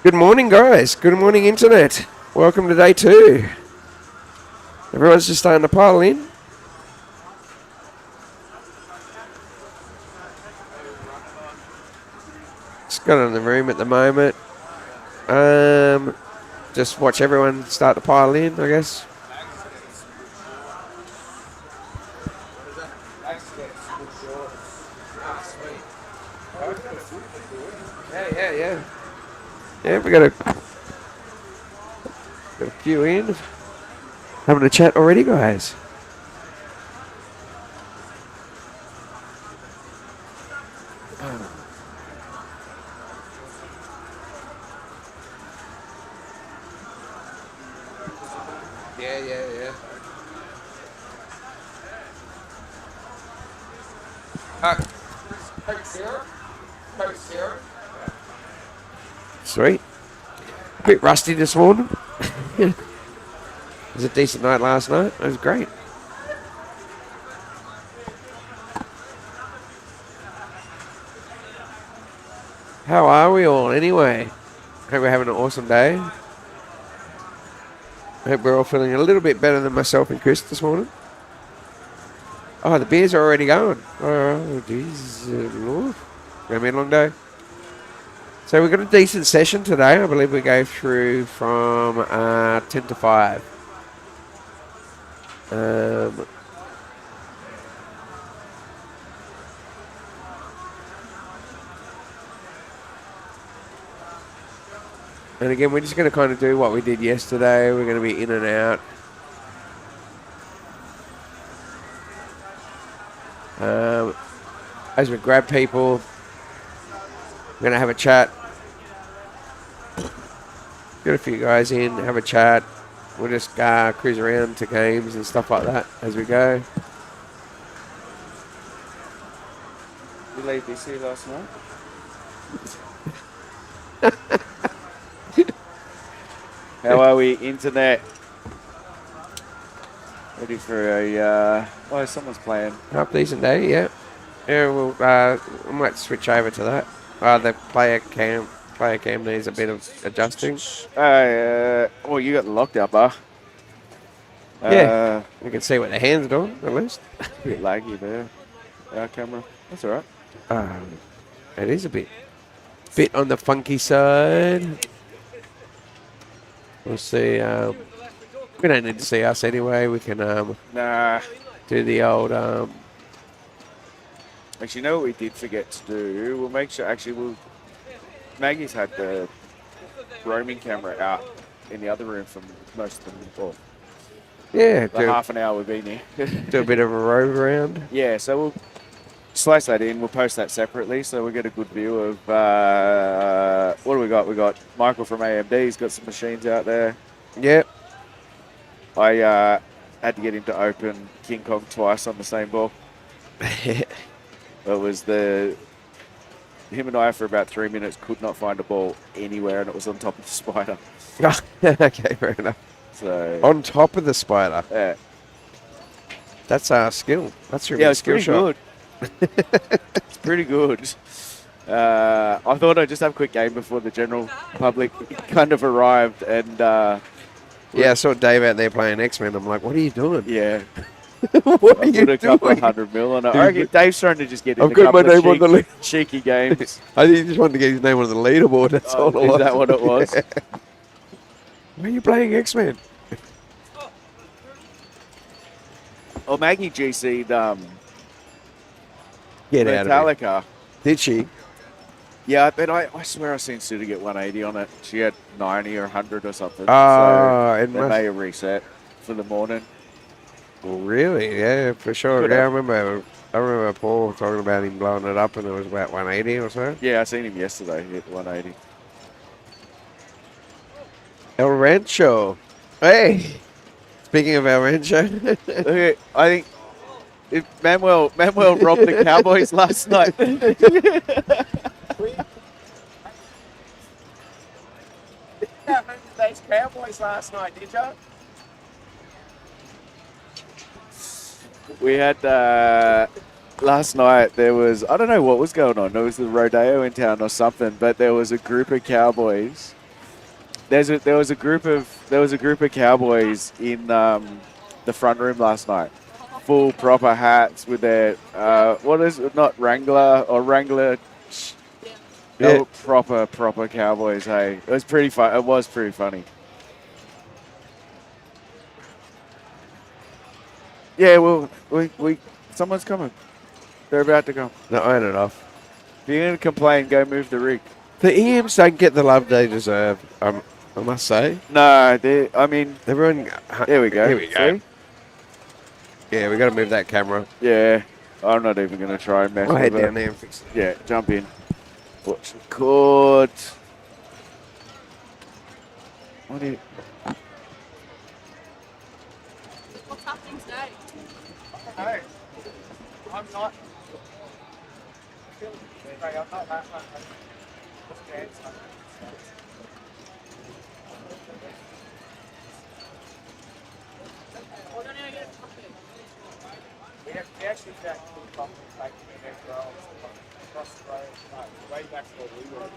Good morning, guys. Good morning, Internet. Welcome to day 2. Everyone's just starting to pile in. Just got in the room at the moment. Just watch everyone start to pile in, I guess. Yeah. Yeah, we got a few in. Having a chat already, guys. Yeah. Sweet. A bit rusty this morning. It was a decent night last night. It was great. How are we all anyway? Hope we're having an awesome day. Hope we're all feeling a little bit better than myself and Chris this morning. Oh, the beers are already going. Oh, jeez. Going to be a long day. So we've got a decent session today. I believe we go through from 10 to 5. And again, we're just going to kind of do what we did yesterday. We're going to be in and out. As we grab people, we're going to have a chat. Get a few guys in, have a chat. We'll just cruise around to games and stuff like that as we go. You leave this here last night? How are we, Internet? Ready for a... oh, someone's playing. Half decent day, yeah. Yeah, we might switch over to that. The player cam needs a bit of adjusting. Oh, you got the lockdown bar. Yeah, you can see what the hands are doing, at least. A bit laggy there. Our camera. That's all right. It is a bit on the funky side. We'll see. We don't need to see us anyway. We can do the old... Actually, you know what we did forget to do? We'll make sure... Actually, Maggie's had the roaming camera out in the other room for most of the half an hour we've been here. Do a bit of a rove around. Yeah, so we'll slice that in. We'll post that separately so we get a good view of... what do we got? We got Michael from AMD's got some machines out there. Yep. I had to get him to open King Kong twice on the same ball. It was him and I for about 3 minutes could not find a ball anywhere, and it was on top of the spider. Okay, fair enough. So on top of the spider. Yeah. That's our skill. That's your skill shot. It's pretty good. I thought I'd just have a quick game before the general public kind of arrived, and I saw Dave out there playing X-Men. I'm like, what are you doing? Yeah. What are you doing? Put a couple of $100 million on it. I reckon Dave's trying to just get I've got my name on the cheeky games. I think he just wanted to get his name on the leaderboard. That's all it was. Is that what it was? Yeah. Why are you playing X-Men? Oh, Maggie GC'd Get out of Metallica. Did she? Yeah, but I swear I seen Sue to get 180 on it. She had 90 or 100 or something. So it may have reset for the morning. Well, really? Yeah, for sure. I remember Paul talking about him blowing it up, and it was about 180 or so. Yeah, I seen him yesterday hit 180. El Rancho. Hey, speaking of El Rancho, okay, I think Manuel robbed the Cowboys last night. Those Cowboys last night, did you? We had last night. There was, I don't know what was going on. There was the rodeo in town or something, but there was a group of cowboys There was a group of cowboys in the front room last night. Full proper hats with their what is it? Not Wrangler or Wrangler. They were proper cowboys. Hey, it was pretty fun. It was pretty funny. Yeah, well, we someone's coming. They're about to come. No, iron it off. If you're going to complain, go move the rig. The EMs don't get the love they deserve, I must say. No, everyone. There we go. Here we go. See? Yeah, we got to move that camera. Yeah, I'm not even going to try and mess with it. I'll head down there and fix it. Yeah, jump in. Watch record. What do you... What's happening today? No, I'm not. I'm not that much. We actually jacked the top and taken the next roll across the road, way back where we were.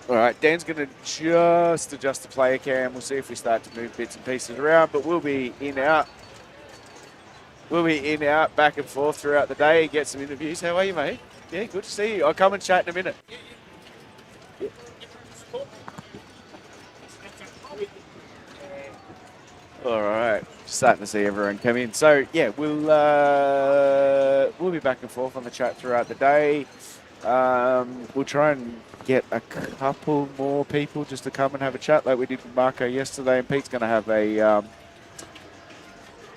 All right, Dan's going to just adjust the player cam. We'll see if we start to move bits and pieces around, but we'll be in out. We'll be in out, back and forth throughout the day, get some interviews. How are you, mate? Yeah, good to see you. I'll come and chat in a minute. Yeah. All right, starting to see everyone come in. So yeah, we'll be back and forth on the chat throughout the day. We'll try and get a couple more people just to come and have a chat like we did with Marco yesterday. And Pete's going to have a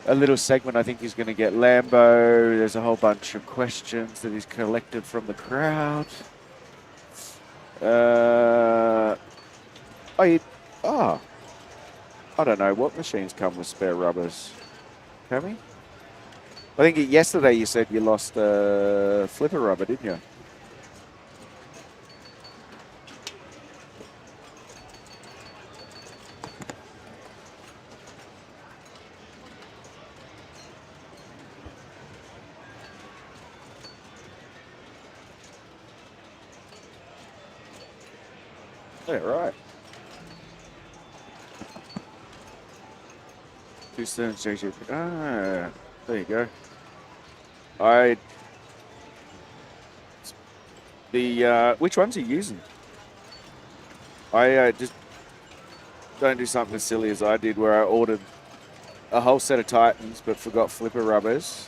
little segment. I think he's going to get Lambo. There's a whole bunch of questions that he's collected from the crowd. I don't know what machines come with spare rubbers. Can we? I think yesterday you said you lost a flipper rubber, didn't you? Yeah, right. Two stones, JJ. Ah, there you go. Which ones are you using? I just don't do something as silly as I did, where I ordered a whole set of Titans but forgot flipper rubbers,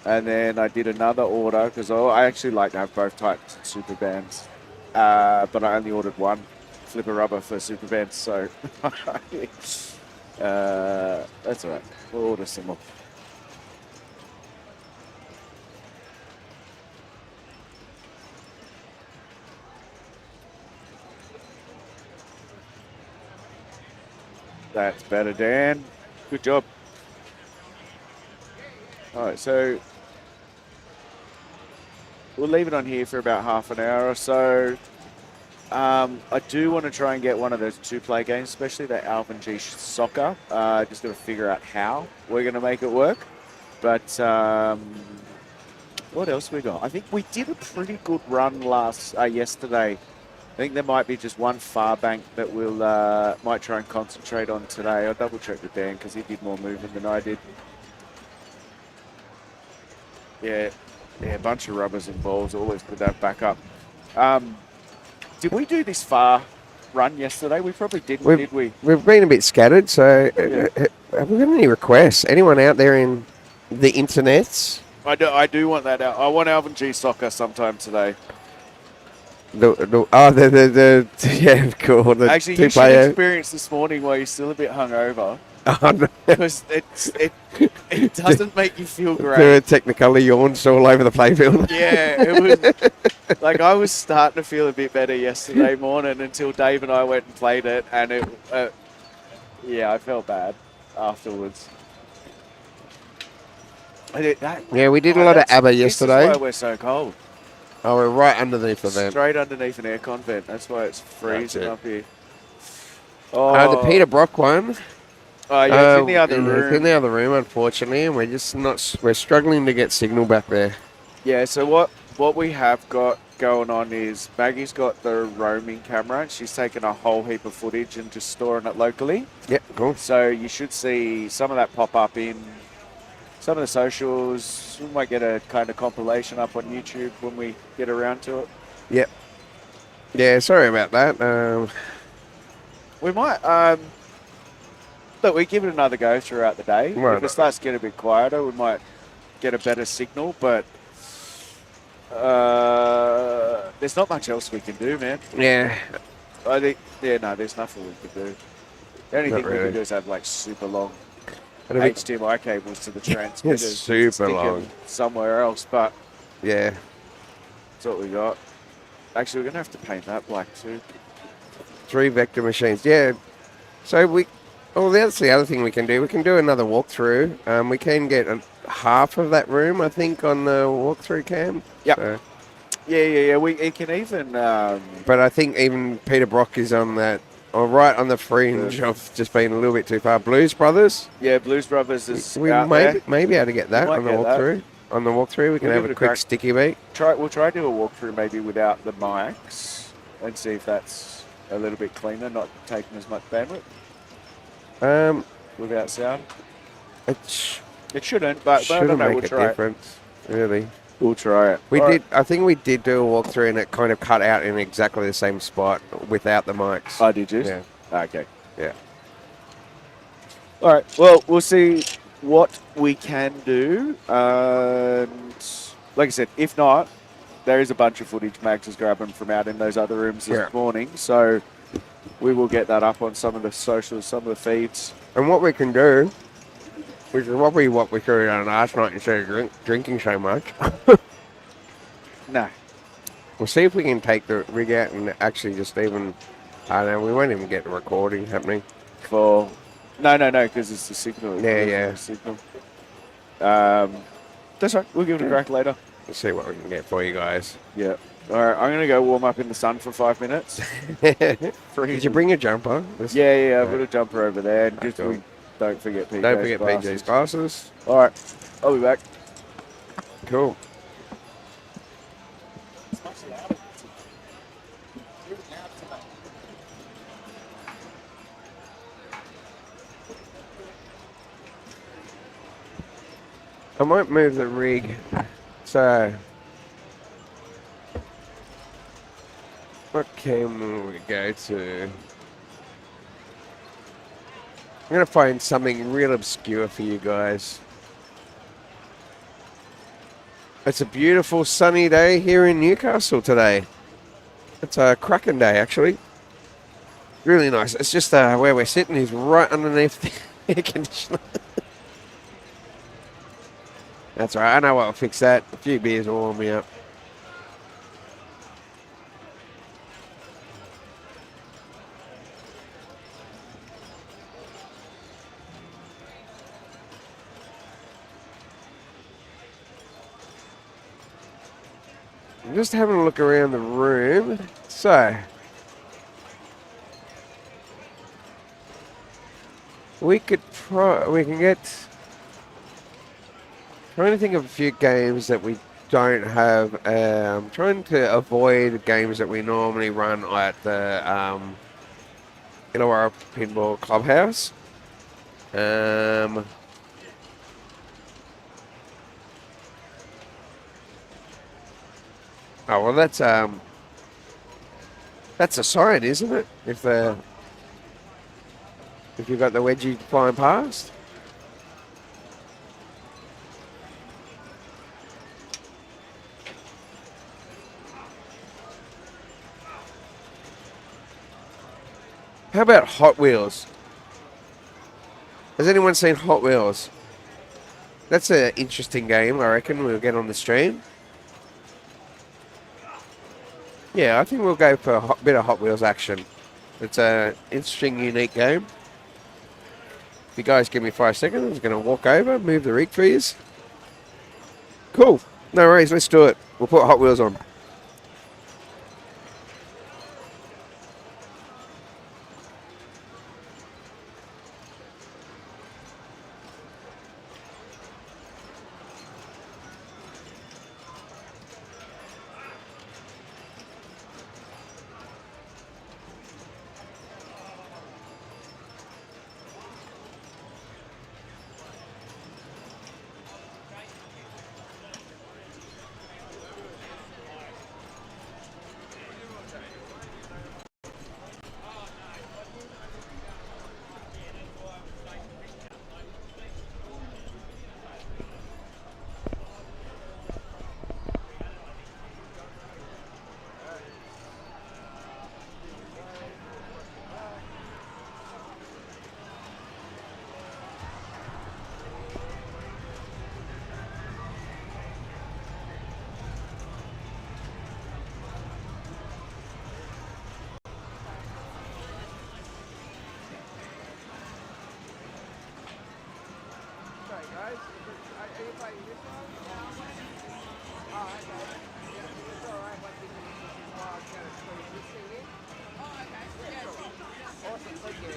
and then I did another order because I actually like to have both Titans and super bands. But I only ordered one flipper rubber for super bands, so that's all right. We'll order some more. That's better, Dan. Good job. All right, so we'll leave it on here for about half an hour or so. I do want to try and get one of those two-play games, especially the Alvin G Soccer. Just got to figure out how we're going to make it work. But what else we got? I think we did a pretty good run yesterday. I think there might be just one far bank that we'll might try and concentrate on today. I'll double check with Dan because he did more movement than I did. Yeah, a bunch of rubbers and balls. Always put that back up. Did we do this far run yesterday? We probably didn't, did we? We've been a bit scattered, so have we got any requests? Anyone out there in the internets? I do want that out. I want Alvin G Soccer sometime today. Yeah, cool. Actually, you should experience this morning while you're still a bit hungover. Oh, no. Because it doesn't make you feel great. There are Technicolor yawns all over the playfield. Yeah, it was like I was starting to feel a bit better yesterday morning until Dave and I went and played it, and I felt bad afterwards. We did a lot of ABBA yesterday. That's why we're so cold. Oh, we're right underneath the vent. Straight underneath an aircon vent. That's why it's freezing up here. The Peter Brock one. Oh, yeah, it's in the other room. It's in the other room, unfortunately, and we're struggling to get signal back there. Yeah, so what we have got going on is Maggie's got the roaming camera. And she's taken a whole heap of footage and just storing it locally. Yep, cool. So you should see some of that pop up in some of the socials. We might get a kind of compilation up on YouTube when we get around to it. Yep. Yeah, sorry about that. We might, but we give it another go throughout the day. Right. If it starts to get a bit quieter, we might get a better signal, but there's not much else we can do, man. Yeah. I think, there's nothing we can do. The only Not thing we really. can do is have like super long It'll be- HDMI cables to the transmitters. It's super stick 'em long. somewhere else, but Yeah. that's what we got. Actually, we're going to have to paint that black too. 3 vector machines. Yeah. So that's the other thing we can do. We can do another walkthrough. We can get half of that room, I think, on the walkthrough cam. Yep. So, Yeah. It can even... but I think even Peter Brock is on that, or right on the fringe of just being a little bit too far. Blues Brothers. yeah, Blues Brothers is We out may there. be able to get that We might on the get that. walkthrough. On the walkthrough, we can We'll have give a it a quick crack. sticky beat. We'll try to do a walkthrough maybe without the mics and see if that's a little bit cleaner, not taking as much bandwidth without sound. It It shouldn't, but I shouldn't don't know. make We'll a try it. difference, really. We'll try it. We All did. I think we did do a walkthrough, and it kind of cut out in exactly the same spot without the mics. Oh, did you? Yeah. Okay. Yeah. All right. Well, we'll see what we can do. And like I said, if not, there is a bunch of footage Max is grabbing from out in those other rooms this morning. So we will get that up on some of the socials, some of the feeds. And what we can do, which is probably what we could have done last night instead of drinking so much, No. we'll see if we can take the rig out and actually just even, I don't know, we won't even get the recording happening. No, because it's the signal. Yeah. The signal. That's right. We'll give it a crack later. Let's see what we can get for you guys. Yeah. All right. I'm going to go warm up in the sun for 5 minutes. Did you bring a jumper? Yeah. I've got a jumper over there. And just Cool. don't forget PJ's Don't forget glasses. PJ's glasses. All right. I'll be back. Cool. I might move the rig. So, what cam will we go to? I'm going to find something real obscure for you guys. It's a beautiful sunny day here in Newcastle today. It's a cracking day, actually. Really nice. It's just where we're sitting is right underneath the air conditioner. That's all right. I know what'll fix that. A few beers will warm me up. I'm just having a look around the room. So, we can get. Trying to think of a few games that we don't have. I'm trying to avoid games that we normally run at the Illawarra Pinball Clubhouse. Oh well, that's a sign, isn't it? If you've got the wedgie flying past. How about Hot Wheels? Has anyone seen Hot Wheels? That's an interesting game, I reckon. We'll get on the stream. Yeah, I think we'll go for a bit of Hot Wheels action. It's an interesting, unique game. If you guys give me 5 seconds, I'm going to walk over, move the rig for you. Cool. No worries, let's do it. We'll put Hot Wheels on. guys. Are you playing this one? Oh, okay. Yeah, it's alright. What you can I'm going to squeeze this thing in. Oh, okay. Yeah, sure. Awesome, thank you.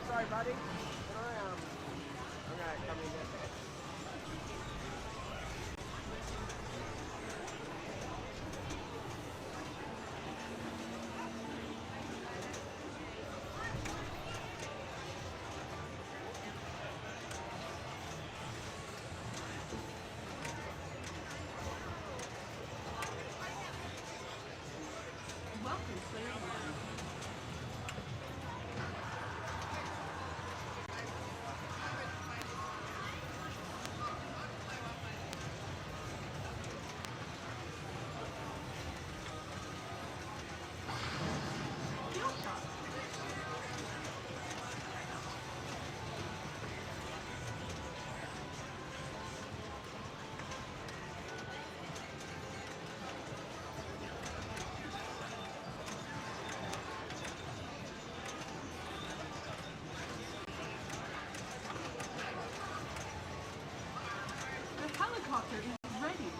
Sorry, buddy. Can I'm gonna come in there. Welcome, player one. The helicopter is ready.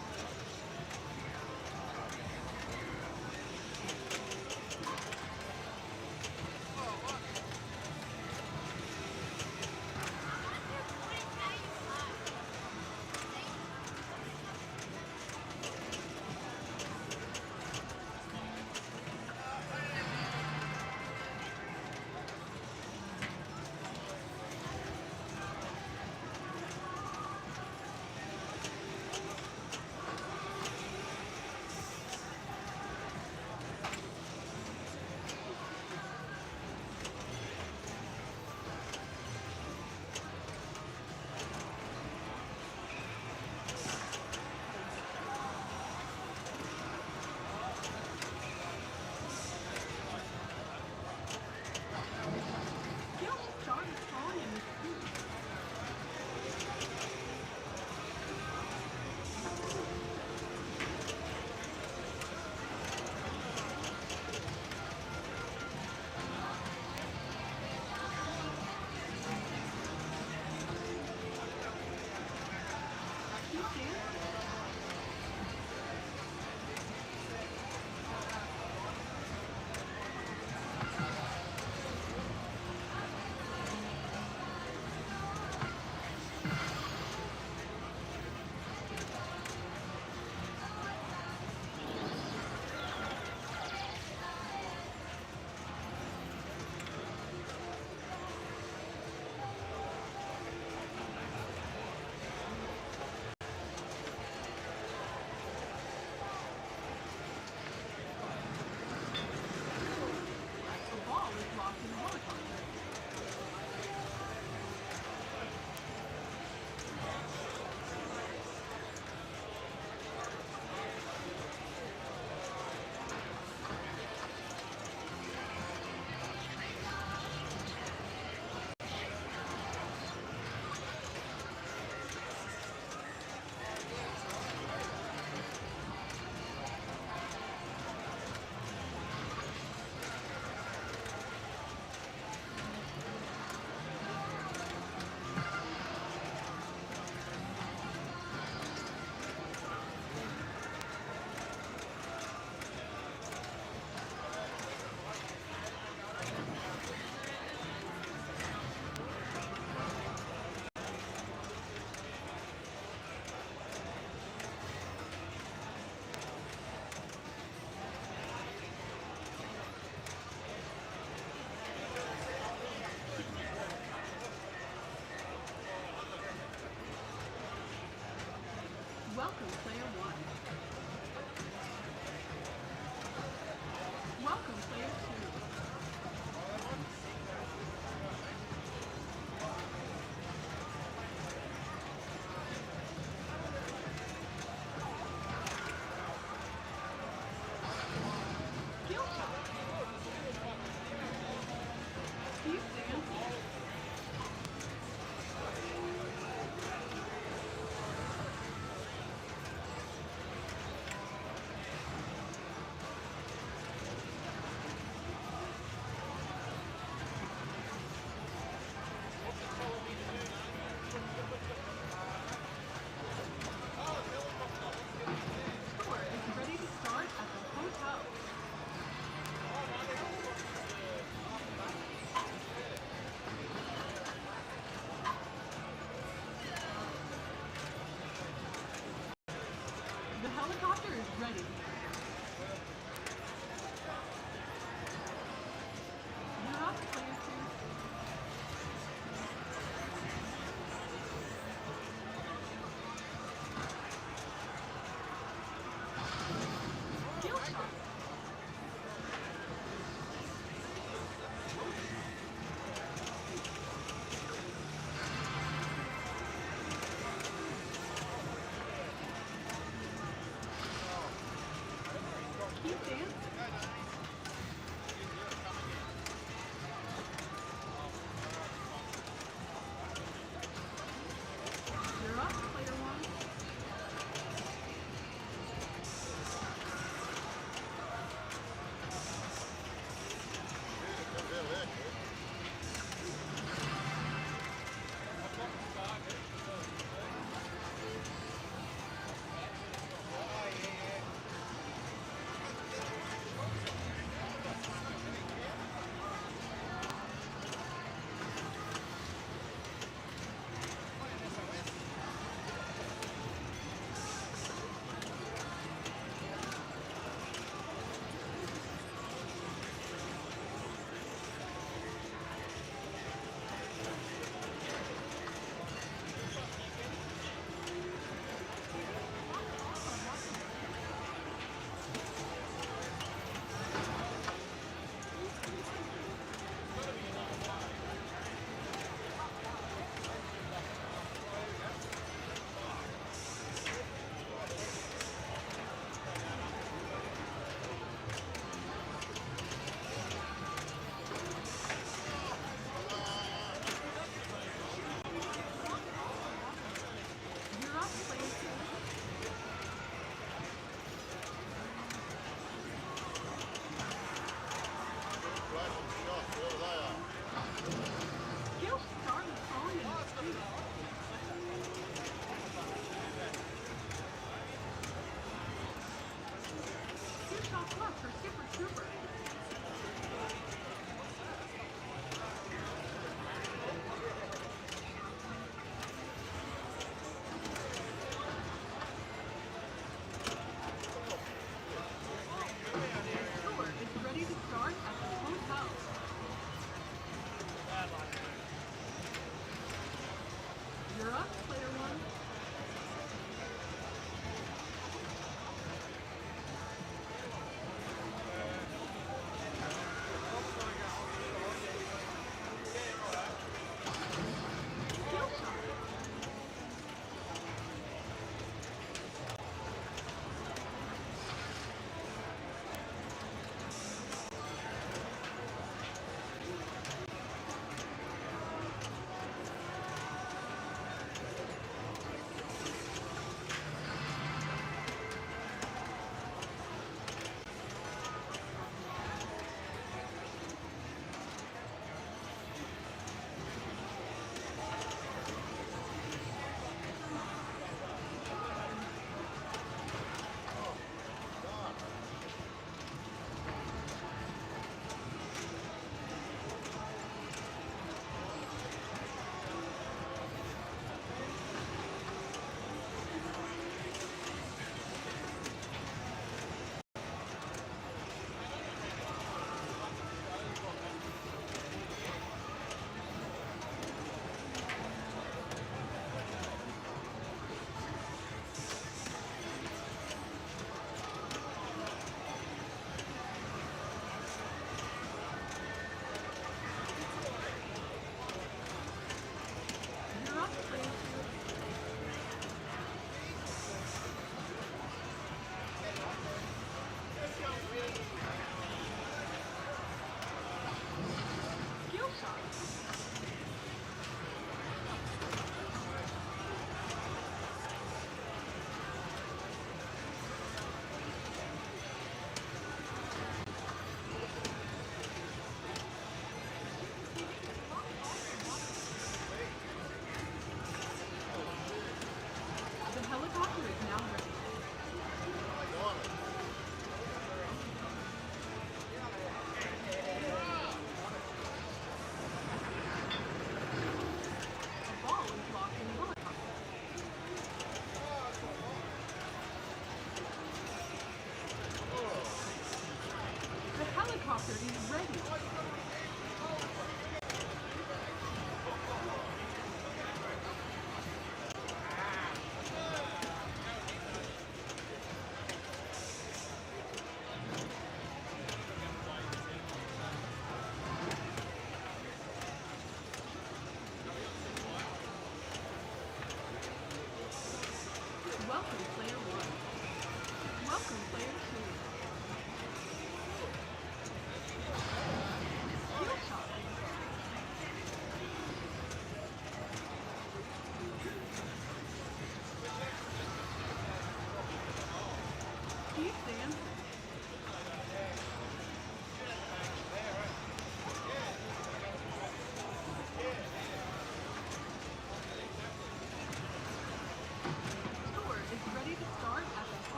Welcome, player one. Welcome, player two. ready. You have to play it too. Guilty.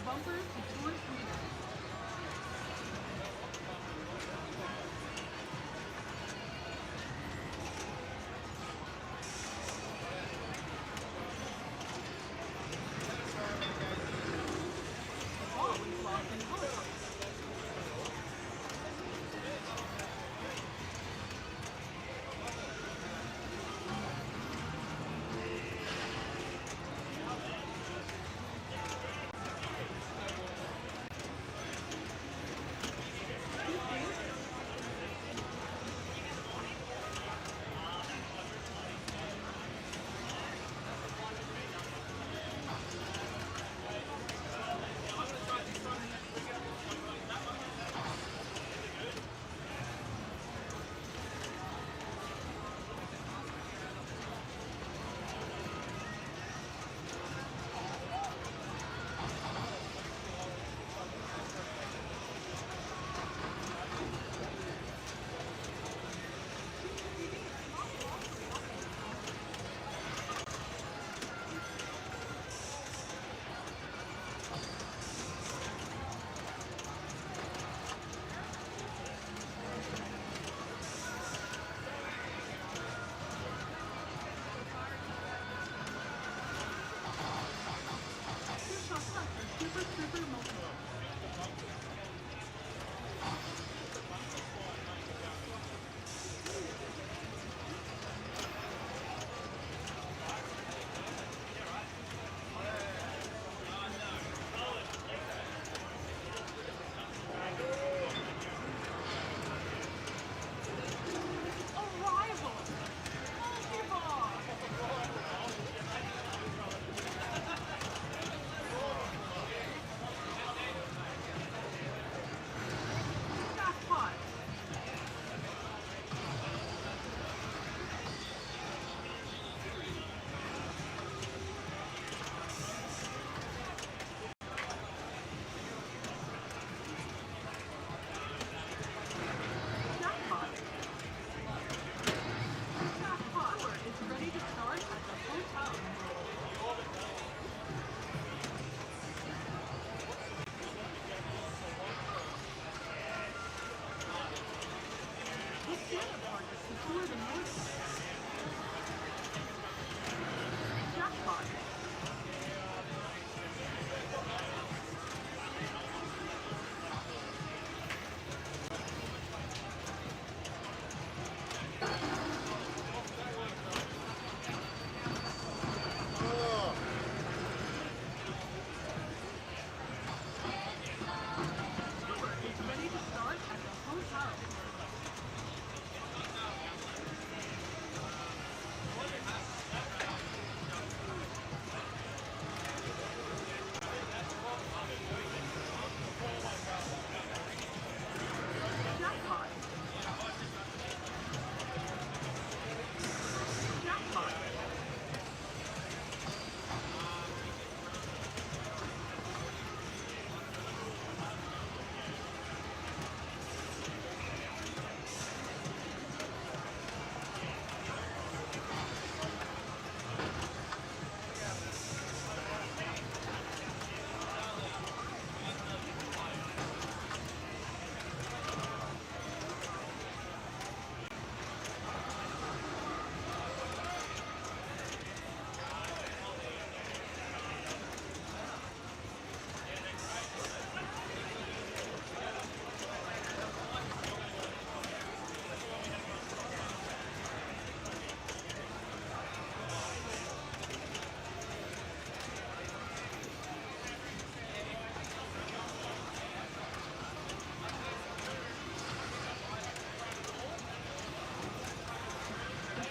bumpers to tour freedom. Always lost in helicopter.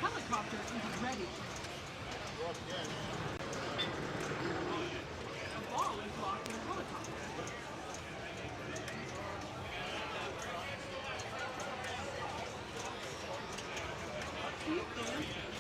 helicopter is ready. A ball is locked in the helicopter. Keep dancing.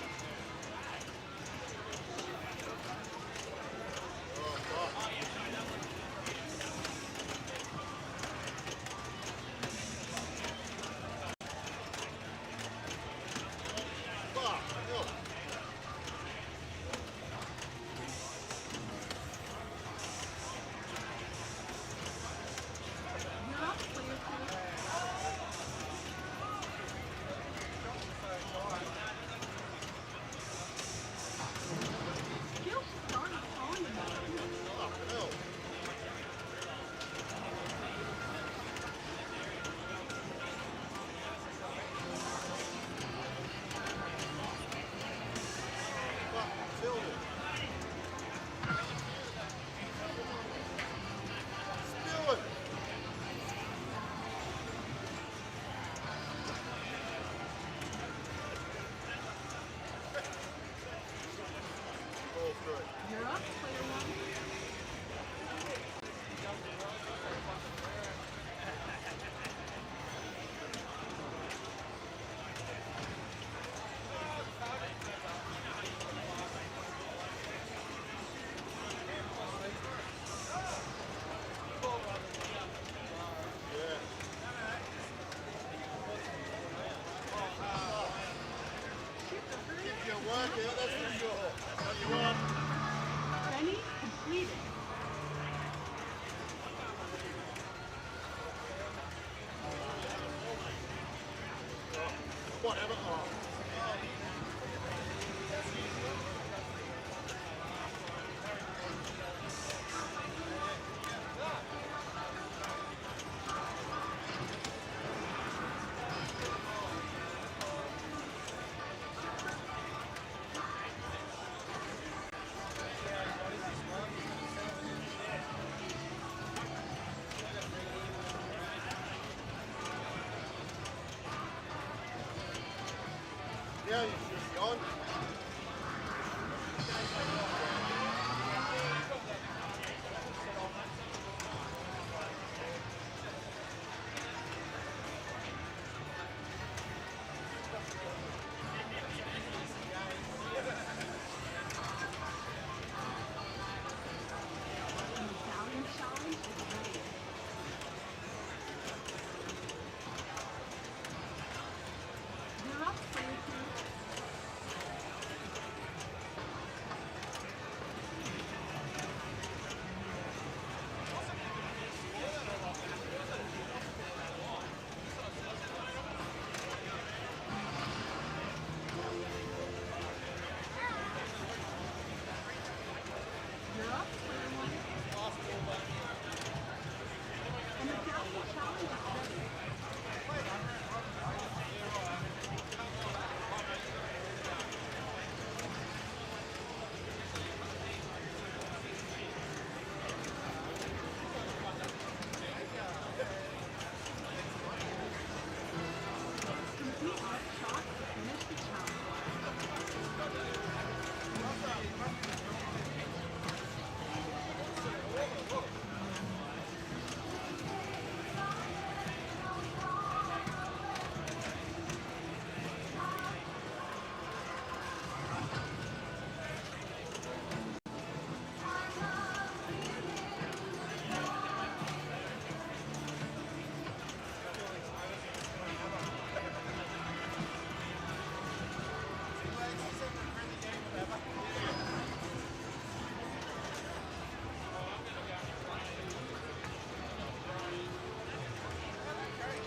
Yeah, you should be on. The Italian challenge is ready. You're up, Francis. You're up, everyone. And the Italian challenge is ready. Complete art shot to finish the challenge.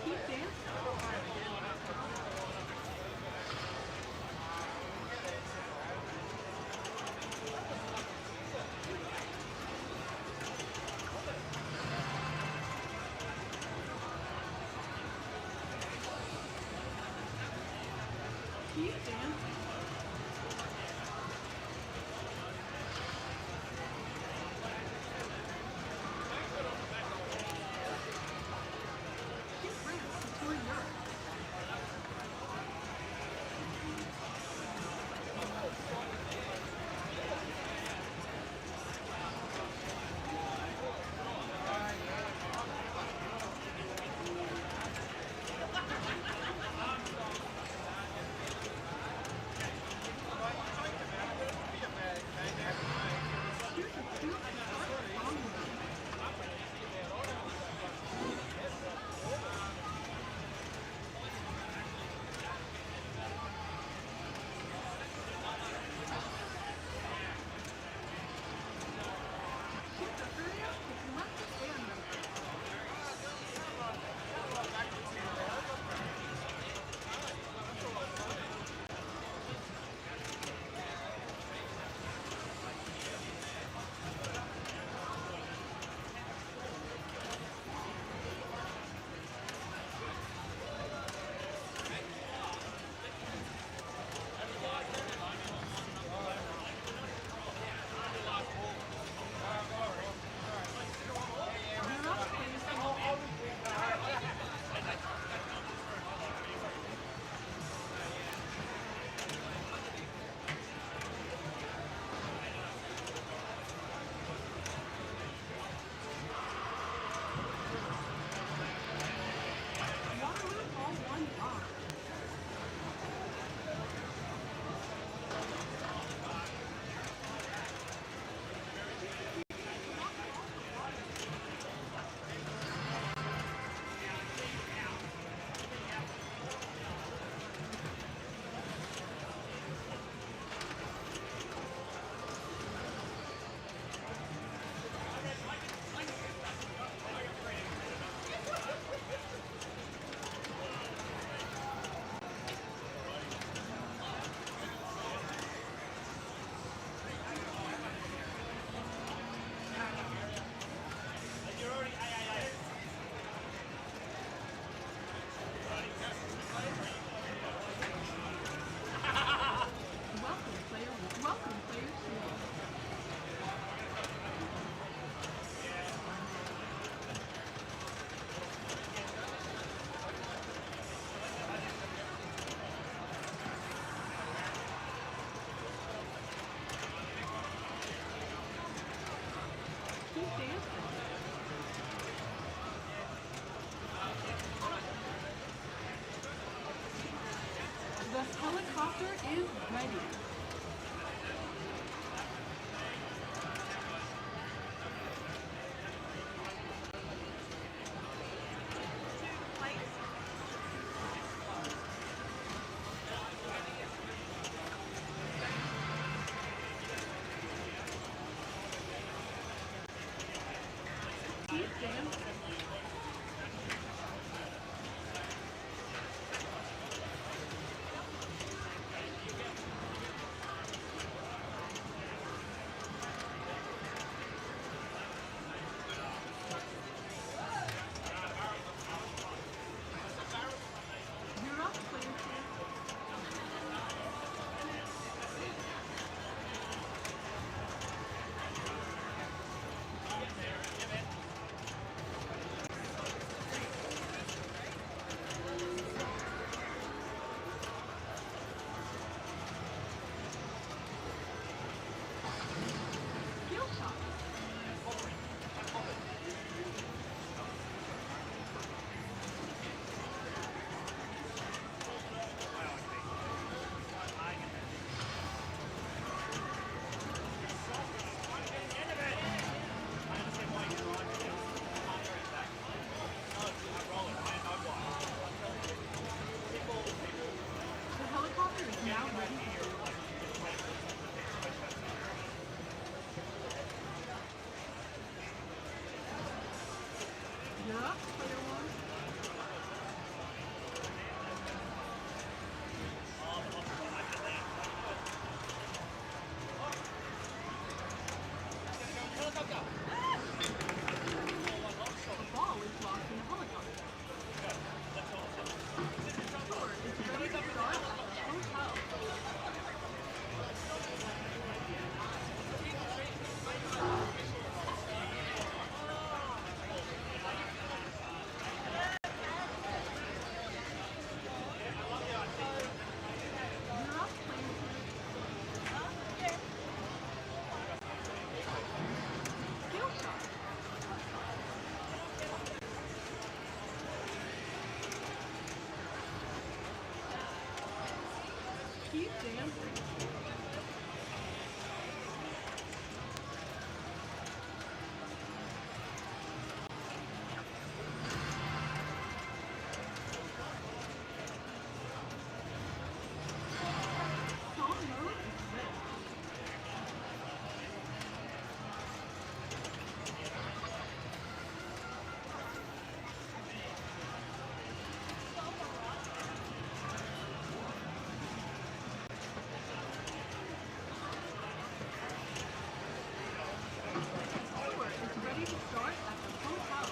Keep dancing. Keep dancing. Keep France to tour Europe. helicopter is ready. Keep dancing. You're up, Clancy. Skill shot. The helicopter is now ready to go. You're up, player one. The ball is lost in the helicopter. Tour is ready to start at the hotel. You're up, Clancy. Skill shot. Keep dancing. Song mode is ready. Tour is ready to start at the hotel.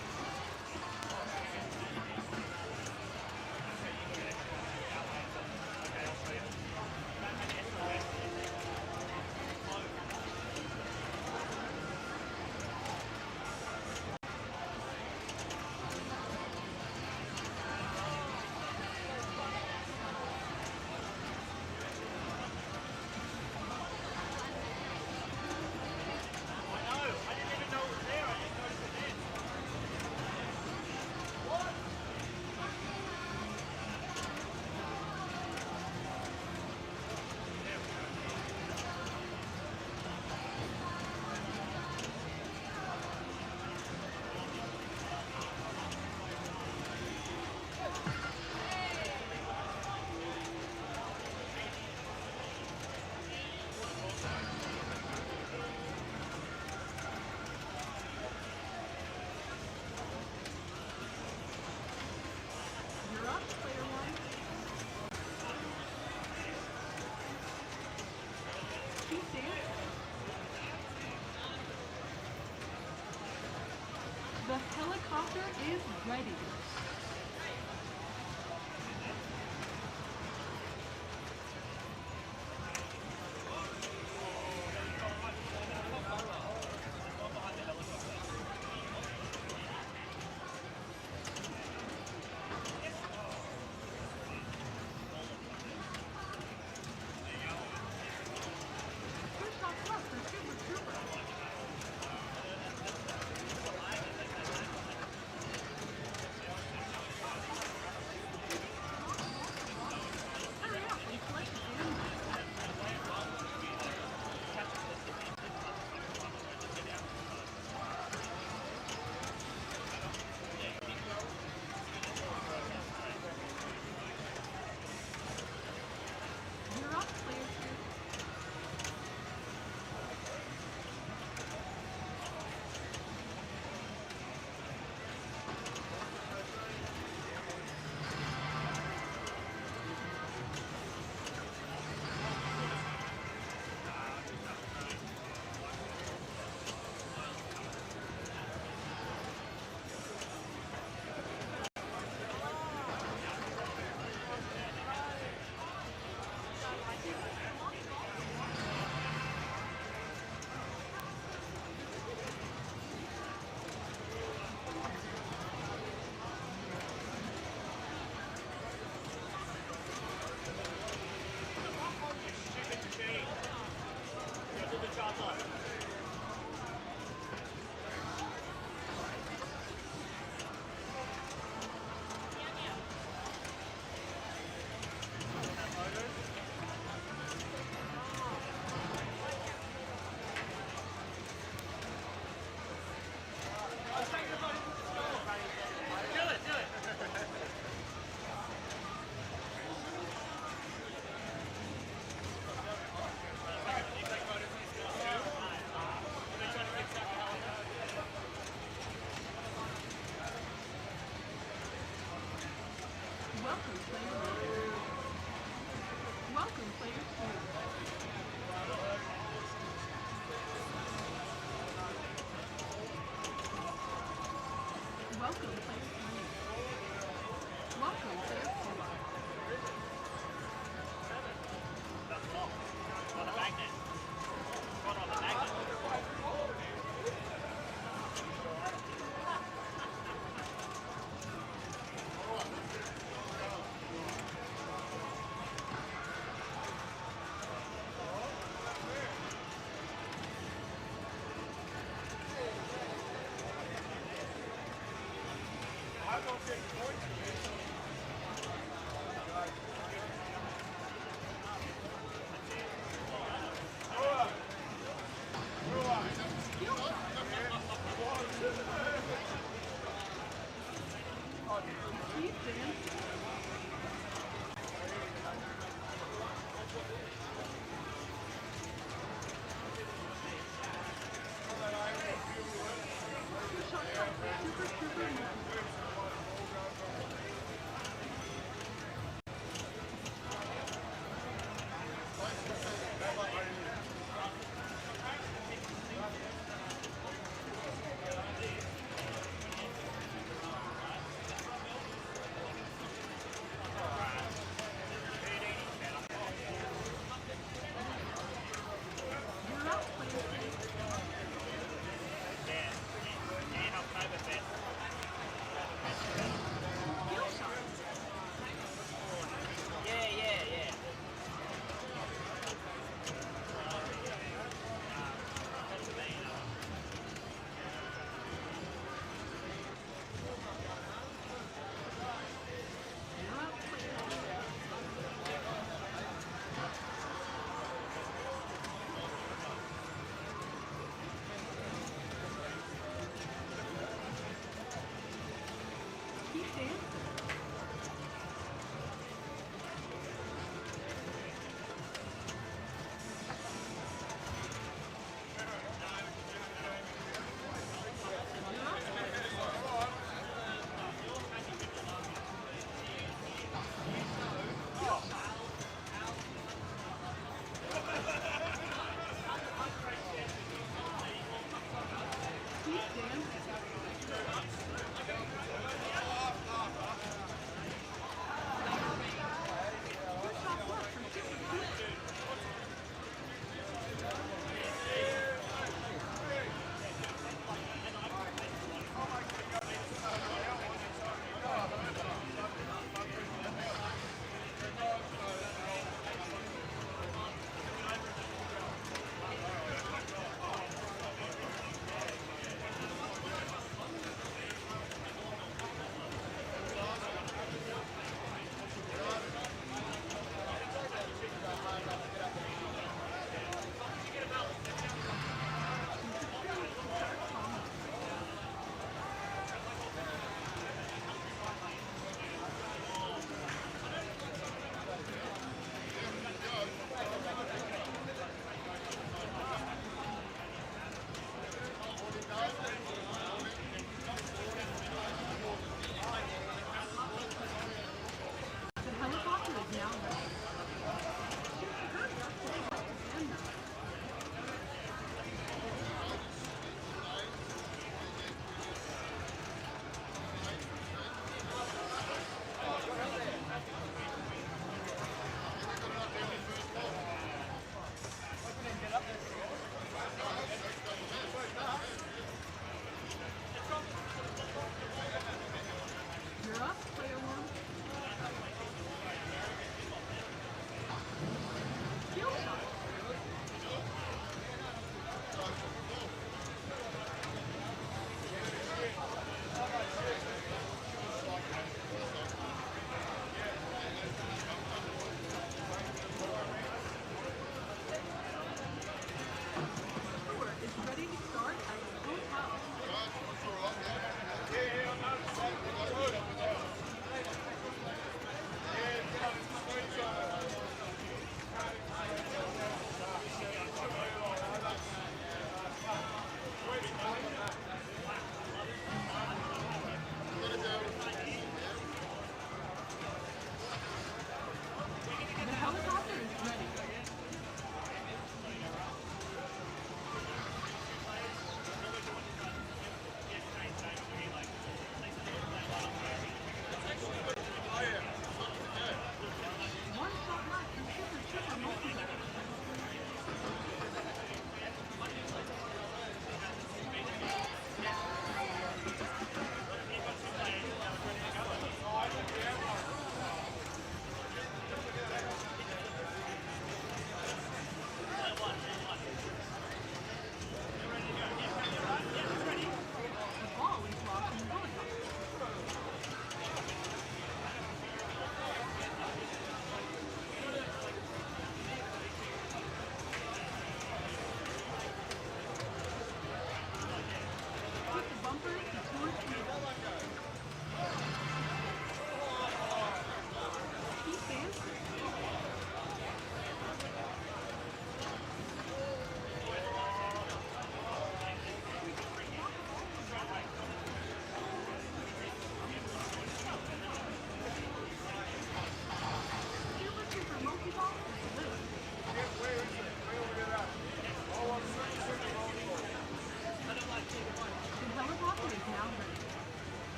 You're up, player one. Keep dancing. The helicopter is ready. Two shots left for Super Trooper. Welcome, players 20. Welcome, players 20. Keep dancing. Super, super, super.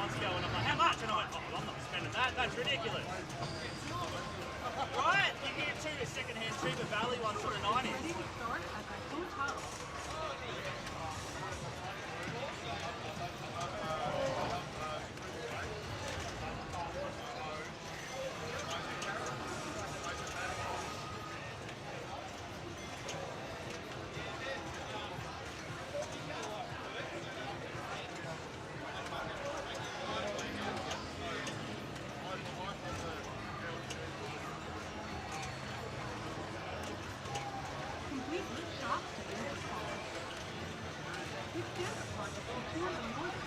months ago, and I'm like, how much? And I went, oh, I'm not spending that. That's ridiculous. Right? You can get 2 second-hand cheaper Valley ones for the 90s. Ready to start at the hotel. Completely shocked to be this far. His favorite part is before the morning.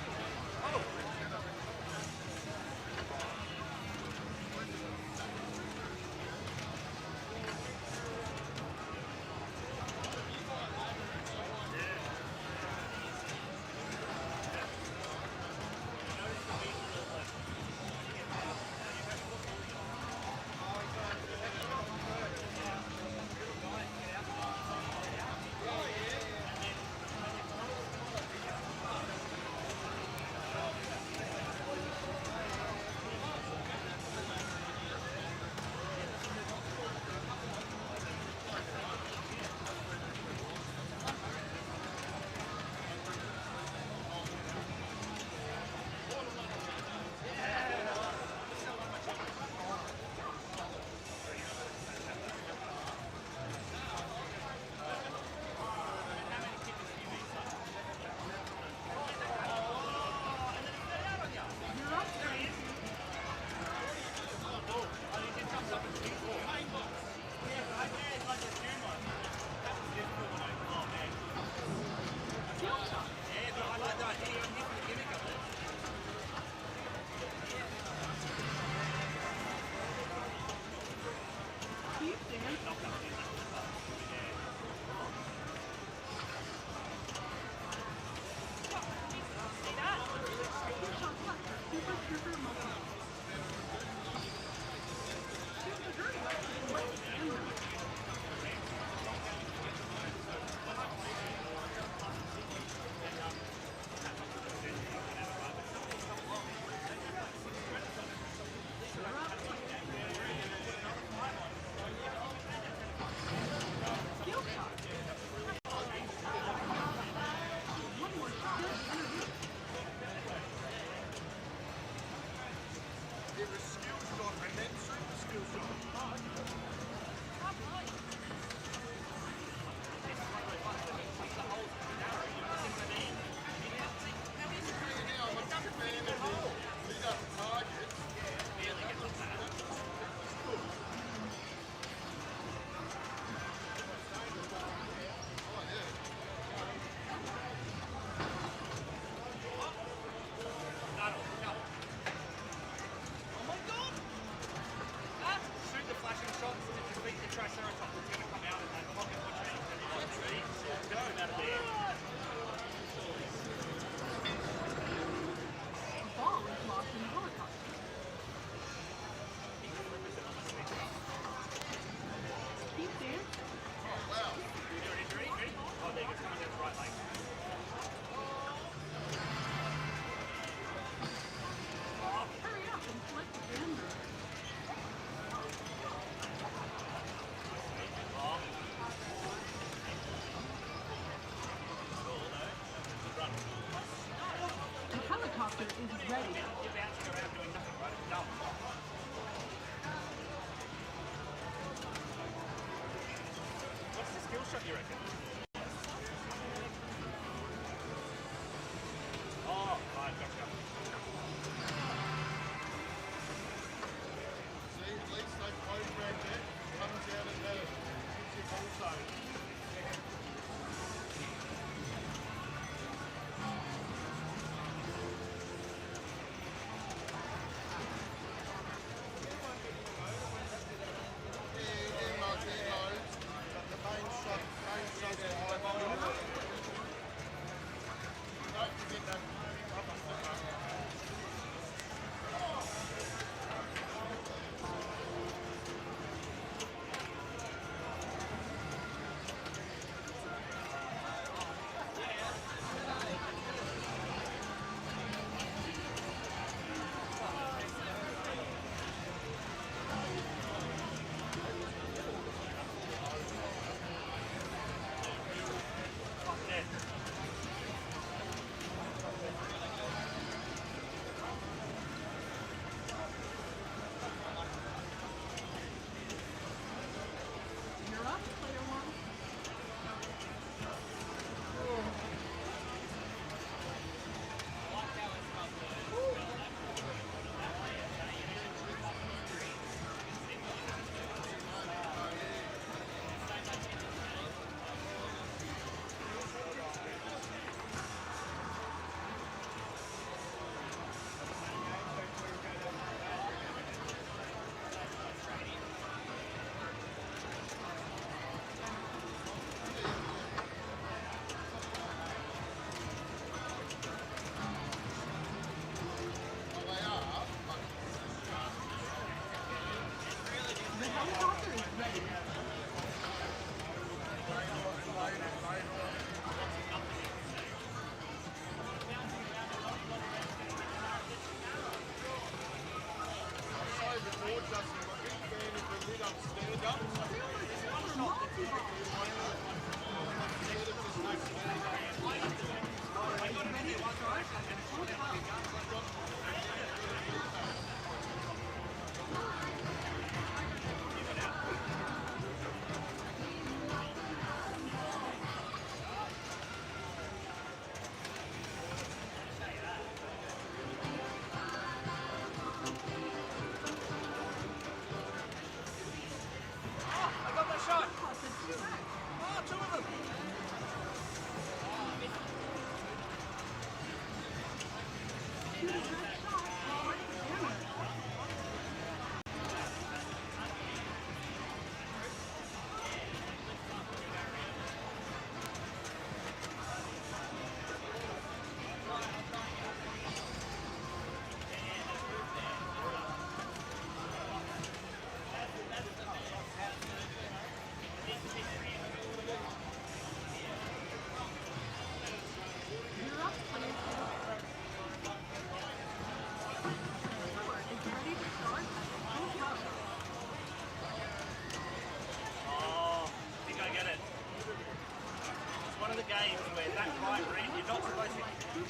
games where that right ring, you're not supposed to, you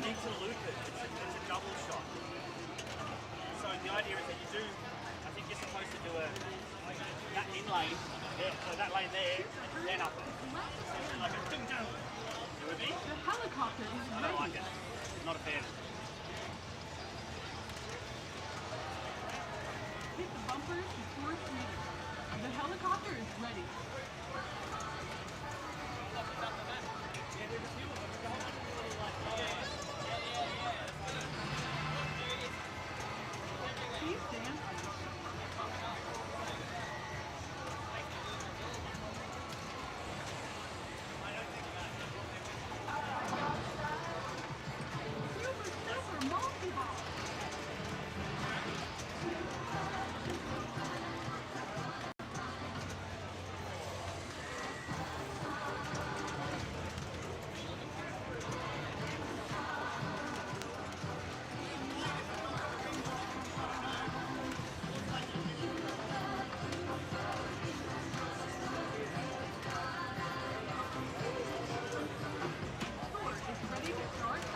need to loop it. It's a double shot. So the idea is that you do, I think you're supposed to do that in lane, so that lane there, and then up it. So like a ding-dong. You with me? The helicopter is I ready. don't like it. Not a fan. Hit the bumpers before it's needed. The helicopter is ready. Keep dancing. Super multi-ball. Ready to start?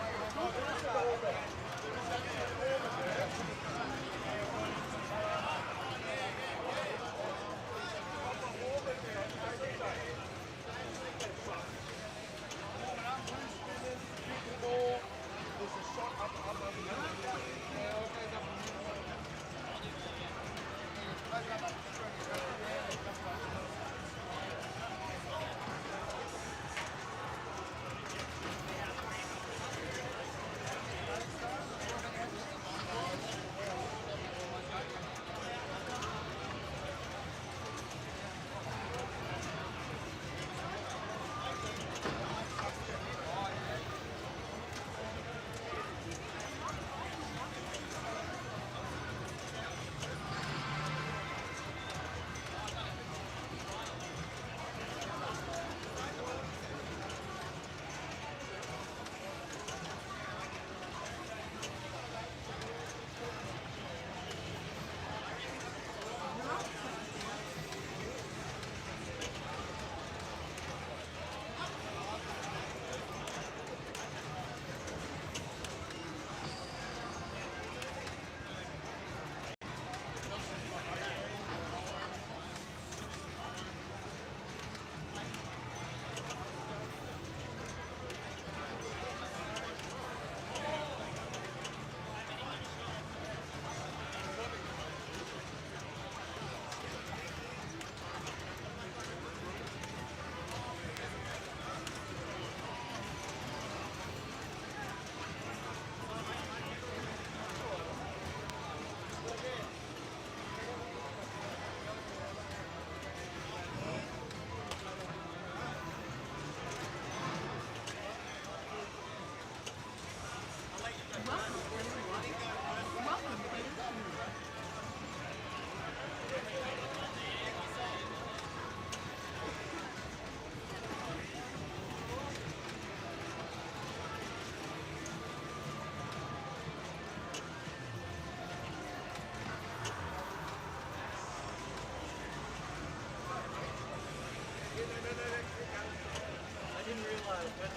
I didn't realize that.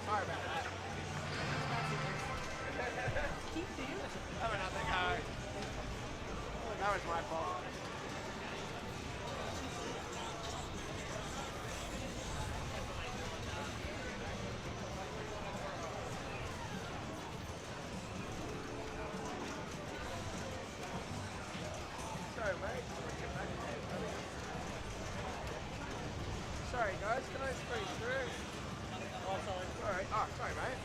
Sorry about that. Keep dancing. Have another go. That was my fault. Sorry, mate. Sorry, guys. Can I squeeze through? Oh, sorry. Alright. Oh, sorry, mate.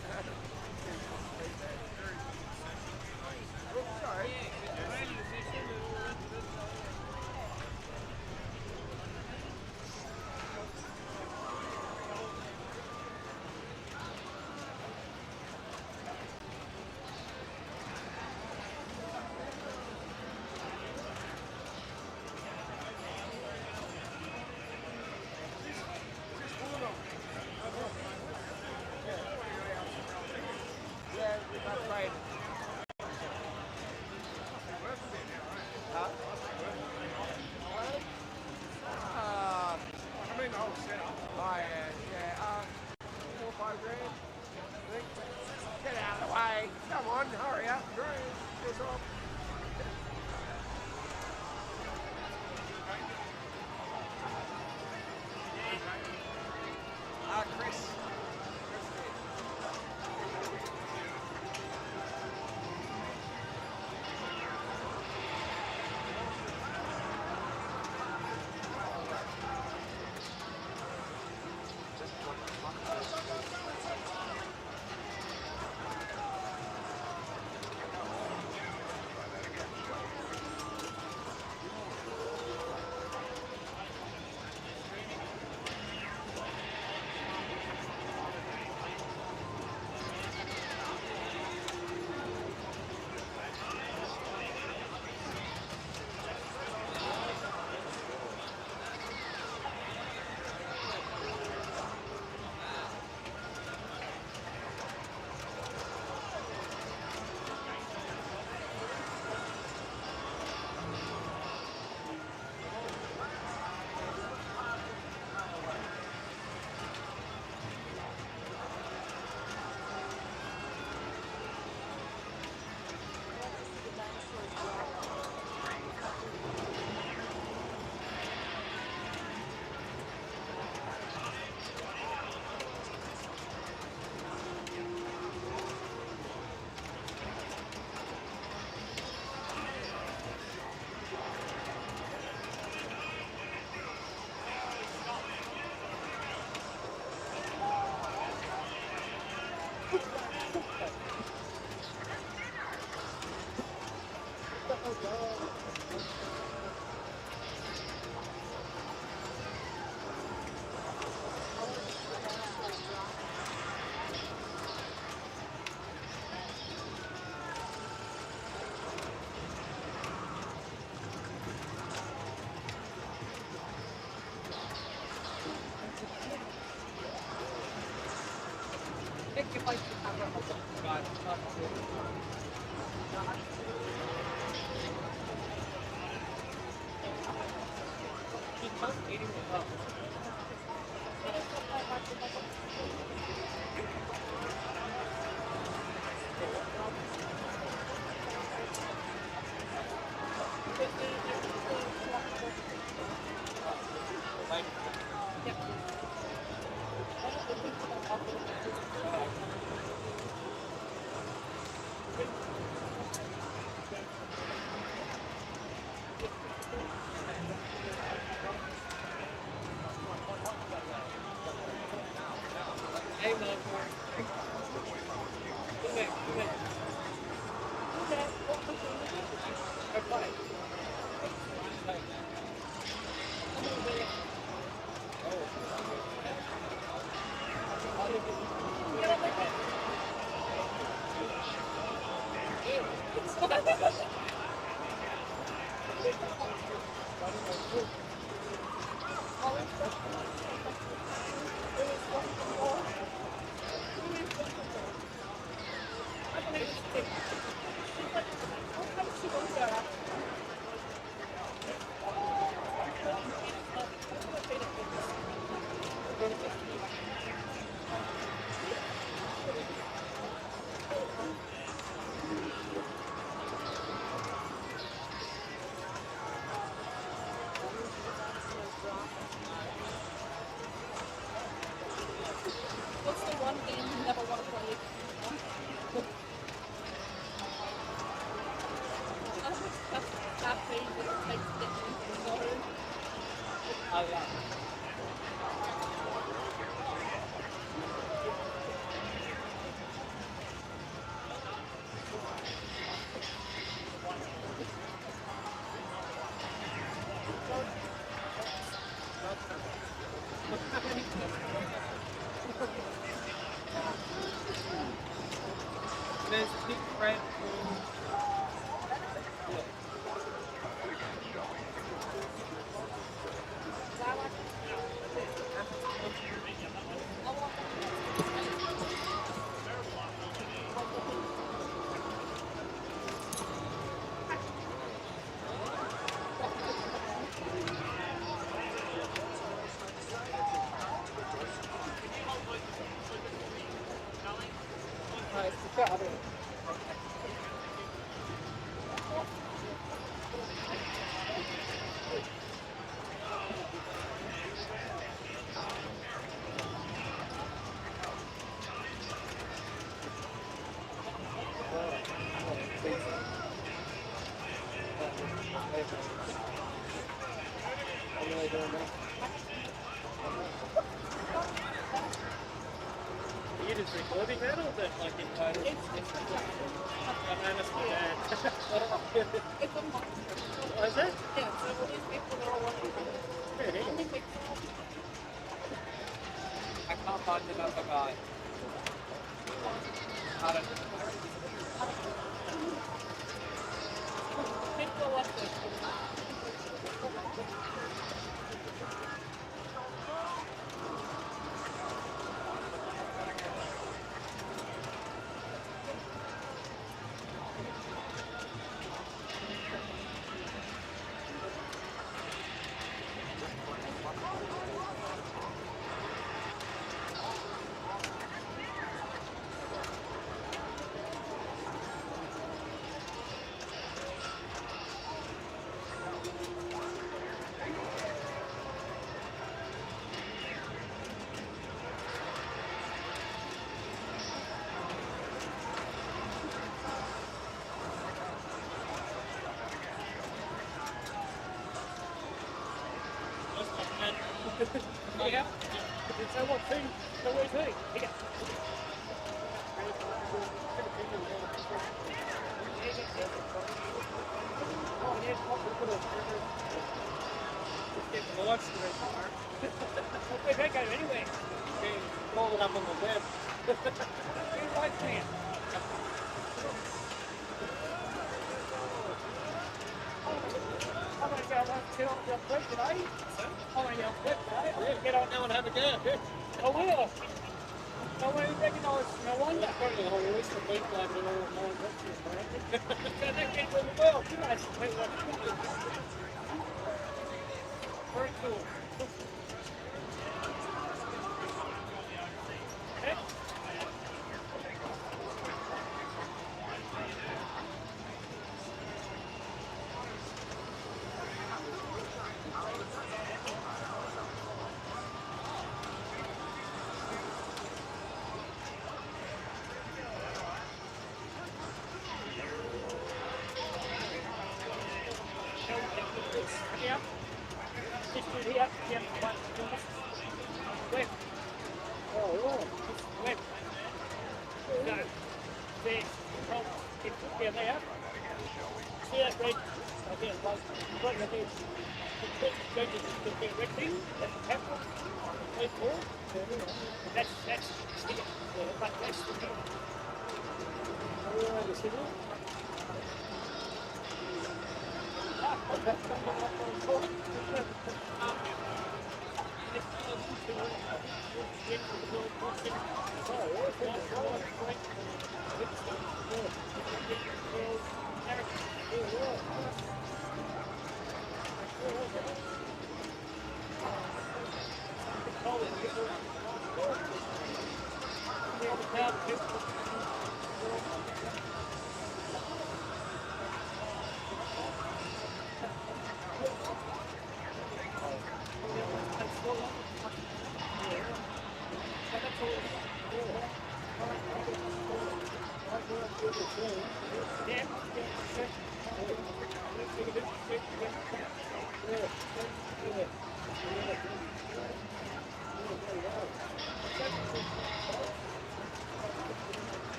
Oh, sorry. yeah. 4 or 5 grand. I think. Get out of the way. Come on, hurry up. Piss off. Chris. What's the one game you never want to play? Happy that it takes to get into the zone. Oh yeah. There's big red room. You just recording that or that like in total? I know that's my dad. It's a monster. Oh, is it? Yeah, so all these people are all working on it. Really? I can't find another guy. I don't know. People like this. Yeah. So what thing? So what thing? Yeah. Where'd that go anyway? Roll it up on the web. Where's my fan? I'm going to go on the clip today. I'm going to go on the clip today. I'm going to get on now and have a go. I will. I won't recognise, no wonder. Probably the whole list of people over there all no one's watching this, right? So that gets in the world, you know, very cool. Here. This one here. Here. One. Left. Oh, left. No. There. Oh, yeah, there. See that red? Okay, right there. Go to the red thing. That's the tap one. Wait for it. That's stick it. Yeah, but that's the thing. Oh, the signal.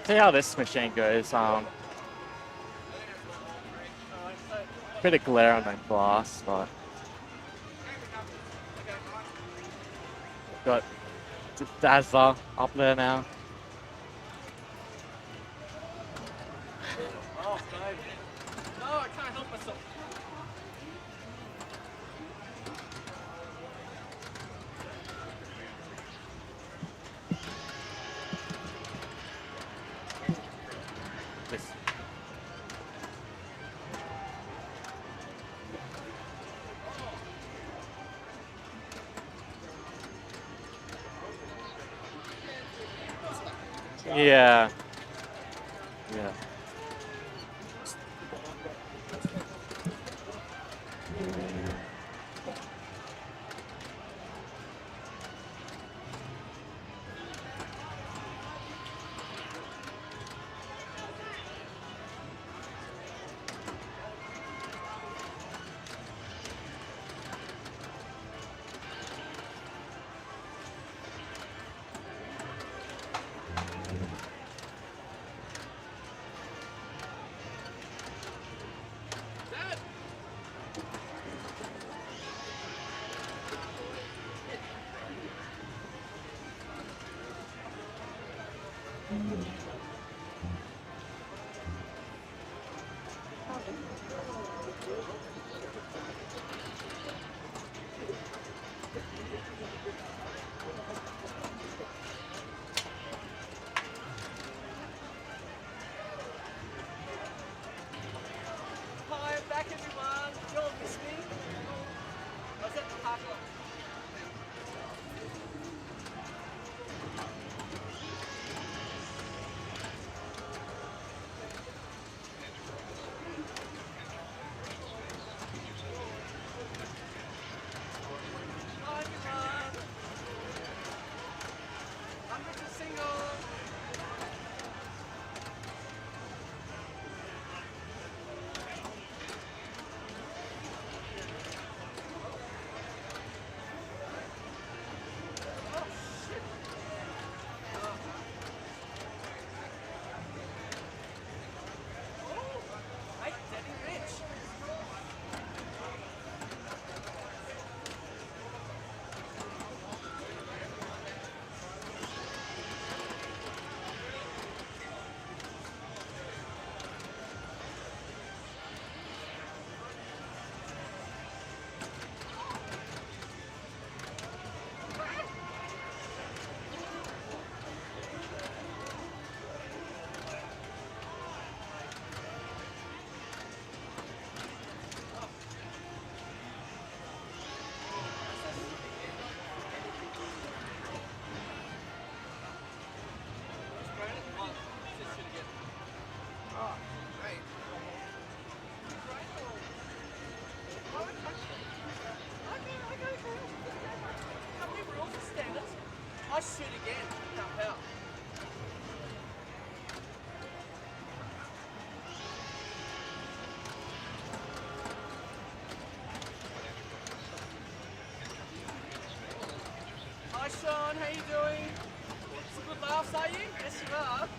see how this machine goes. Bit of glare on that glass, but got Dazzler up there now. Oh, no, I can't help myself. This. Yeah. Yeah. Hi, I'm back everyone. You're listening. I was at the park lot. Hi everyone. I'm Richard Single. Hey, Debbie Rich. I shoot again. Can't help. Hi Sean, how you doing? Some good laughs, are you? Yes you are.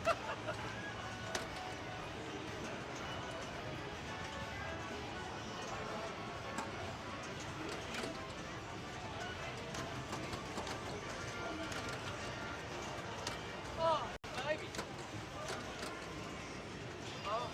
Oh, baby. Oh.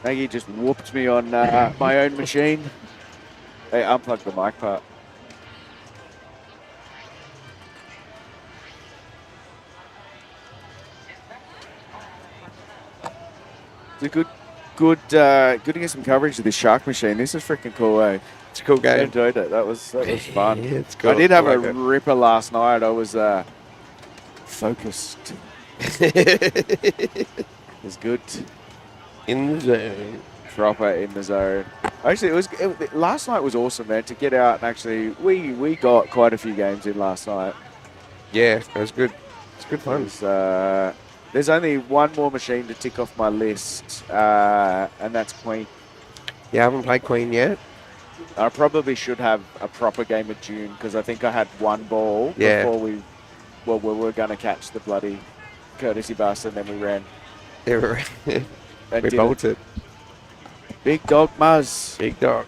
Maggie just whooped me on my own machine. Hey, unplug the mic part. It's a good to get some coverage of this shark machine. This is freaking cool, eh? It's a cool I game. enjoyed it. That was fun. Yeah, it's cool. I did have I a like it. ripper last night. I was focused. It was good. In the zone. Proper in the zone. Actually, last night was awesome, man. To get out and actually, we got quite a few games in last night. Yeah, it was good. It's good It fun. was, there's only one more machine to tick off my list, and that's Queen. Yeah, I haven't played Queen yet. I probably should have a proper game of June because I think I had one ball Yeah. before we were going to catch the bloody courtesy bus, and then we ran. Yeah, we And did it. bolted. Big dog Muzz. Big dog.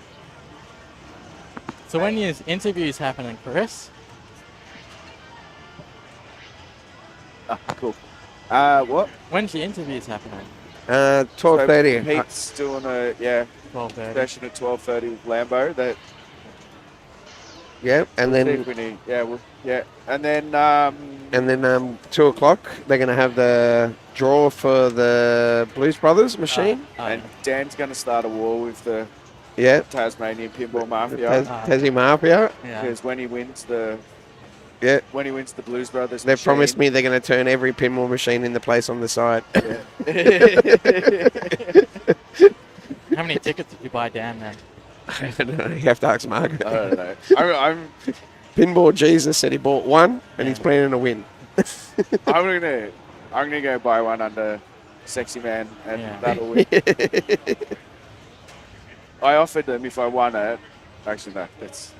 So when your interview's happening, Chris? Ah, cool. What? When's your interview's happening? 12:30. So Pete's doing a 12:30. session at 12:30 with Lambo. That Yeah, and see then if we need. And then 2 o'clock they're gonna have the draw for the Blues Brothers machine. and Dan's going to start a war with the Yeah, Tasmanian Pinball Mafia Tassie Mafia. Yeah. because when he wins the Yeah, Blues Brothers, they've machine, promised me they're gonna turn every pinball machine into place on the side. How many tickets did you buy Dan then? I don't know. You have to ask Margaret. I don't know. I'm Pinball Jesus said he bought one and he's planning to win. I'm gonna go buy one under Sexy Man, and Yeah. that'll win. I offered them if I won it. Actually, no, that's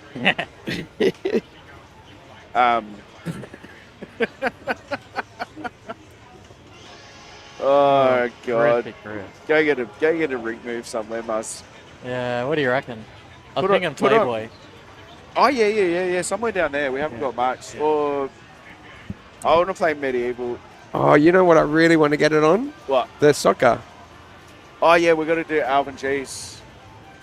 oh god, Terrific, Chris. go get a rig move somewhere, Muzz. Yeah, what do you reckon? I was Put on- thinking put on- Playboy. Oh yeah, somewhere down there. We haven't got much. Yeah. Or I want to play medieval. Oh, you know what I really want to get it on? What? The soccer. Oh yeah, we're gonna do Alvin G's.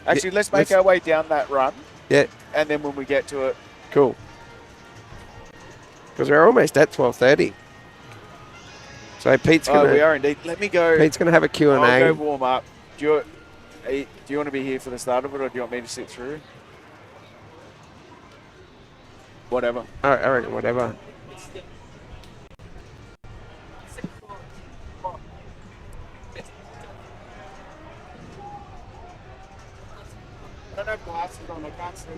Actually, let's make let's- our way down that run, Yeah, and then when we get to it, cool. Because we're almost at 12:30. So Pete's oh, we gonna are indeed. Let me go. Pete's gonna have a Q&A. I'll go warm up. Do you want to be here for the start of it, or do you want me to sit through? Whatever. I reckon whatever. I don't have glasses on. I can't see.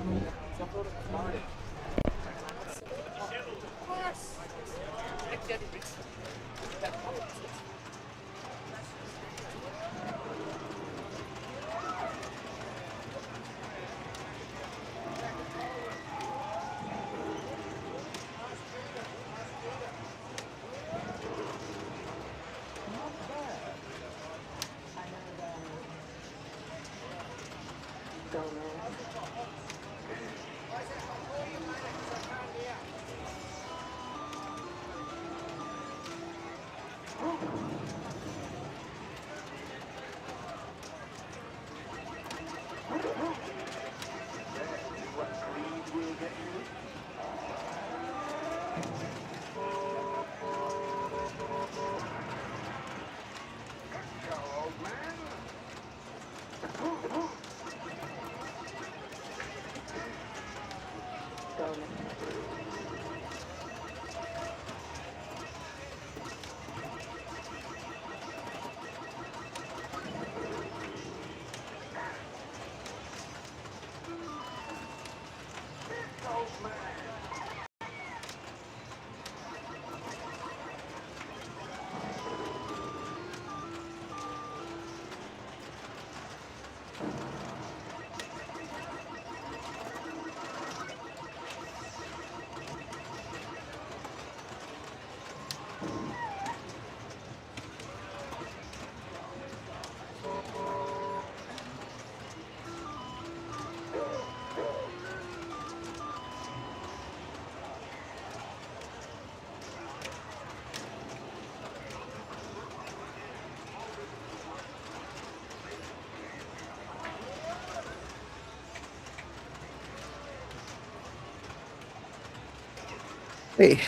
Hey.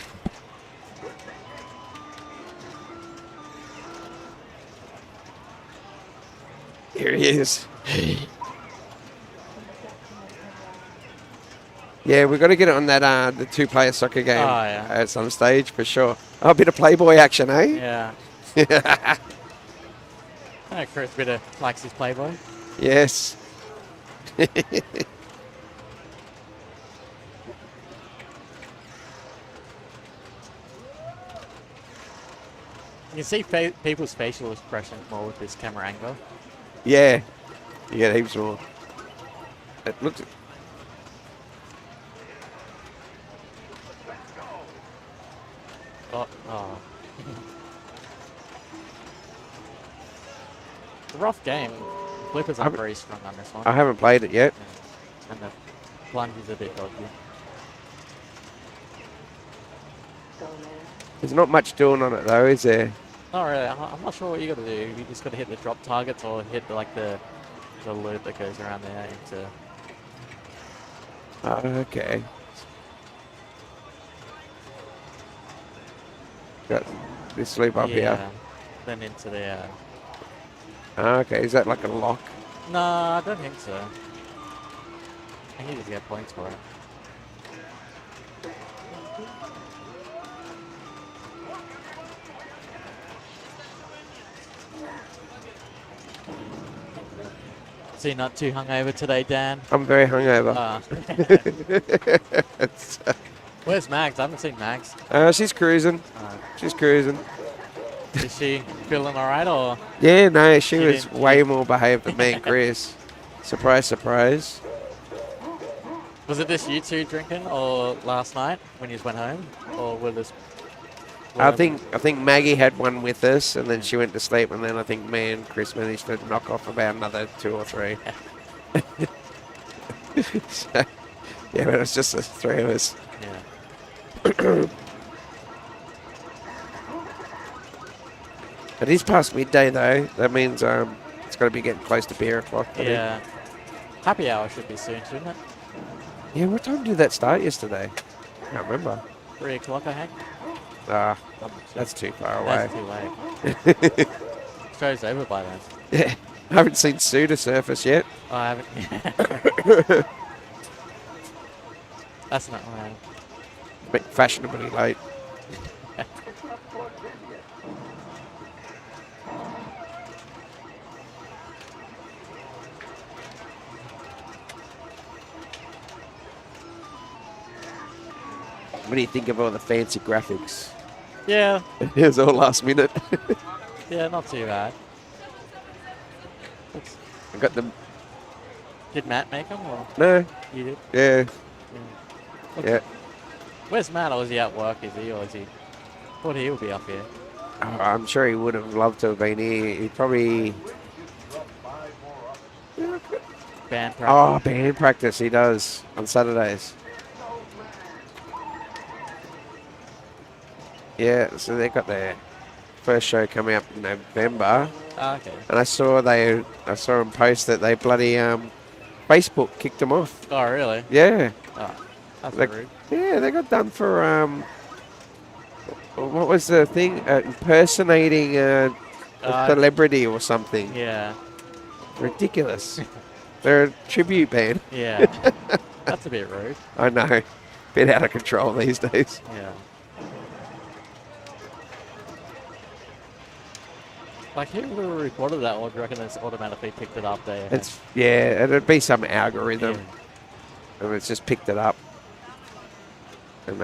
Here he is. Yeah, we've got to get it on that the two-player soccer game at some stage for sure. Oh, a bit of Playboy action, eh? Yeah. I know Chris Bitter likes his Playboy. Yes. You can see people's facial expressions more with this camera angle. Yeah. You get heaps more. It looks... Oh. It's a rough game. Flipper's not very strong on this one. I haven't played it yet. Yeah. And the plunge is a bit dodgy. There's not much doing on it though, is there? Not really. I'm not sure what you got to do. You just got to hit the drop targets or hit the loop that goes around there into... Okay. Got this loop up here. Then into the... Okay, is that like a lock? No, I don't think so. I think you just get points for it. So you're not too hungover today, Dan? I'm very hungover. Where's Mags? I haven't seen Mags. She's cruising. She's cruising. Is she feeling all right, or? Yeah, no, she was way more behaved than me and Chris. Surprise, surprise. Was it this you two drinking, or last night when you went home, or were this? I think Maggie had one with us, and then she went to sleep, and then I think me and Chris managed to knock off about another 2 or 3. So, yeah, but it was just the 3 of us. Yeah. It is past midday though. That means it's got to be getting close to beer o'clock. Yeah. Happy hour should be soon, shouldn't it? Yeah. What time did that start yesterday? I can't remember. 3 o'clock, I think. That's too far away. That's too late. Show's over by then. Yeah. I haven't seen Sue to surface yet. Oh, I haven't. That's not right. Bit fashionably late. What do you think of all the fancy graphics? Yeah. It was all last minute. Yeah, not too bad. I got them. Did Matt make them, or? No. You did? Yeah. Yeah. Where's Matt, or is he at work, is he, or is he? Thought he would be up here. Oh, I'm sure he would have loved to have been here. He probably... Band practice. Oh, band practice he does on Saturdays. Yeah, so they got their first show coming up in November. Oh, okay. And I saw him post that they bloody Facebook kicked them off. Oh, really? Yeah. Oh, that's rude. Yeah, they got done for what was the thing? Impersonating a celebrity or something. Yeah. Ridiculous. They're a tribute band. Yeah. That's a bit rude. I know. Bit out of control these days. Yeah. Like, who would have reported that, or do you reckon it's automatically picked it up there? Yeah, it'd be some algorithm. Yeah. And it's just picked it up. And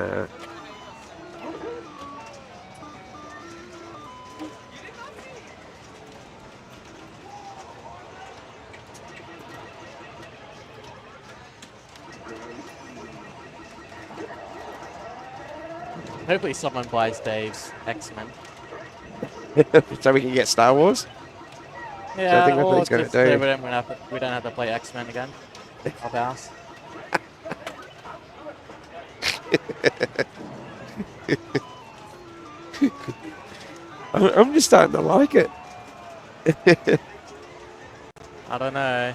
hopefully someone buys Dave's X-Men. so we can get Star Wars? Yeah, so I think that's what or he's going just to do. we don't have to play X-Men again. Of ours. I'm just starting to like it. I don't know.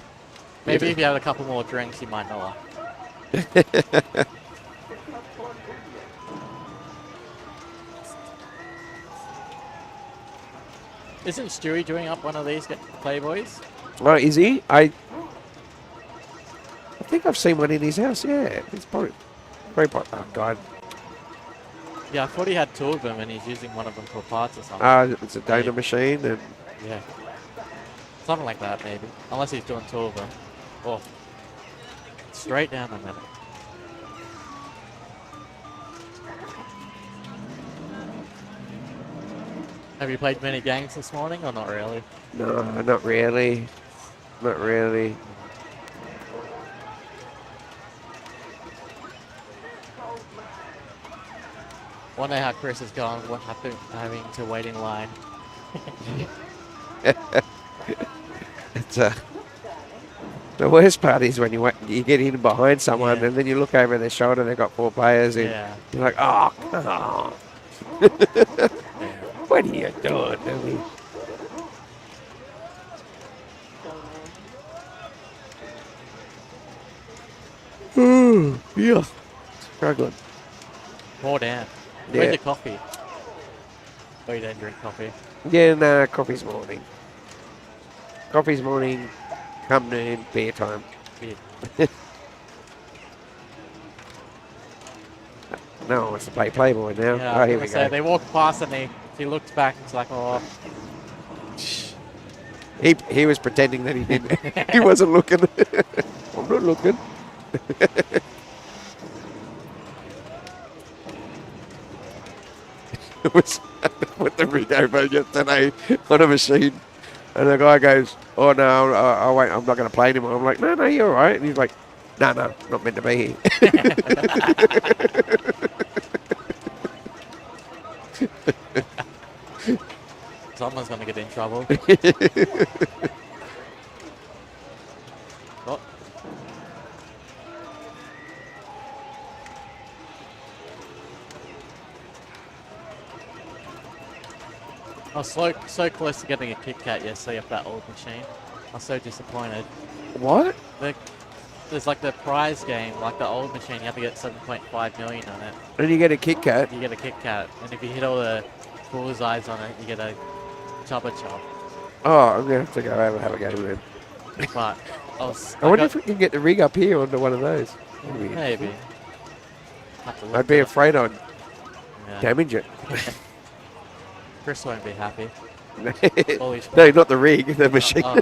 Maybe if you have a couple more drinks, you might not. Isn't Stewie doing up one of these Playboys? Oh, is he? I think I've seen one in his house. Yeah, it's probably. Oh God. Yeah, I thought he had 2 of them and he's using one of them for parts or something. It's a donor machine, and Yeah. Something like that, maybe. Unless he's doing 2 of them. Oh. Straight down the middle. Have you played many games this morning or not really? no, not really. Not really. Wonder how Chris is going. What happened having to wait in line? It's the worst part is when you get in behind someone and then you look over their shoulder. They've got 4 players in. Yeah. You're like, oh, come on. What are you doing? I mean, yeah, struggling. More down. Yeah. Where's your coffee? Oh, you don't drink coffee. Yeah, no, coffee's morning. Coffee's morning, come noon, beer time. Yeah. No one wants to play Playboy now. Yeah, Oh, here we go. They walked past and he looked back and it's like, oh. He was pretending that he didn't. He wasn't looking. I'm not looking. It was with the rig over yesterday on a machine, and the guy goes, "Oh no, I wait. I'm not going to play anymore." I'm like, "No, you're all right." And he's like, "No, not meant to be here." Someone's going to get in trouble. Oh. I was so close to getting a Kit Kat yesterday off that old machine. I was so disappointed. What? There's like the prize game, like the old machine, you have to get 7.5 million on it. And you get a Kit Kat. You get a Kit Kat, and if you hit all the bullseyes on it, you get a Chubba Chub. Oh, I'm going to have to go over and have a go then. But I wonder if we can get the rig up here onto one of those. Maybe. I'd be afraid I'd Yeah. damage it. Chris won't be happy. No, not the rig, the machine. Oh.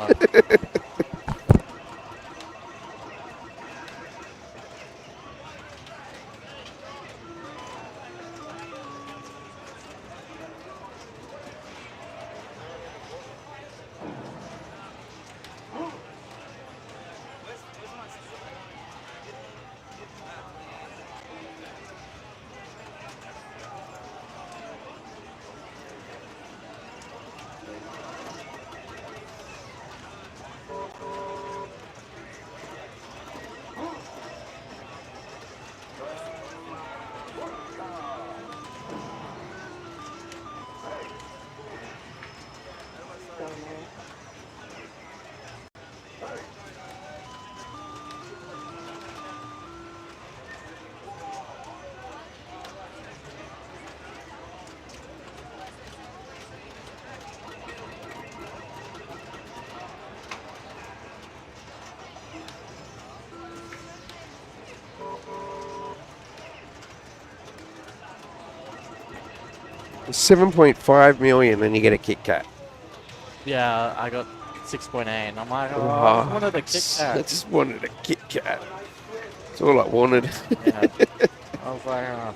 $7.5 million, and you get a Kit Kat. Yeah, I got 6.8, and I'm like, I wanted a Kit Kat. I just wanted a Kit Kat. That's all I wanted. Yeah. I was like, oh.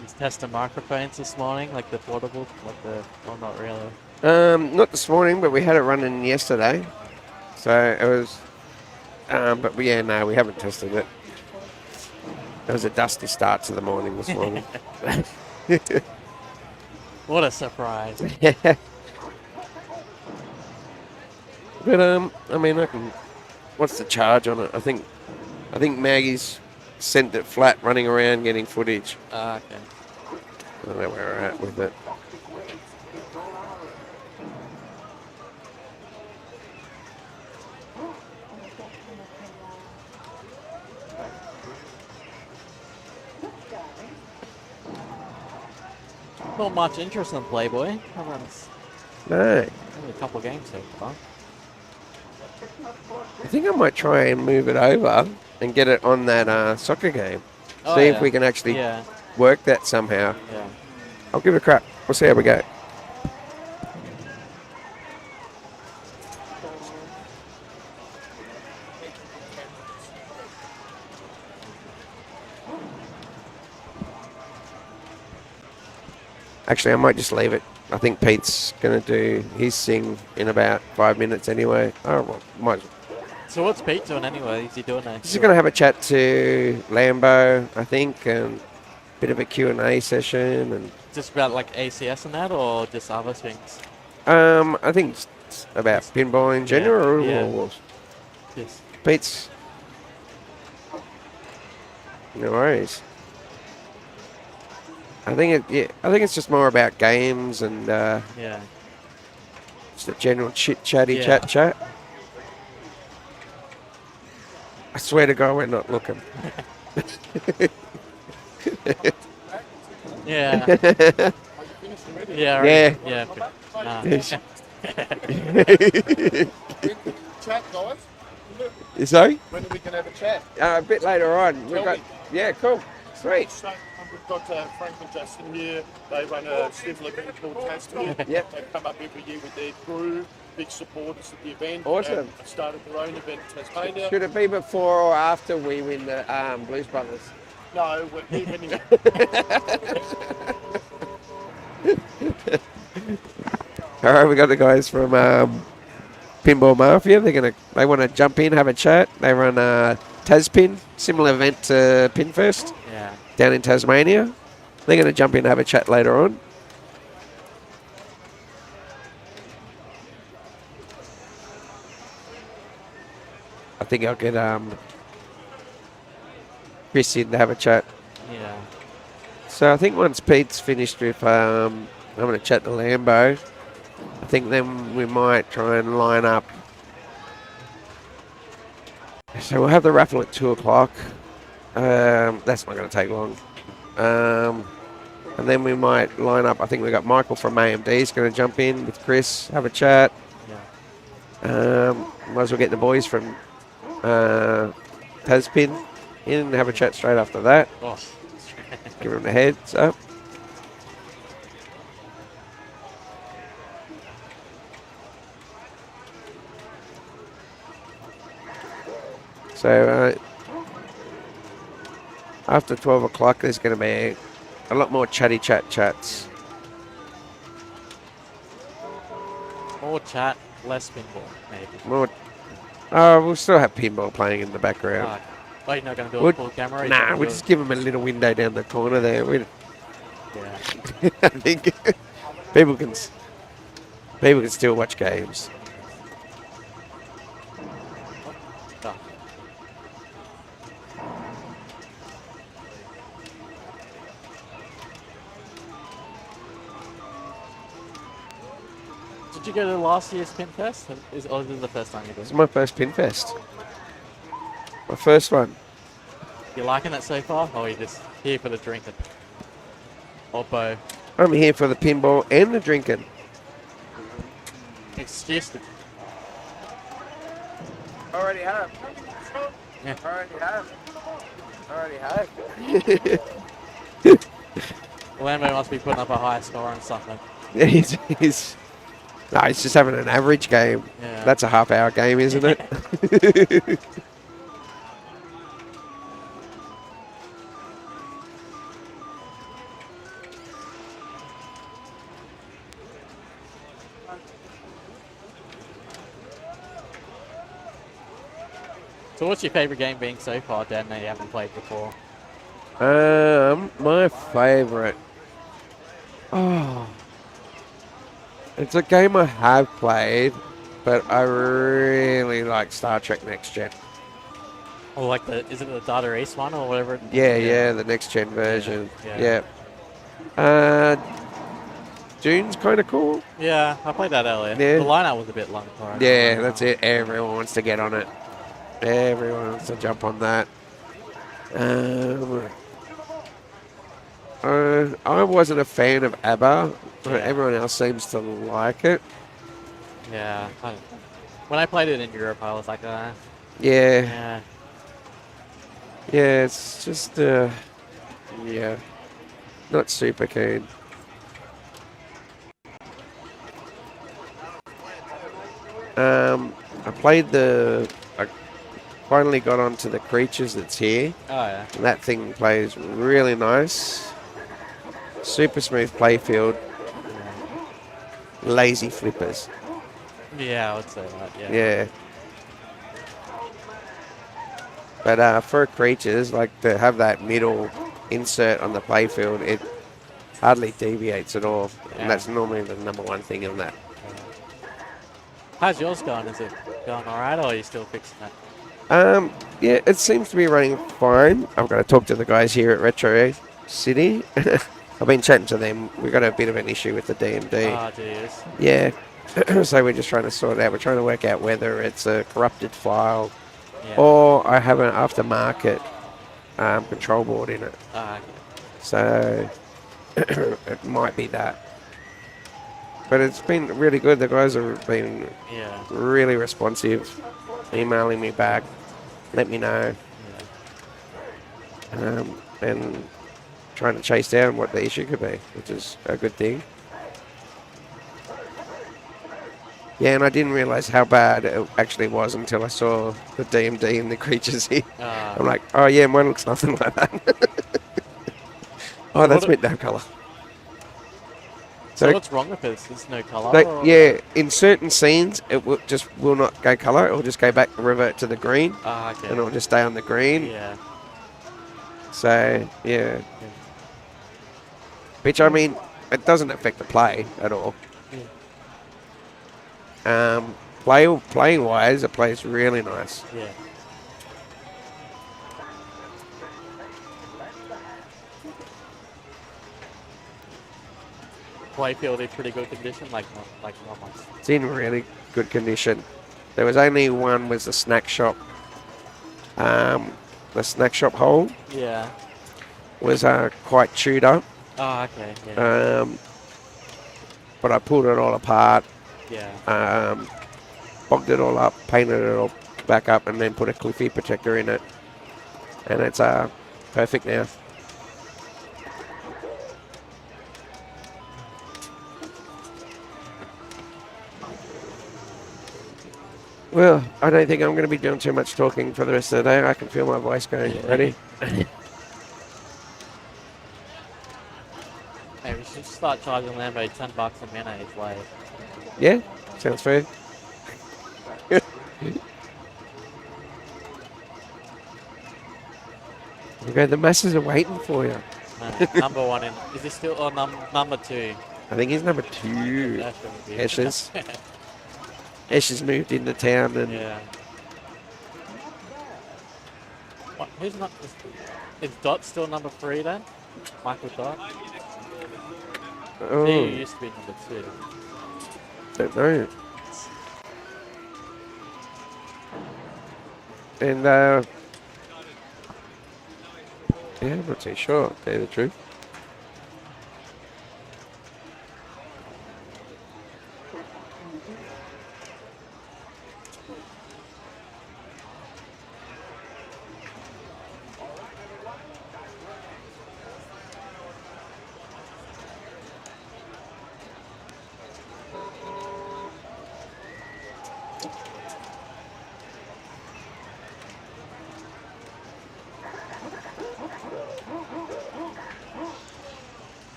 He's testing microphones this morning, like the portable, like the. Well, not really. Not this morning, but we had it running yesterday. So it was. But yeah, no, we haven't tested it. It was a dusty start to the morning this morning. What a surprise! But I mean, I can. What's the charge on it? I think Maggie's sent it flat, running around getting footage. Okay. I don't know where we're at with it. Not much interest in Playboy. No. Only a couple of games so far. I think I might try and move it over and get it on that soccer game. Oh, See yeah. if we can actually Yeah. work that somehow. Yeah. I'll give it a crack. We'll see how we go. Actually, I might just leave it. I think Pete's going to do his thing in about 5 minutes anyway. Oh, well, might as well. So what's Pete doing anyway? Is he doing a? He's going to have a chat to Lambo, I think, and a bit of a Q&A session. And Just about like ACS and that, or just other things? I think it's about pinball in general. Yeah. Or Yes. Pete's. No worries. I think it's just more about games and Yeah. just a general chatty Yeah. chat. I swear to God, we're not looking. Yeah. Yeah. Yeah. Yeah. Yeah. Okay. Yes. Chat, guys. Sorry? When are we going to have a chat? A bit later on. We've Tell got. me. Yeah, cool. Sweet. So, we've got Frank and Justin here. They run a Steve event called Tasmania. Yep. They come up every year with their crew, big supporters at the event. Awesome. Started their own event in Tasmania. Should it be before or after we win the Blues Brothers? No, we're winning. All right, we got the guys from Pinball Mafia. They want to jump in, have a chat. They run Taspin, similar event to Pinfest Yeah. down in Tasmania. They're going to jump in and have a chat later on. I think I'll get Chris in to have a chat. Yeah. So I think once Pete's finished with I'm going to chat to Lambo, I think then we might try and line up. So we'll have the raffle at 2 o'clock. That's not going to take long. And then we might line up. I think we've got Michael from AMD is going to jump in with Chris, have a chat. Yeah. Might as well get the boys from Taspin in and have a chat straight after that. Oh. Give them a heads up. So after 12 o'clock, there's going to be a lot more chats. More chat, less pinball, maybe. More. We'll still have pinball playing in the background. Oh, you're not going to do We'll- a full camera? Nah, we'll just give them a little window down the corner there. Yeah. I think people can still watch games. Oh. Did you go to last year's Pinfest? Or is this the first time you This is did? my first Pinfest. My first one. You liking it so far? Or are you just here for the drinking? Or both? I'm here for the pinball and the drinking. Excuse me. Already have. Yeah. Already have. Lambo must be putting up a high score on something. No, he's just having an average game. Yeah. That's a half-hour game, isn't it? So what's your favourite game being so far, Dan, that you haven't played before? My favourite. Oh, it's a game I have played, but I really like Star Trek Next Gen. Or like is it the Data East one or whatever? Yeah, the Next Gen version. Yeah. Dune's kind of cool. Yeah, I played that earlier. Yeah. The lineup was a bit long for it. Yeah, that's it. Everyone wants to get on it. Everyone wants to jump on that. I wasn't a fan of ABBA, but everyone else seems to like it. Yeah. When I played it in Europe, I was like, Yeah. yeah. Yeah, it's just, not super keen. I finally got onto the Creatures that's here. Oh, yeah. And that thing plays really nice. Super smooth playfield. Lazy flippers. Yeah, I would say that, Yeah. But for Creatures, like to have that middle insert on the playfield, it hardly deviates at all. Yeah. And that's normally the number one thing in that. How's yours going? Is it going alright, or are you still fixing it? Yeah, it seems to be running fine. I've got to talk to the guys here at Retro City. I've been chatting to them. We've got a bit of an issue with the DMD. Oh, geez. Yeah. So we're just trying to sort it out. We're trying to work out whether it's a corrupted file or I have an aftermarket control board in it. Okay. So it might be that. But it's been really good. The guys have been really responsive, emailing me back, let me know, and trying to chase down what the issue could be, which is a good thing. Yeah, and I didn't realise how bad it actually was until I saw the DMD and the Creatures here. I'm like, oh yeah, mine looks nothing like that. Oh, that's with no colour. So what's wrong with this? There's no colour? Yeah, in certain scenes, it will not go colour. It will just go back, revert to the green. Okay. And it will just stay on the green. Yeah. So, yeah. Which, I mean, it doesn't affect the play at all. Yeah. Playing-wise, it plays really nice. Yeah. Playfield in pretty good condition, like normal. It's in really good condition. There was only one was the snack shop. The snack shop hole. Yeah. Was quite chewed up. Oh, okay. Yeah. But I pulled it all apart. Yeah. Bogged it all up, painted it all back up, and then put a Cliffy protector in it. And it's perfect now. Well, I don't think I'm going to be doing too much talking for the rest of the day. I can feel my voice going. Ready? Hey, we should start charging Lambo $10 a minute each way. Yeah, sounds fair. Okay, the masses are waiting for you. Number one in. Is he still on number two? I think he's number 2. Ashes. Yeah. Ashes moved into town and What, who's not? Is Dot still number 3 then? Michael Dot? oh, He used to be number 2. don't know. And yeah, I'm not too sure, to tell you the truth.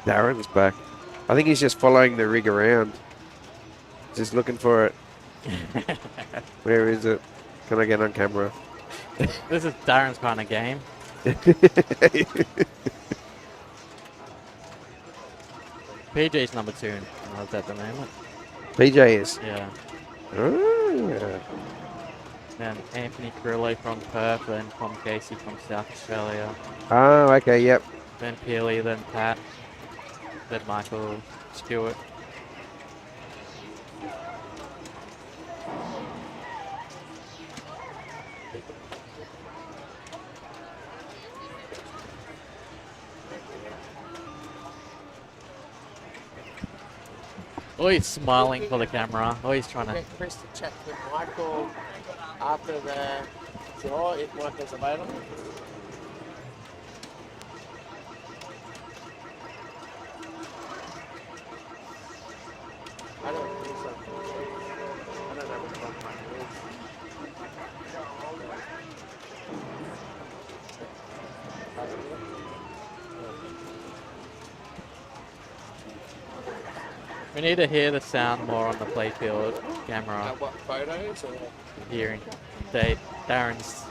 Darren's back. I think he's just following the rig around. Just looking for it. Where is it? Can I get on camera? This is Darren's kind of game. PJ's number 2 in odds at the moment. PJ is. Yeah. Oh, Then Anthony Carrillo from Perth, then Tom Casey from South Australia. oh, okay, yep. Then Peely, then Pat, then Michael Stewart. Oh, he's smiling for the camera. Oh, he's trying to... Chris to chat with Michael after the draw, if Michael's available. I don't think so. I don't know which one Michael is. We need to hear the sound more on the playfield camera. What photos or? Hearing Darren's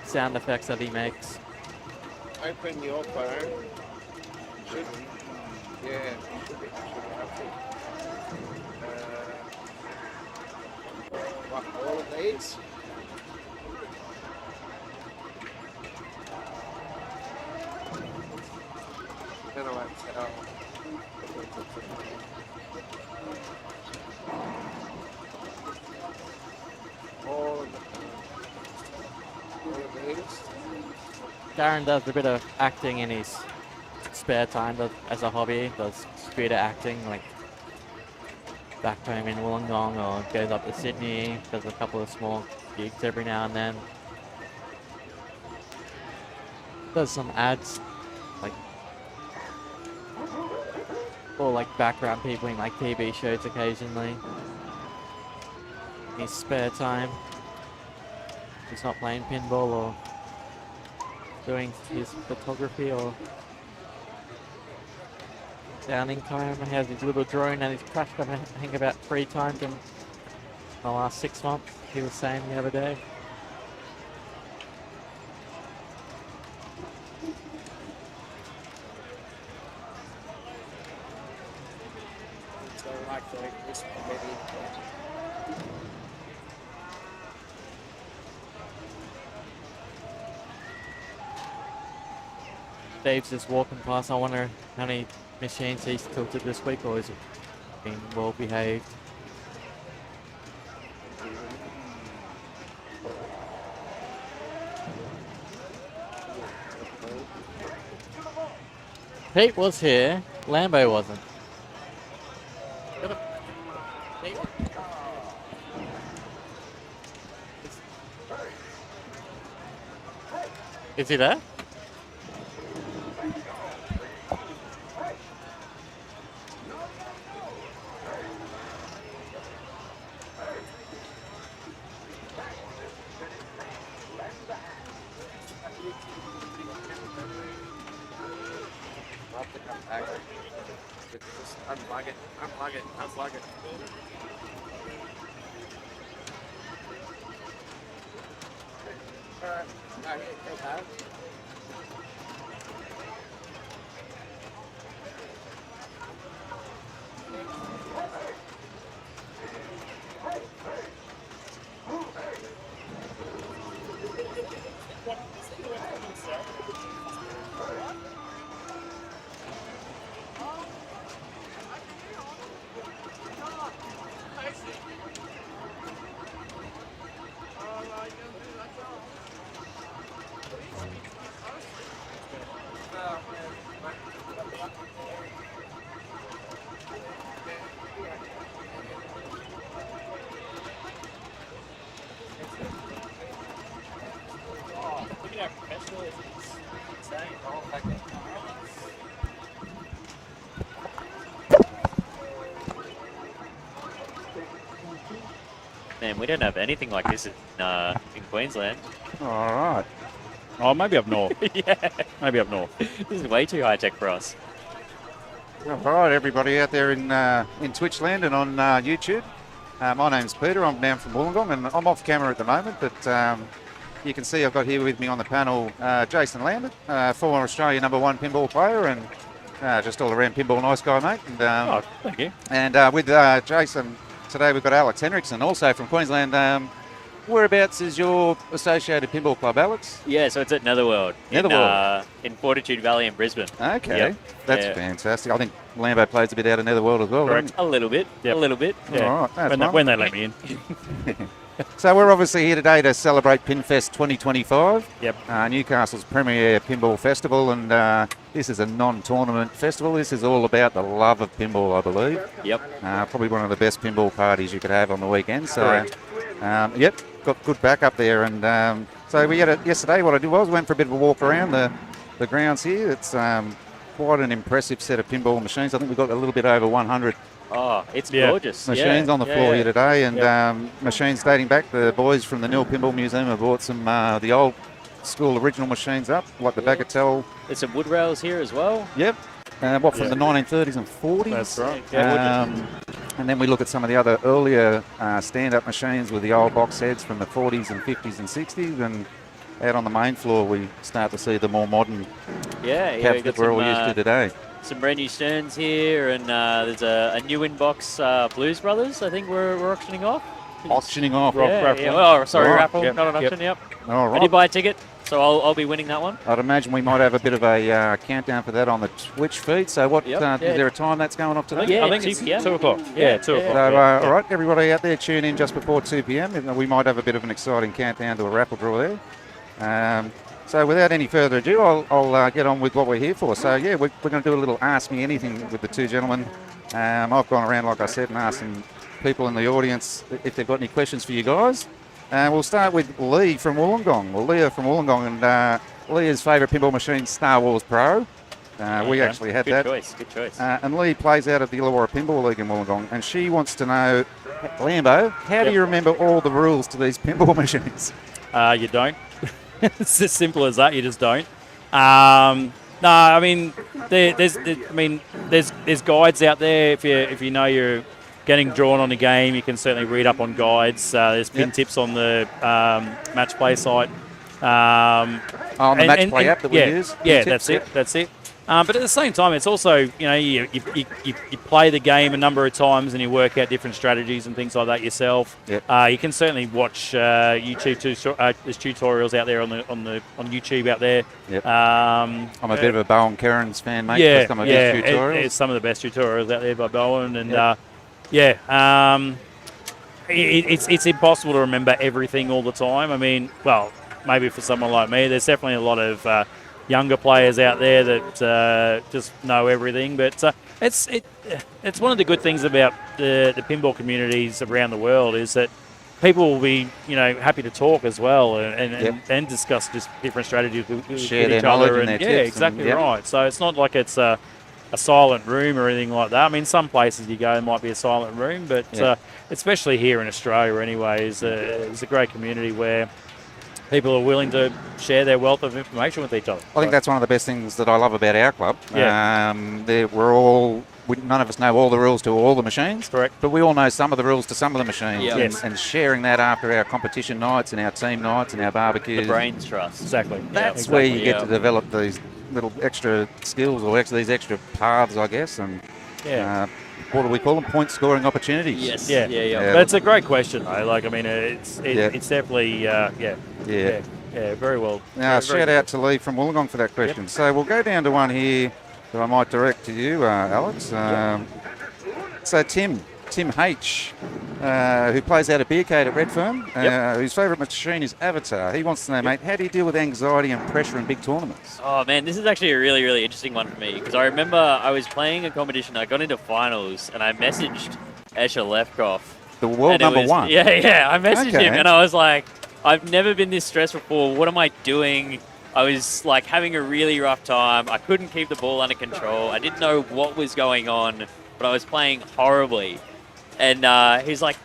sound effects that he makes. Open your phone. Should yeah. What, all of these? Then I won't set up. All of these. Darren does a bit of acting in his spare time as a hobby. Does theatre acting, like back home in Wollongong, or goes up to Sydney. Does a couple of small gigs every now and then. Does some ads, like, or like background people in like TV shows occasionally. In his spare time, he's not playing pinball or doing his photography or sounding time. He has his little drone and he's crashed I think about 3 times in the last 6 months, he was saying the other day. So like this maybe. Dave's just walking past. I wonder how many machines he's tilted this week, or is it been well behaved? Pete was here, Lambo wasn't. Is he there? Just unplug it, unplug it, unplug it. Alright, no, here, take that. Man, we don't have anything like this in Queensland. All right. Oh, maybe up north. Yeah, Maybe up north. this is way too high tech for us. All right, everybody out there in Twitch land and on YouTube. My name's Peter. I'm down from Wollongong, and I'm off camera at the moment. But you can see I've got here with me on the panel Jason Lambert, former Australia #1 pinball player, and just all around pinball nice guy, mate. And, Thank you. And with Jason today, we've got Alex Henriksen, also from Queensland. Whereabouts is your associated pinball club, Alex? Yeah, so it's at Netherworld. Netherworld. In Fortitude Valley in Brisbane. Okay, Yep. that's Yeah. fantastic. I think Lambo plays a bit out of Netherworld as well, Correct. A little bit. Yep. A little bit. Yeah. All right, that's fine. When they let me in. So we're obviously here today to celebrate Pinfest 2025, Yep. Newcastle's premier pinball festival, and this is a non-tournament festival. This is all about the love of pinball, I believe. Yep. Probably one of the best pinball parties you could have on the weekend. So, Correct. yep, got good backup there. And so we had yesterday. What I did was went for a bit of a walk around the grounds here. It's quite an impressive set of pinball machines. I think we've got a little bit over 100 Oh, it's Yeah. gorgeous. machines Yeah, on the yeah, floor yeah. here today, and Yep. machines dating back. The boys from the Nil Pinball Museum have brought some the old school original machines up, like the Yeah. Bagatelle. There's some wood rails here as well. Yep. What from Yeah. the 1930s and 40s? That's right. Yeah, And then we look at some of the other earlier stand-up machines with the old box heads from the 40s and 50s and 60s, and out on the main floor we start to see the more modern Yeah, yeah. cabs We've got that we're all used to today. some brand new Sterns here, and there's a new inbox Blues Brothers. I think we're auctioning off. Auctioning off. Raffle. Yeah. Oh, sorry, Right. raffle, Yep. not an Yep. auction. Yep. All I right. did buy a ticket, so I'll be winning that one. I'd imagine we might have a bit of a countdown for that on the Twitch feed. So what? Yep, Is yeah. there a time that's going off today? Yeah, I think 2 it's p.m. 2 o'clock. Yeah, Yeah, 2 yeah. o'clock. So, yeah. all right, everybody out there, tune in just before 2 p.m. We might have a bit of an exciting countdown to a raffle draw there. So without any further ado, I'll get on with what we're here for. So, yeah, we're going to do a little Ask Me Anything with the two gentlemen. I've gone around, like I said, and asked some people in the audience if they've got any questions for you guys. We'll start with Lee from Wollongong. Well, Leah from Wollongong, and Leah's favourite pinball machine, Star Wars Pro. We Okay. actually had Good that. choice. Good choice. And Lee plays out of the Illawarra Pinball League in Wollongong, and she wants to know, Lambo, how do you remember all the rules to these pinball machines? You don't. It's as simple as that. You just don't. No, I mean, there's guides out there. If you know you're getting drawn on a game, you can certainly read up on guides. There's pin tips on the match play site. On the match play app that we use? Yeah, Pin tips, that's it. But at the same time, it's also, you play the game a number of times and you work out different strategies and things like that yourself. Yep. You can certainly watch YouTube there's tutorials out there on YouTube out there. Yep. I'm a bit of a Bowen Kerins fan, mate. Yeah, for some of his tutorials. it's some of the best tutorials out there by Bowen, and Yep. it's impossible to remember everything all the time. I mean, well, maybe for someone like me, there's definitely a lot of younger players out there that just know everything. But it's one of the good things about the pinball communities around the world is that people will be happy to talk as well and discuss just different strategies with Share each their other. knowledge and their tips. Yeah, and- exactly yep. right. So it's not like it's a silent room or anything like that. I mean, some places you go, it might be a silent room, but Yeah. especially here in Australia anyway, is a great community where people are willing to share their wealth of information with each other. I think that's one of the best things that I love about our club. Yeah. None of us know all the rules to all the machines. Correct. But we all know some of the rules to some of the machines. Yeah. And, Yes. and sharing that after our competition nights and our team nights and our barbecues. The brains trust. Exactly. That's Yeah, where you exactly, get to develop these little extra skills or these extra paths, I guess. And Yeah. what do we call them? Point scoring opportunities. Yes. Yeah. Yeah. But it's a great question, though. Like, I mean, it's Yeah. definitely, yeah, very well. Now, very shout good. out to Lee from Wollongong for that question. So we'll go down to one here that I might direct to you, Alex. So Tim H, who plays out of Beercade at Redfern, whose favourite machine is Avatar. He wants to know, mate, how do you deal with anxiety and pressure in big tournaments? Oh man, this is actually a really, really interesting one for me because I remember I was playing a competition. I got into finals and I messaged Escher Lefkoff. The world number one. Yeah. I messaged Okay. him and I was like, I've never been this stressed before. What am I doing? I was like having a really rough time. I couldn't keep the ball under control. I didn't know what was going on, but I was playing horribly. And he's like,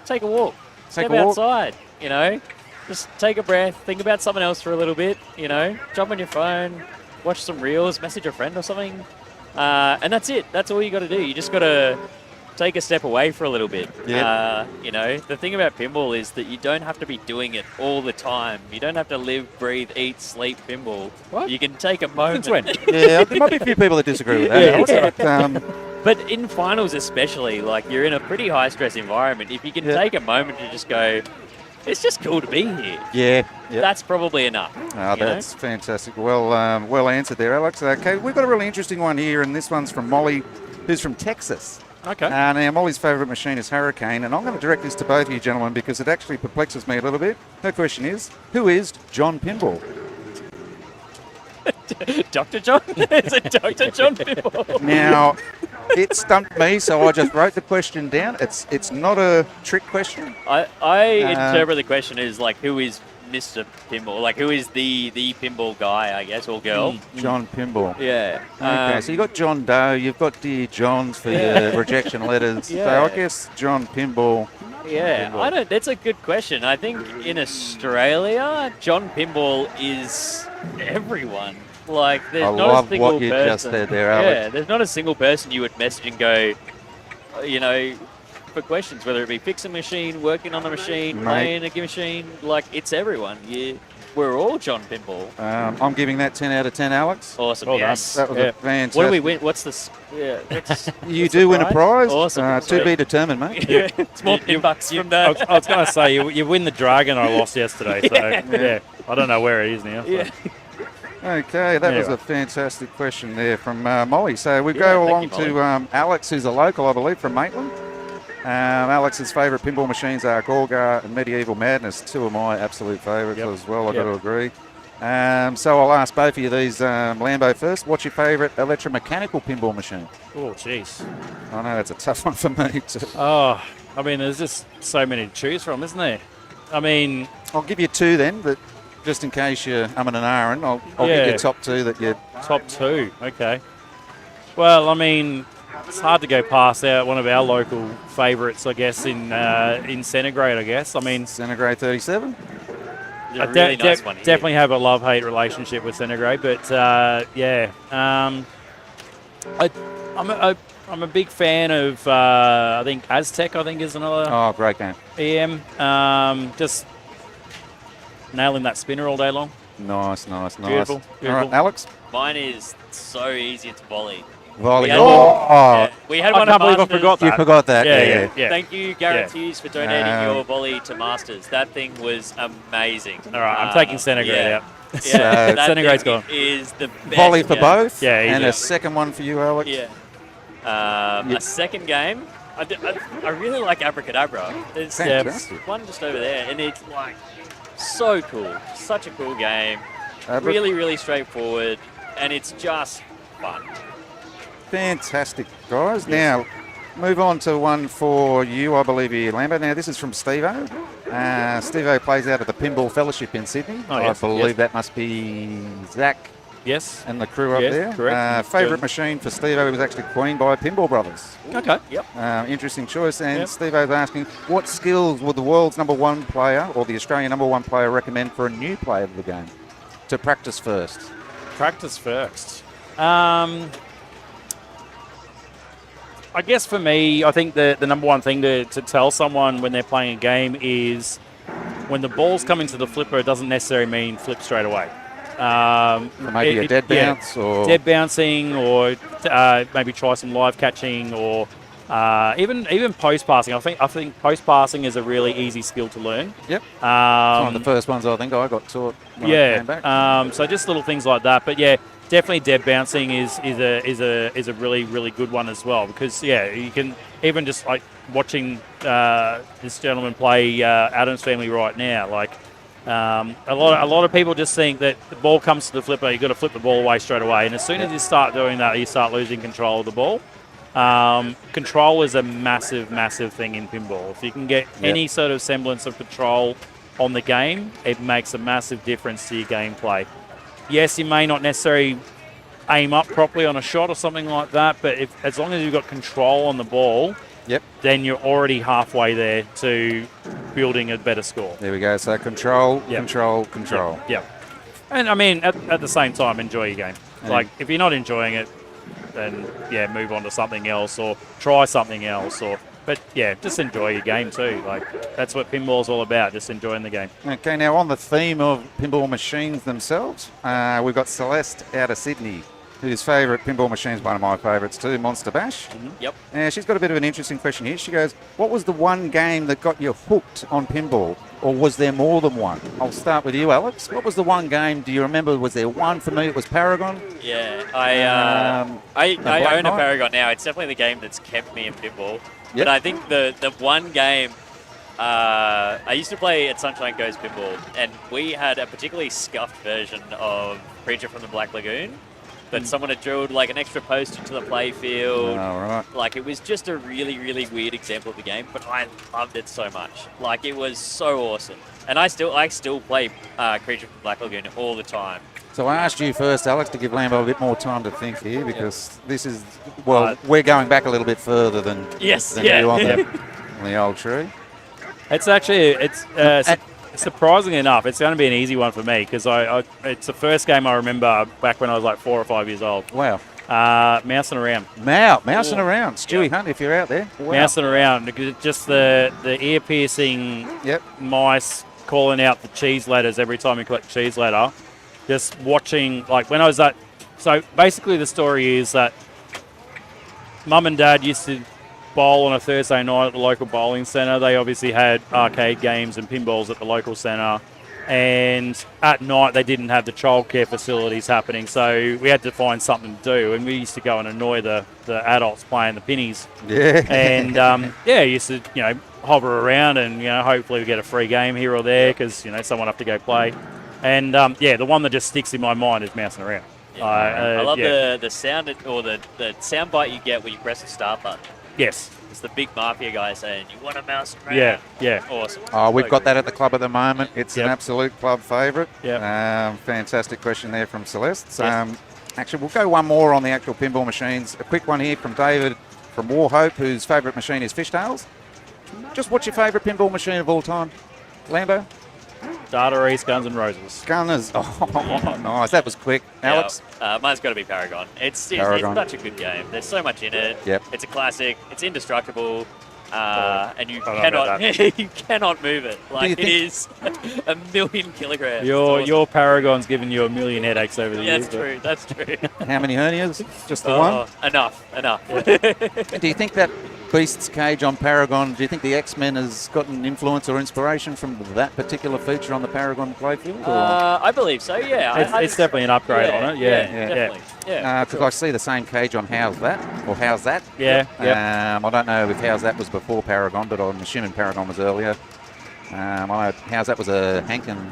take a walk. Step outside, you know. Just take a breath. Think about something else for a little bit, you know. Jump on your phone, watch some reels, message a friend or something. And that's it. That's all you got to do. You just got to take a step away for a little bit. Yeah. You know, the thing about pinball is that you don't have to be doing it all the time. You don't have to live, breathe, eat, sleep pinball. What? You can take a moment. Since when? Yeah, there might be a few people that disagree with that. Yeah. But in finals especially, like you're in a pretty high stress environment. If you can take a moment to just go, it's just cool to be here. Yeah. That's probably enough. Oh, that's fantastic. Well answered there, Alex. Okay, we've got a really interesting one here, and this one's from Molly, who's from Texas. Okay. Now, Molly's favourite machine is Hurricane, and I'm going to direct this to both of you gentlemen because it actually perplexes me a little bit. Her question is, who is John Pinball? Dr. John? It's a Dr. John Pinball. Now, it stumped me, so I just wrote the question down. It's not a trick question. I interpret the question as like, who is Mr. Pinball? Like, who is the pinball guy, I guess, or girl? John Pinball. Yeah. Okay, so you've got John Doe, you've got Dear Johns for your rejection letters. Yeah. So I guess John Pinball. Yeah, I don't. That's a good question. I think in Australia, John Pinball is everyone. Like, there's I not love a single what you person. just said there, Alex. Yeah, there's not a single person you would message and go, you know, for questions, whether it be fixing a machine, working on the machine, Mate. playing a machine. Like, it's everyone. We're all John Pinball. I'm giving that 10 out of 10, Alex. Awesome. Well Yes. That was a fantastic. What do we win? What's this? Yeah. You what's do the win a prize. Awesome. To be determined, mate. Yeah. Small pin bucks from that. I was going to say, you win the dragon I lost yesterday, so yeah. I don't know where it is now. So. Yeah. Okay, that was Anyway. a fantastic question there from Molly. So we go along thank you, to Alex, who's a local, I believe, from Maitland. Alex's favourite pinball machines are Gorga and Medieval Madness, two of my absolute favourites as well, I've got to agree. So I'll ask both of you these, Lambo first. What's your favourite electromechanical pinball machine? Oh, jeez. I know that's a tough one for me too. Oh, I mean, there's just so many to choose from, isn't there? I mean, I'll give you two then, but just in case you're umming and ahhing, I'll give you top two that you... top two. Okay. Well, I mean, it's hard to go past one of our local favourites, I guess, in Centigrade, I guess. I mean, Centigrade 37? There's a really nice one here. definitely have a love-hate relationship with Centigrade, but yeah. I'm a big fan of, I think, Aztec, I think, is another Oh, great game. EM. Just nailing that spinner all day long. Nice. Beautiful. All right, Alex? Mine is so easy. It's volley. Volley. We had- Oh, We had I one can't at believe I Masters. forgot you that. forgot that. Yeah. Thank you, Guarantees, for donating Um, your volley to Masters. That thing was amazing. All right, I'm taking Centigrade out. Yeah, that Centigrade's thing gone. is the best. Volley for both? Yeah, And easy. a second one for you, Alex? Yeah. A second game. I really like Abracadabra. There's Fantastic. one just over there, and it's like so cool. Such a cool game. Abra- Really, really straightforward, and it's just fun. Fantastic, guys. Now, move on to one for you, I believe, here, Lambert. Now, this is from Steve-O. Steve-O plays out of the Pinball Fellowship in Sydney. Oh, yes, I believe yes. that must be Zach Yes. And the crew up there. Correct. Favourite machine for Steve-O was actually Queen by Pinball Brothers. Okay. Yep. Interesting choice. And Steve-O's asking, what skills would the world's #1 player or the Australian #1 player recommend for a new player of the game to practice first? Practice first. I guess for me, I think the #1 thing to tell someone when they're playing a game is when the ball's coming to the flipper, it doesn't necessarily mean flip straight away. Maybe a dead bounce or dead bouncing, or maybe try some live catching, or even post passing. I think post passing is a really easy skill to learn. Yep. One of the first ones I think I got taught when I came back. So just little things like that. But yeah, definitely dead bouncing is a really good one as well, because you can even just like watching this gentleman play Adam's Family right now, like. A lot of people just think that the ball comes to the flipper, you've got to flip the ball away straight away. And as soon as you start doing that, you start losing control of the ball. Control is a massive thing in pinball. If you can get any sort of semblance of control on the game, it makes a massive difference to your gameplay. Yes, you may not necessarily aim up properly on a shot or something like that, but as long as you've got control on the ball, then you're already halfway there to building a better score. There we go. So control. Yeah. And I mean, at the same time, enjoy your game. Like, if you're not enjoying it, then move on to something else or try something else. But just enjoy your game too. Like, that's what pinball's all about, just enjoying the game. Okay, now on the theme of pinball machines themselves, we've got Celeste out of Sydney, whose favourite pinball machine is one of my favourites too, Monster Bash. Yep. She's got a bit of an interesting question here. She goes, what was the one game that got you hooked on pinball? Or was there more than one? I'll start with you, Alex. What was the one game? Do you remember? Was there one? For me, it was Paragon. Yeah, I own a Paragon now. It's definitely the game that's kept me in pinball. But I think the one game, I used to play at Sunshine Coast Pinball, and we had a particularly scuffed version of Creature from the Black Lagoon. But someone had drilled like an extra post into the play field. Oh, right. Like, it was just a really weird example of the game, but I loved it so much. Like, it was so awesome. And I still play Creature from Black Lagoon all the time. So I asked you first, Alex, to give Lambo a bit more time to think here, because this is, we're going back a little bit further than you on the old tree. It's actually, surprisingly enough, it's going to be an easy one for me, because it's the first game I remember back when I was like 4 or 5 years old. Wow. Mousing around. Mousing around. Stewie Hunt, if you're out there. Wow. Mousing around. Just the ear-piercing mice calling out the cheese letters every time you collect a cheese letter. Just watching, like, when I was at... So basically the story is that Mum and Dad used to bowl on a Thursday night at the local bowling centre. They obviously had arcade games and pinballs at the local centre, and at night they didn't have the childcare facilities happening, so we had to find something to do, and we used to go and annoy the adults playing the pinnies. And used to hover around and hopefully we get a free game here or there, because someone have to go play. And the one that just sticks in my mind is Mousing Around. I love the sound or the sound bite you get when you press the start button. Yes. It's the big mafia guy saying, you want to mouse around? Yeah. Awesome. Oh, we've got that at the club at the moment. It's an Yep. absolute club favourite. Yep. Fantastic question there from Celeste. Yes. Actually, we'll go one more on the actual pinball machines. A quick one here from David from Warhope, whose favourite machine is Fishtails. Just what's your favourite pinball machine of all time? Lambo? Data East, Guns N' Roses. Gunners. Oh, nice. That was quick. Alex? Mine's got to be Paragon. It's such a good game. There's so much in it. Yep. It's a classic. It's indestructible. And you I don't know cannot you cannot move it. Like, it is a million kilograms. Your Paragon's given you a million headaches over the years. That's true. How many hernias? Just the one? Enough. Do you think that Beast's cage on Paragon, do you think the X-Men has gotten influence or inspiration from that particular feature on the Paragon playfield? I believe so, yeah. It's definitely an upgrade on it, definitely. Because I see the same cage on How's That, or How's That? Yeah. I don't know if How's That was before Paragon, but I'm assuming Paragon was earlier. I know How's That was a Hankin,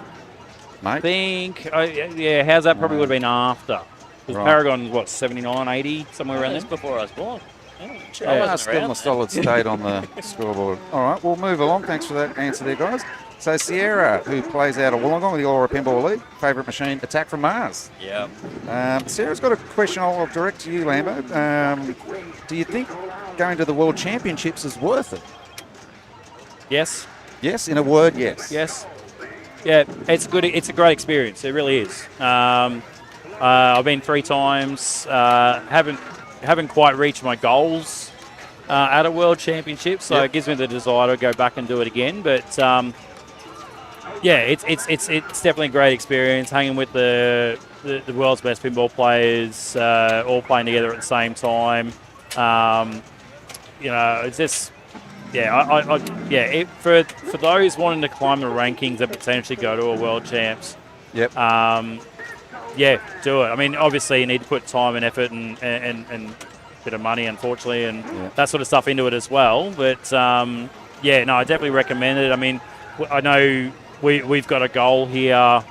mate. I think, How's That probably would have been after. Because Paragon was, 79, 80, somewhere around there? That's before I was born. Still in a solid state on the scoreboard. All right, we'll move along. Thanks for that answer there, guys. So Sierra, who plays out of Wollongong with the Illawarra Pinball League, favourite machine, Attack from Mars. Yeah. Sarah's got a question I'll direct to you, Lambo. Do you think going to the World Championships is worth it? Yes. Yes, in a word, yes. Yes. Yeah, it's good. It's a great experience. It really is. I've been 3 times. Haven't quite reached my goals at a World Championship, so it gives me the desire to go back and do it again. But yeah, it's definitely a great experience hanging with the world's best pinball players, all playing together at the same time. You know, it's just. Yeah, for those wanting to climb the rankings and potentially go to a World Champs, yep. Yeah, do it. I mean, obviously you need to put time and effort and a bit of money, unfortunately, and that sort of stuff into it as well. But yeah, no, I definitely recommend it. I mean, I know we've got a goal here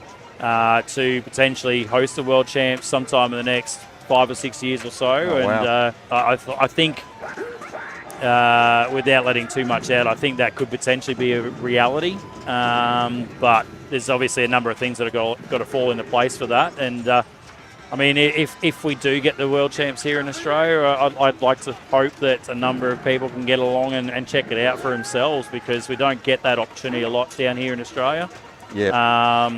to potentially host a World Champs sometime in the next 5 or 6 years or so, I think. Without letting too much out, I think that could potentially be a reality. But there's obviously a number of things that have got to fall into place for that. And I mean, if we do get the World Champs here in Australia, I'd like to hope that a number of people can get along and check it out for themselves, because we don't get that opportunity a lot down here in Australia. Yeah.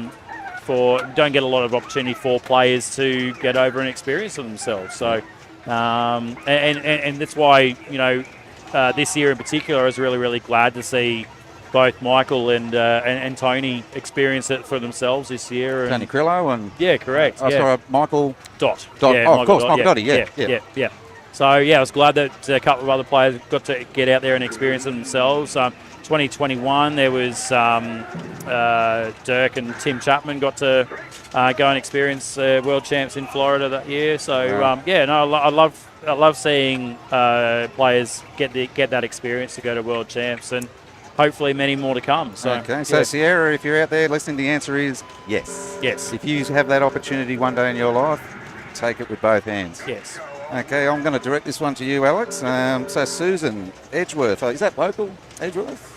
Don't get a lot of opportunity for players to get over and experience it themselves. So, and that's why, you know, this year in particular, I was really, really glad to see both Michael and Tony experience it for themselves this year. Tony Crillo and... Yeah, correct. Oh, sorry, Michael... Dot. Yeah, of course, Michael Dotty, yeah. So, yeah, I was glad that a couple of other players got to get out there and experience it themselves. 2021, there was Dirk and Tim Chapman got to go and experience World Champs in Florida that year. So, I love seeing players get that experience to go to World Champs, and hopefully many more to come. So, okay, so Sierra, if you're out there listening, the answer is yes. Yes. If you have that opportunity one day in your life, take it with both hands. Yes. Okay, I'm going to direct this one to you, Alex. So Susan Edgeworth, is that local, Edgeworth?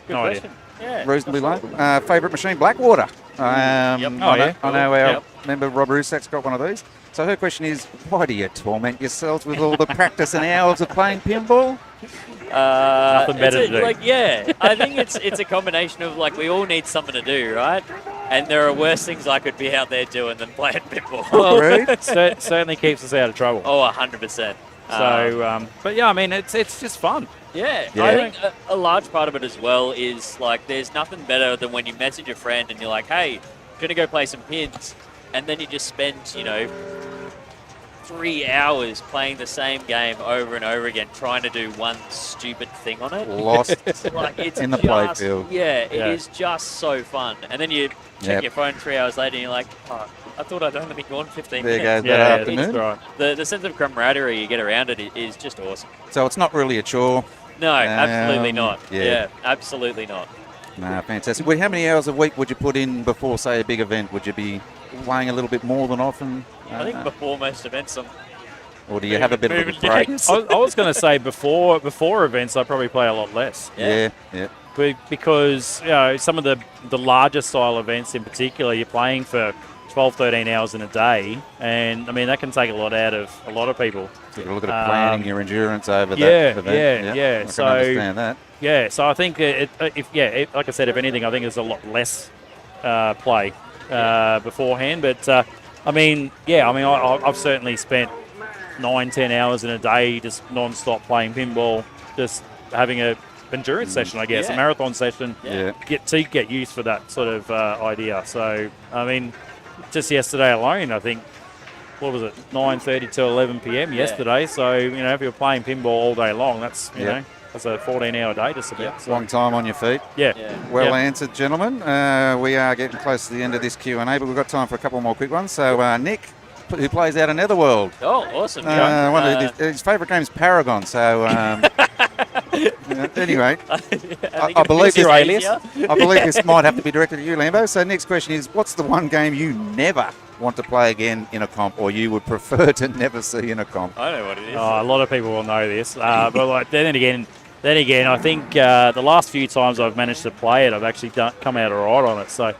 Good question. Yeah. Reasonably local. Favourite machine, Blackwater. I know our member Rob Rusak's got one of these. So her question is, why do you torment yourselves with all the practice and hours of playing pinball? Nothing better to do. I think it's a combination of, like, we all need something to do, right? And there are worse things I could be out there doing than playing pinball. Certainly keeps us out of trouble. Oh, 100%. So, but yeah, I mean, it's just fun. Yeah, I think a large part of it as well is, like, there's nothing better than when you message a friend and you're like, hey, gonna go play some pins, and then you just spend, 3 hours playing the same game over and over again, trying to do one stupid thing on it. Lost like, it's in the playfield. Yeah, it is just so fun. And then you check your phone 3 hours later and you're like, oh, I thought I'd only been gone 15 minutes. There goes that afternoon. Right. The sense of camaraderie you get around it is just awesome. So it's not really a chore. No, absolutely not. Yeah. Yeah, absolutely not. Nah, fantastic. Well, how many hours a week would you put in before, say, a big event? Would you be playing a little bit more than often? I think before most events, or do you have a bit of a break? I was going to say before events, I probably play a lot less. Yeah. Because some of the larger style events in particular, you're playing for 12, 13 hours in a day, and I mean that can take a lot out of a lot of people. So you're looking at planning your endurance over that event. Yeah. I can understand that. Yeah, so I think like I said, if anything, I think there's a lot less play beforehand. But I've certainly spent 9-10 hours in a day just non-stop playing pinball, just having a endurance session, I guess, a marathon session. Get used for that sort of idea. So I mean, just yesterday alone, I think, what was it, 9:30 to 11 p.m. yesterday. So if you're playing pinball all day long, that's that's a 14-hour day just about. So. Long time on your feet. Well answered, gentlemen. We are getting close to the end of this Q&A, but we've got time for a couple more quick ones. So Nick, who plays out of Netherworld. Oh, awesome. One of his favourite game is Paragon. So anyway, I believe this might have to be directed at you, Lambo. So next question is, what's the one game you never want to play again in a comp, or you would prefer to never see in a comp? I know what it is. A lot of people will know this, but then again, then again, I think the last few times I've managed to play it, I've actually come out all right on it. So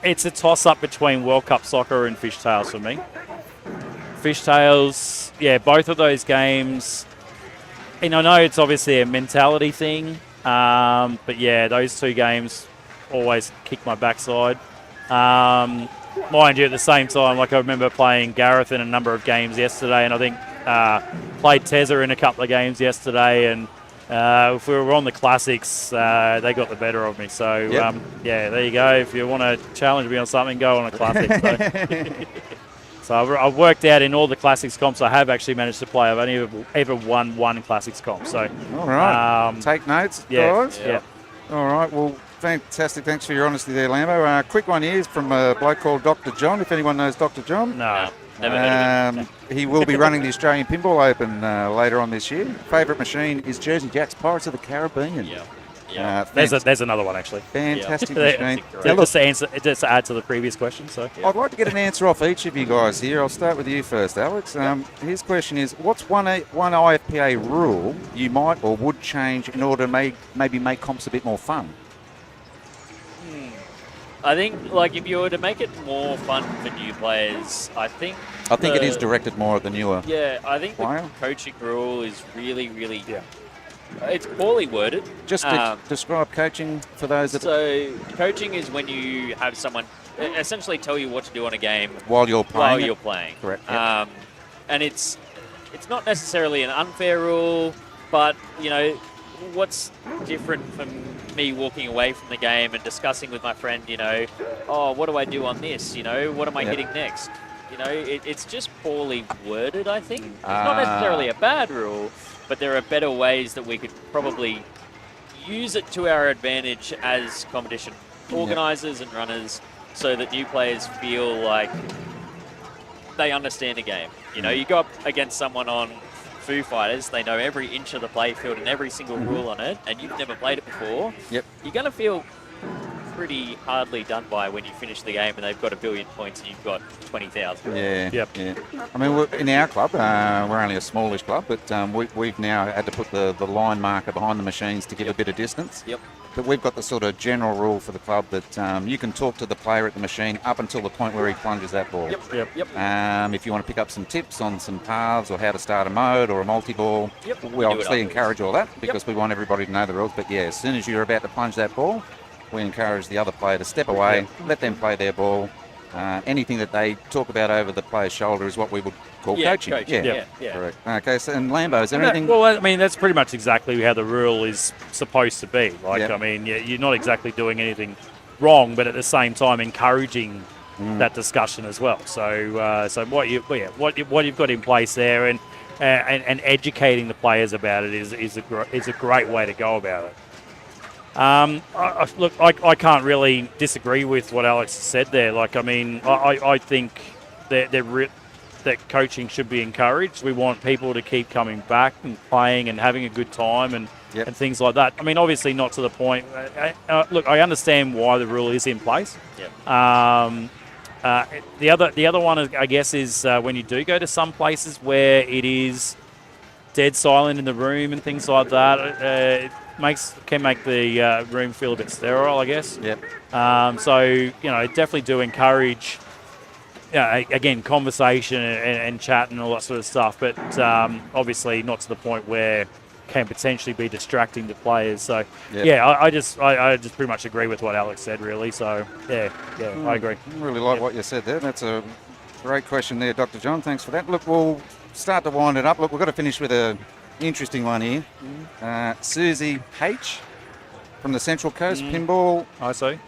it's a toss-up between World Cup soccer and Fishtails for me. Fishtails, yeah, both of those games. And I know it's obviously a mentality thing, but yeah, those two games always kick my backside. Mind you, at the same time, like I remember playing Gareth in a number of games yesterday, and I think played Tezza in a couple of games yesterday, and if we were on the classics, they got the better of me. So yeah, there you go. If you want to challenge me on something, go on a classic. So I've worked out in all the classics comps I have actually managed to play. I've only ever won one classics comp. So all right, take notes, guys. Yeah. All right, well, fantastic. Thanks for your honesty there, Lambo. Quick one here is from a bloke called Dr. John. If anyone knows Dr. John. No. Never heard of him. He will be running the Australian Pinball Open later on this year. Favourite machine is Jersey Jack's Pirates of the Caribbean. Yeah. There's another one actually. Fantastic machine. Just to add to the previous question. So I'd like to get an answer off each of you guys here. I'll start with you first, Alex. His question is, what's one IFPA rule you might or would change in order to maybe make comps a bit more fun? I think, like, if you were to make it more fun for new players, I think it is directed more at the newer. Yeah, I think player. the coaching rule is really, it's poorly worded. Just describe coaching for those that... So, coaching is when you have someone essentially tell you what to do on a game while you're playing. Correct. Yep. And it's not necessarily an unfair rule, but, you know, what's different from me walking away from the game and discussing with my friend, you know, oh, what do I do on this? You know, what am I hitting next? You know, it's just poorly worded, I think. It's not necessarily a bad rule, but there are better ways that we could probably use it to our advantage as competition organisers and runners, so that new players feel like they understand the game. You know, you go up against someone on Foo Fighters, they know every inch of the playfield and every single rule on it, and you've never played it before. You're going to feel pretty hardly done by when you finish the game and they've got 1 billion points and you've got 20,000. Yeah. I mean, in our club, we're only a smallish club, but we've now had to put the line marker behind the machines to give a bit of distance. But we've got the sort of general rule for the club that you can talk to the player at the machine up until the point where he plunges that ball. If you want to pick up some tips on some paths or how to start a mode or a multi-ball, we obviously encourage all that because we want everybody to know the rules. But yeah, as soon as you're about to plunge that ball, we encourage the other player to step away, let them play their ball. Anything that they talk about over the player's shoulder is what we would call coaching. Correct. Okay, so and Lambo, is there anything? Well, I mean, that's pretty much exactly how the rule is supposed to be. Like, I mean, you're not exactly doing anything wrong, but at the same time encouraging that discussion as well. So, what you've got in place there, and educating the players about it is a great way to go about it. I can't really disagree with what Alex said there. Like, I mean, I think that coaching should be encouraged. We want people to keep coming back and playing and having a good time and things like that. I mean, obviously not to the point. Look, I understand why the rule is in place. The other one, I guess, is when you do go to some places where it is dead silent in the room and things like that. It can make the room feel a bit sterile, I guess. So, you know, definitely do encourage, again, conversation and chat and all that sort of stuff, but obviously not to the point where can potentially be distracting to players. So, I just pretty much agree with what Alex said, really. So, I agree. I really like what you said there. That's a great question there, Dr. John. Thanks for that. Look, we'll start to wind it up. Look, we've got to finish with a interesting one here. Susie H from the Central Coast Pinball. I see.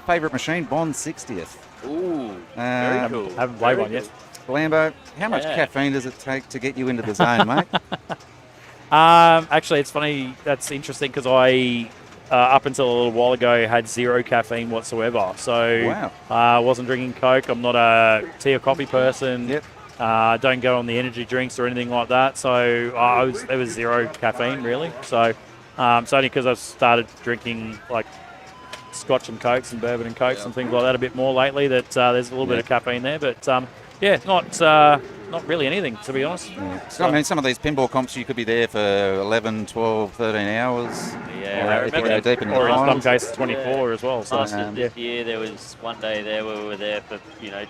Favourite machine, Bond 60th. Ooh, very cool. Haven't played one yet. Lambo, how much caffeine does it take to get you into the zone, mate? Actually, it's funny. That's interesting because I, up until a little while ago, had 0 caffeine whatsoever. So I wasn't drinking Coke. I'm not a tea or coffee person. Don't go on the energy drinks or anything like that. So there was 0 caffeine, really. So it's only because I've started drinking like Scotch and Cokes and bourbon and Cokes and things like that a bit more lately that there's a little bit of caffeine there. But not not really anything, to be honest. Yeah. So, I mean, some of these pinball comps, you could be there for 11, 12, 13 hours. Yeah, or I if you remember. go deep in the Or in some finals. cases 24 as well. So, Masters this year, there was one day there where we were there for,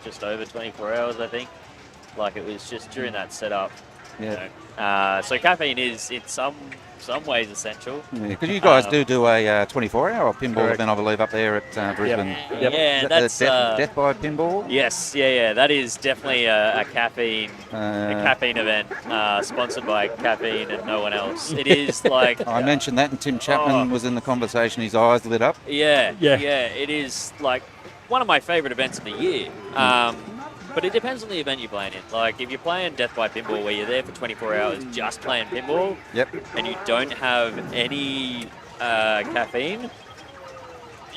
just over 24 hours, I think. Like, it was just during that setup. Yeah. So caffeine is, in some ways, essential. Because you guys do a 24-hour pinball Correct. event, I believe, up there at Brisbane. Yep. Yeah, Is that that's... the Death by Pinball? Yes, yeah. That is definitely a caffeine event sponsored by caffeine and no one else. It is like... I mentioned that, and Tim Chapman was in the conversation. His eyes lit up. Yeah. It is like one of my favourite events of the year. But it depends on the event you're playing in. Like, if you're playing Death by Pinball, where you're there for 24 hours just playing pinball, and you don't have any caffeine,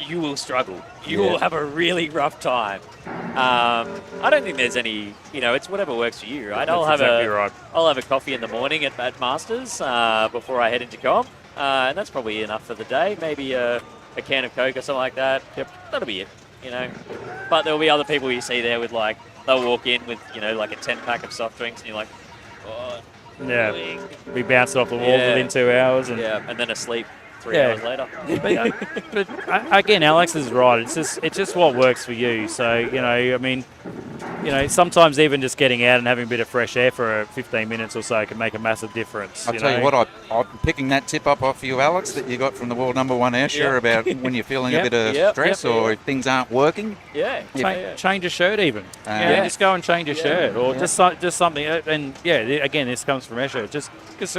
you will struggle. You will have a really rough time. I don't think there's any, it's whatever works for you, right? I'll have a coffee in the morning at Masters before I head into comp, and that's probably enough for the day. Maybe a can of Coke or something like that. That'll be it, But there'll be other people you see there with, like, they'll walk in with, like a 10-pack of soft drinks, and you're like, oh, we bounced off the walls within 2 hours. And and then asleep 3 hours later. But again, Alex is right. It's just what works for you. So, I mean, sometimes even just getting out and having a bit of fresh air for 15 minutes or so can make a massive difference. I'll tell you what, I'm picking that tip up off you, Alex, that you got from the world #1 Asher about when you're feeling a bit of stress or if things aren't working. Change a shirt even. Just go and change a shirt or just something. And again, this comes from Asher. Just as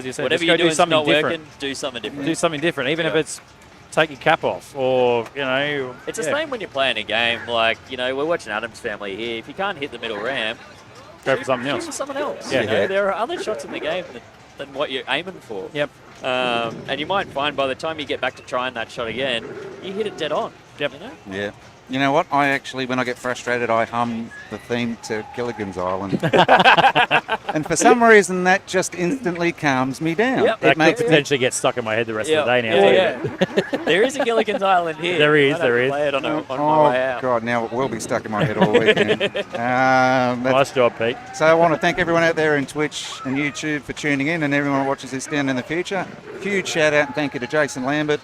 you said, whatever just go you're doing do something not different. working, do something different. Do something different, even if it's take your cap off or, It's the same when you're playing a game. Like, we're watching Adam's Family here. If you can't hit the middle ramp, go for something else. Choose someone else. Yeah. There are other shots in the game than what you're aiming for. Yep. And you might find by the time you get back to trying that shot again, you hit it dead on. Yep. Yeah. You know what? I actually, when I get frustrated, I hum the theme to Gilligan's Island. And for some reason, that just instantly calms me down. Yep. That could potentially get stuck in my head the rest of the day now. Yeah. There is a Gilligan's Island here. There is. Play it on my way out. God, now it will be stuck in my head all weekend. Nice job, Pete. So I want to thank everyone out there in Twitch and YouTube for tuning in, and everyone who watches this down in the future. Huge shout out and thank you to Jason Lambert.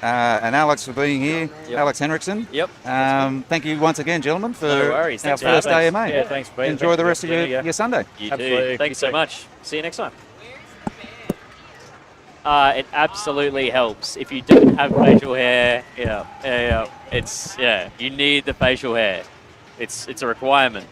And Alex for being here, Alex Henriksen. Thank you once again, gentlemen, for our first AMA. Yeah, thanks, Pete. Enjoy the rest of your Sunday. You too. Thank you so much. See you next time. It absolutely helps if you don't have facial hair. It's you need the facial hair. It's a requirement.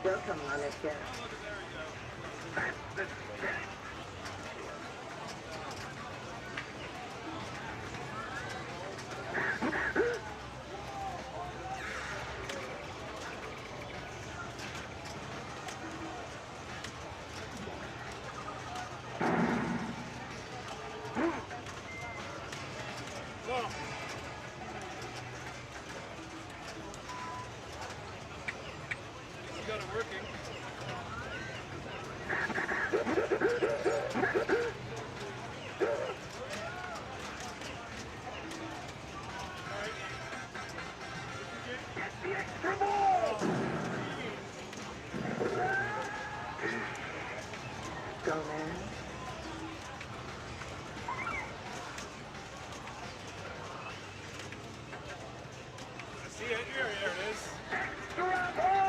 Welcome, Alicia. You got it working. Get the extra ball! Go, man. I see it. Here it is. Extra ball!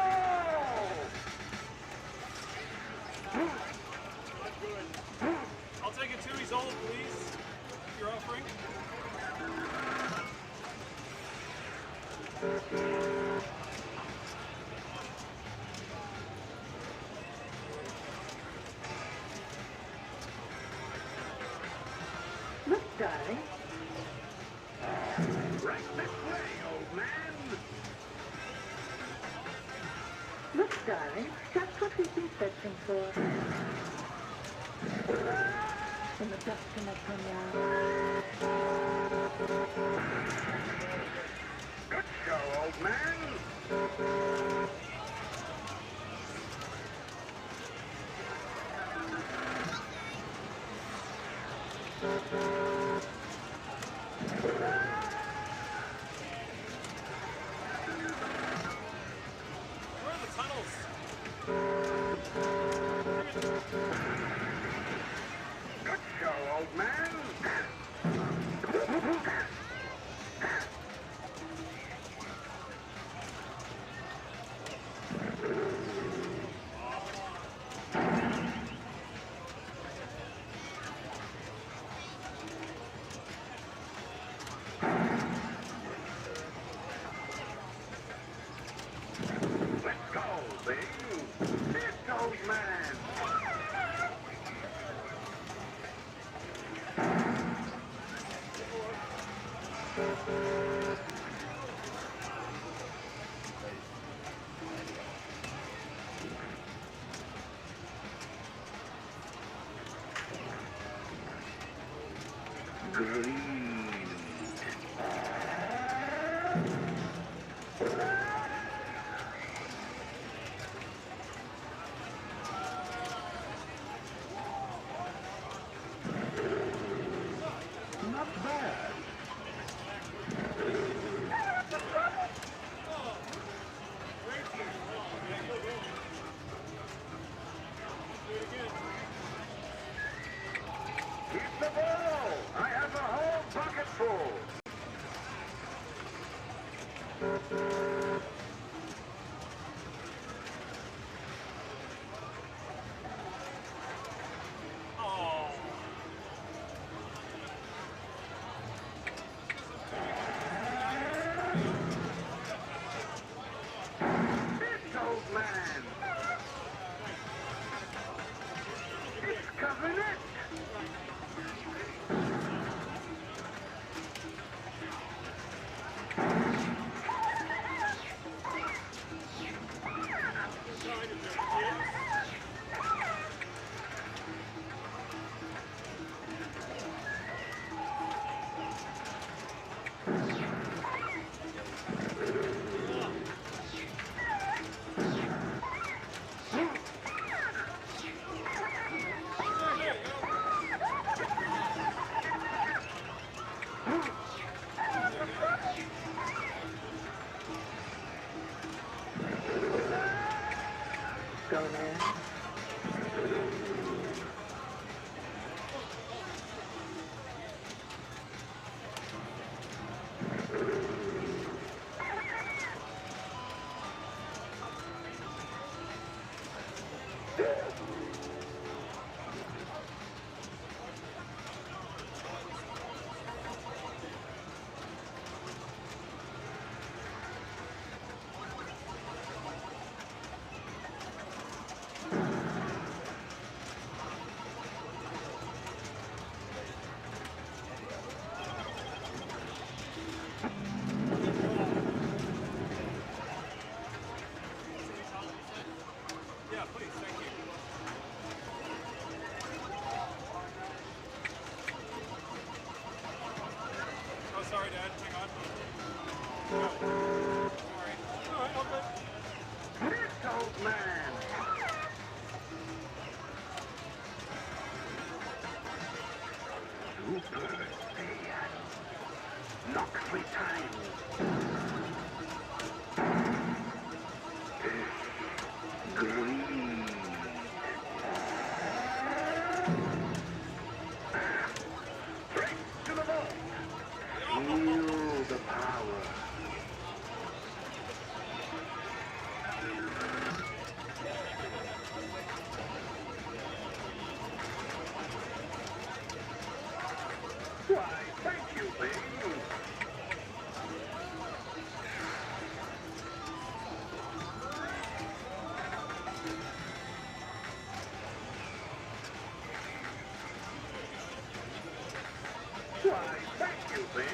That's good. I'll take a 2 years old, please. If you're offering. Look, darling. Right this way, old man. Look, darling, just what we've been searching for. When the dust gonna come out. Good show, old man. Where are the tunnels? Good show, old man. Let's go, Bing. This old man. Not bad. Keep the ball. I have a whole bucket full. This old man. It's covering it. please, thank you. Oh, sorry, Dad. Hang on. Sorry. All right, all good. This old man. Super Saiyan. Knock 3 times. Greed. Straight to the ball. Feel the power. Why, thank you, Bing. Why, thank you, Bing.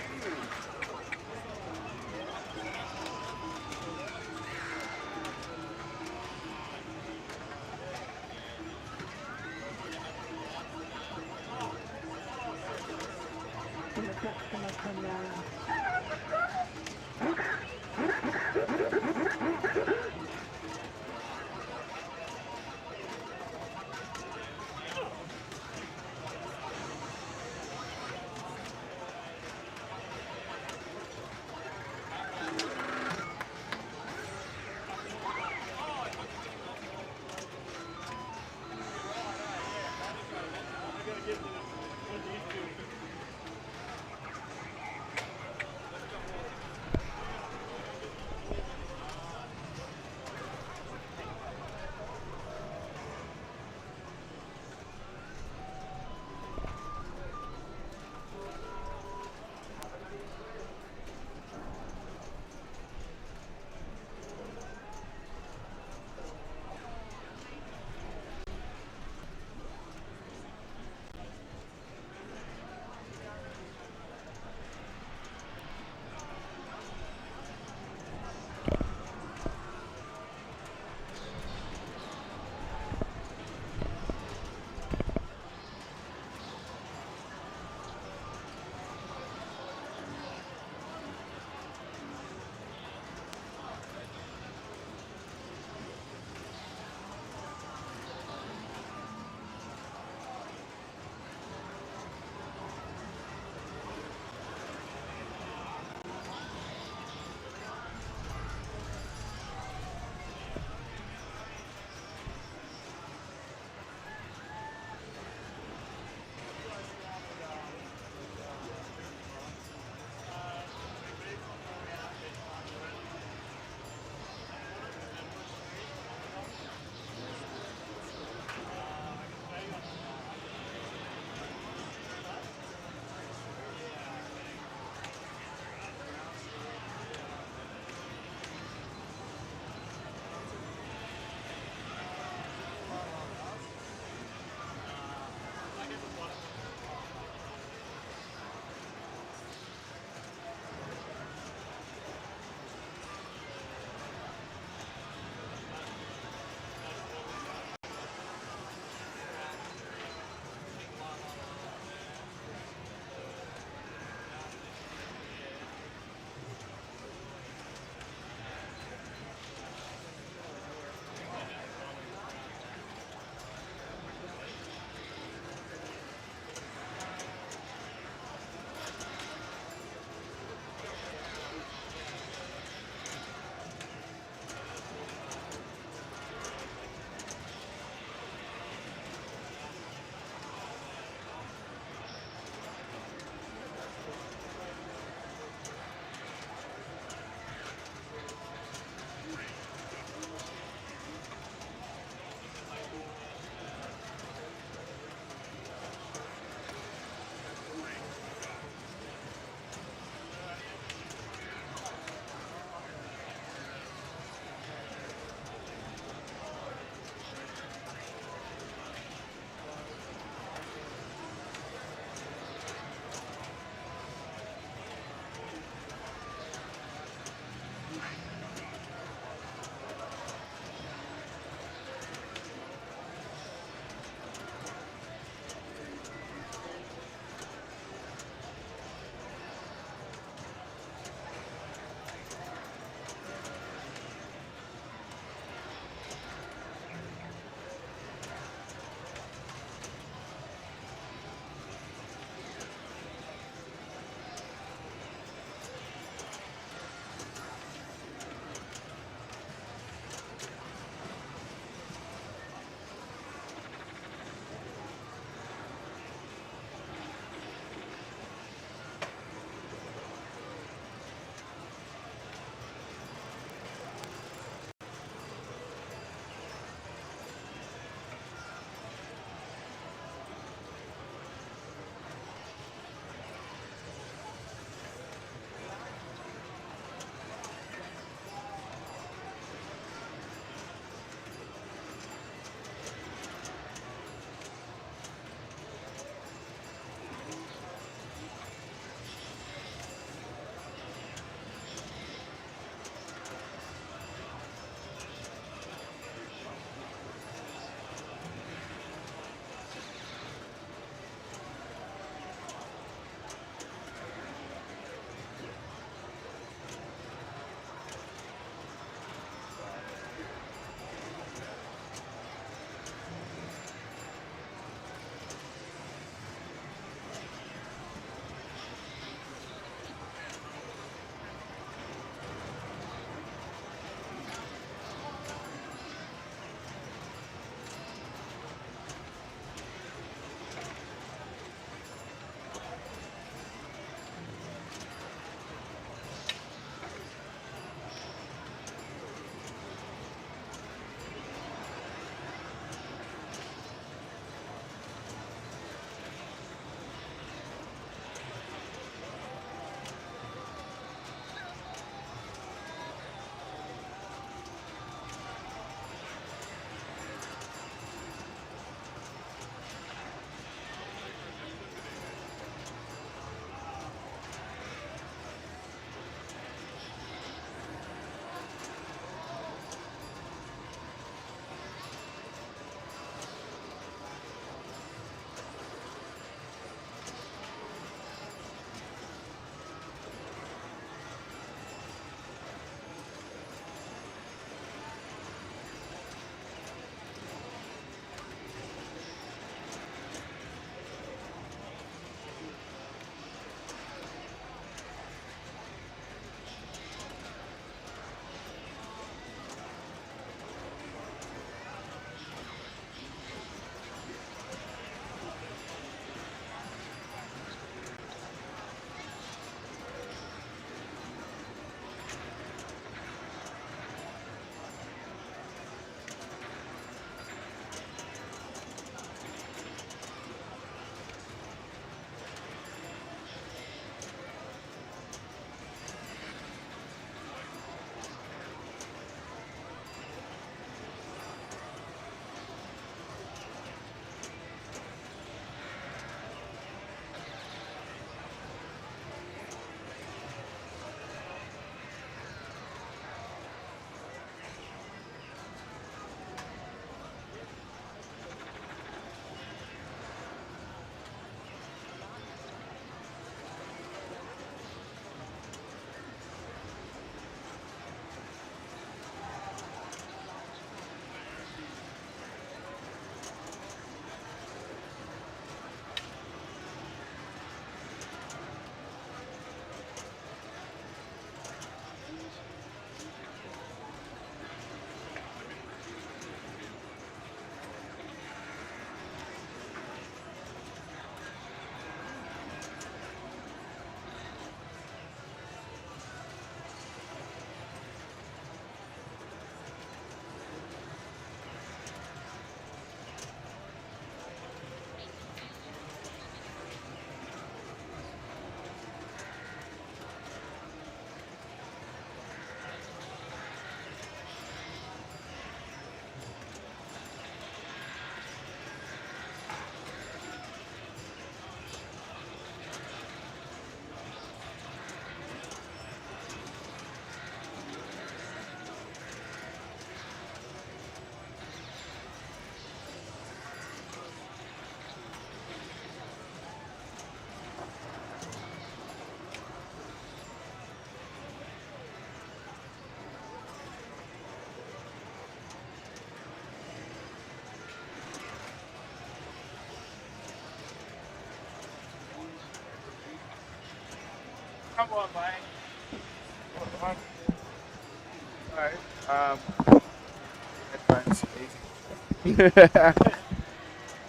Come on, mate.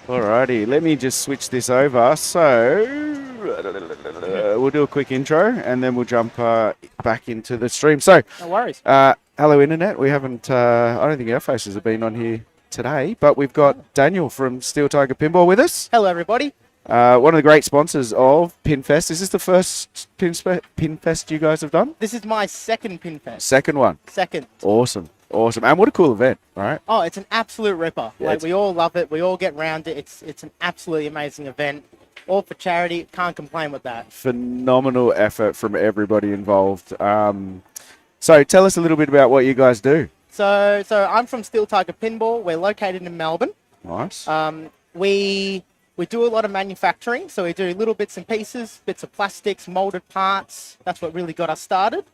Alrighty, let me just switch this over. So we'll do a quick intro and then we'll jump back into the stream. So, No worries. hello, Internet. We haven't, I don't think our faces have been on here today, but we've got Daniel from Steel Tiger Pinball with us. Hello, everybody. One of the great sponsors of Pinfest. Is this the first Pinfest you guys have done? This is my second Pinfest. Second one. Second. Awesome. Awesome. And what a cool event, right? Oh, it's an absolute ripper. Yeah, Like, we all love it. We all get round it. It's an absolutely amazing event. All for charity. Can't complain with that. Phenomenal effort from everybody involved. So tell us a little bit about what you guys do. So I'm from Steel Tiger Pinball. We're located in Melbourne. Nice. We do a lot of manufacturing. So we do little bits and pieces, bits of plastics, molded parts. That's what really got us started.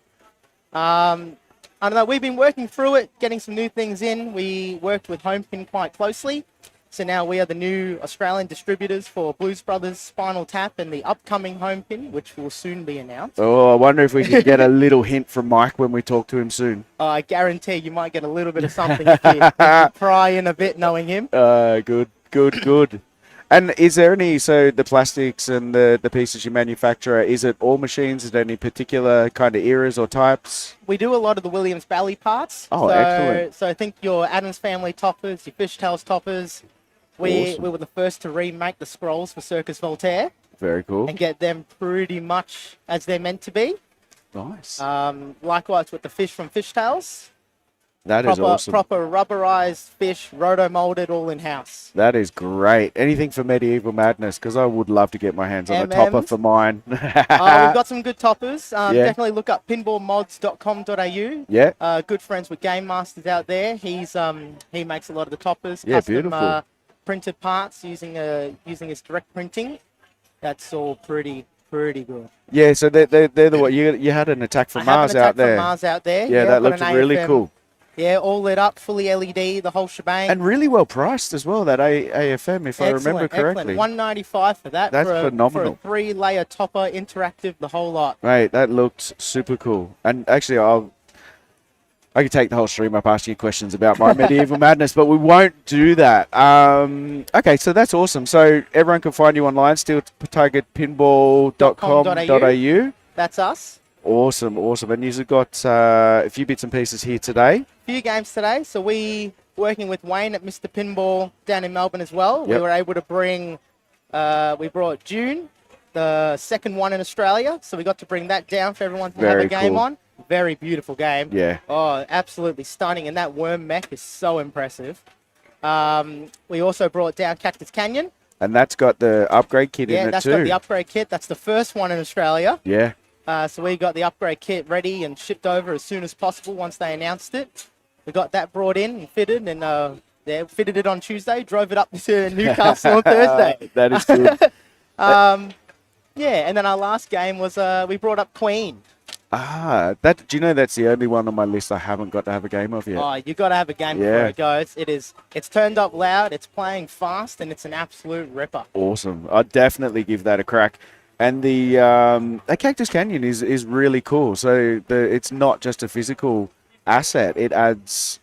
I don't know, we've been working through it, getting some new things in. We worked with Homepin quite closely. So now we are the new Australian distributors for Blues Brothers, Spinal Tap, and the upcoming Homepin, which will soon be announced. Oh, I wonder if we can get a little hint from Mike when we talk to him soon. I guarantee you might get a little bit of something if you pry in a bit knowing him. Good. And is there any, so the plastics and the pieces you manufacture, is it all machines? Is there any particular kind of eras or types? We do a lot of the Williams Bally parts. Oh, excellent. So I think your Adams Family toppers, your Fishtails toppers. We Awesome. were the first to remake the scrolls for Circus Voltaire Very cool. and get them pretty much as they're meant to be. Nice. Likewise with the fish from Fishtails. That is awesome. Proper rubberized fish, roto-molded, all in-house. That is great. Anything for Medieval Madness, because I would love to get my hands on a topper MMs. for mine. We've got some good toppers. Yeah. Definitely look up pinballmods.com.au. Yeah. Good friends with Game Masters out there. He makes a lot of the toppers. Yeah, custom, beautiful. Printed parts using his direct printing. That's all pretty good. Yeah, so they're the what you had an Attack from I have Mars an Attack out there. from Mars out there. Yeah, that I've got looked an really AFM. cool. Yeah, all lit up, fully LED, the whole shebang. And really well priced as well, that AFM, if I remember correctly. Excellent. $195 for that. That's phenomenal. For a 3-layer topper, interactive, the whole lot. Mate, that looked super cool. And actually, I could take the whole stream up asking you questions about my Medieval Madness, but we won't do that. Okay, so that's awesome. So everyone can find you online, steeltigerpinball.com.au. That's us. Awesome. And you've got a few bits and pieces here today. Few games today. So we, working with Wayne at Mr. Pinball down in Melbourne as well, Yep. we were able to bring, we brought June, the second one in Australia. So we got to bring that down for everyone to have Very a game cool. on. Very beautiful game. Yeah. Oh, absolutely stunning. And that worm mech is so impressive. We also brought down Cactus Canyon. And that's got the upgrade kit in Yeah, it that's too. got the upgrade kit. That's the first one in Australia. Yeah. So we got the upgrade kit ready and shipped over as soon as possible once they announced it. We got that brought in and fitted, and fitted it on Tuesday, drove it up to Newcastle on Thursday. That is good. Yeah, and then our last game was we brought up Queen. Do you know that's the only one on my list I haven't got to have a game of yet? Oh, you got to have a game before it goes. It's turned up loud, it's playing fast, and it's an absolute ripper. Awesome. I'd definitely give that a crack. And the Cactus Canyon is really cool. So it's not just a physical asset. It adds,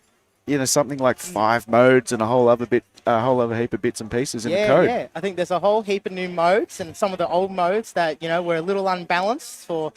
something like 5 modes and a whole other heap of bits and pieces in the code. Yeah. I think there's a whole heap of new modes, and some of the old modes that were a little unbalanced for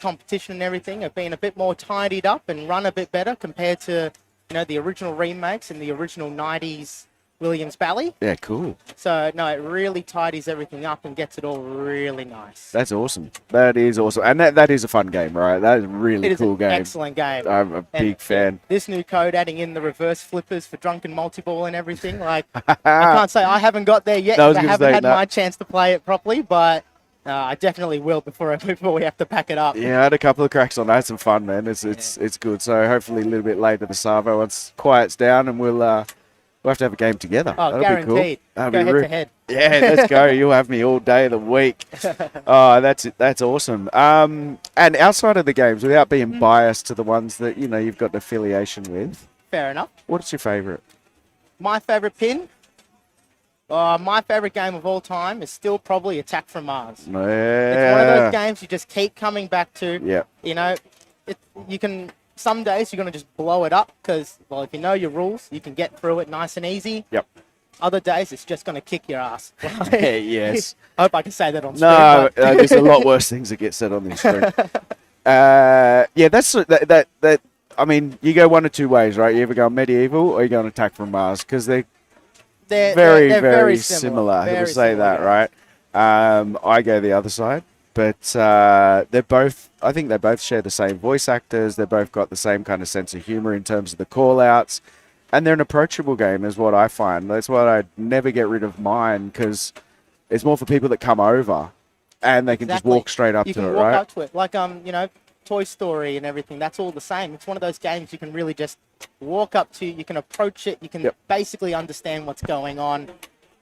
competition and everything have been a bit more tidied up and run a bit better compared to the original remakes and the original 90s Williams Bally. Yeah, cool. So, no, it really tidies everything up and gets it all really nice. That's awesome. That is awesome. And that is a fun game, right? That is a really cool game. Excellent game. I'm a big fan. This new code adding in the reverse flippers for drunken multi-ball and everything. Like, I can't say I haven't got there yet because I haven't had my chance to play it properly, but I definitely will before we have to pack it up. Yeah, I had a couple of cracks on that. Had some fun, man. It's good. So hopefully a little bit later the Savo once quiets down, and we'll have to have a game together. Oh, that'll guaranteed. Be cool. Go head to head. Yeah, let's go. You'll have me all day of the week. Oh, that's awesome. And outside of the games, without being biased to the ones that you've got an affiliation with, fair enough. What's your favourite? My favourite pin. My favorite game of all time is still probably Attack from Mars. Yeah. It's one of those games you just keep coming back to. Yeah. You know, some days you're going to just blow it up because, well, if you know your rules, you can get through it nice and easy. Yep. Other days, it's just going to kick your ass. Yes. I hope I can say that on screen. No, but- there's a lot worse things that get said on this screen. Yeah, that's that. I mean, you go one of two ways, right? You either go medieval or you go on Attack from Mars because they're very similar. Very We'll say similar, that, right? I go the other side, but they're both. I think they both share the same voice actors. They both got the same kind of sense of humor in terms of the call outs. And they're an approachable game, is what I find. That's why I never get rid of mine, because it's more for people that come over, and they can just walk straight up to it, right? You can walk up to it, like you know, Toy Story and everything. That's all the same. It's one of those games you can really just walk up to. You can approach it. You can basically understand what's going on.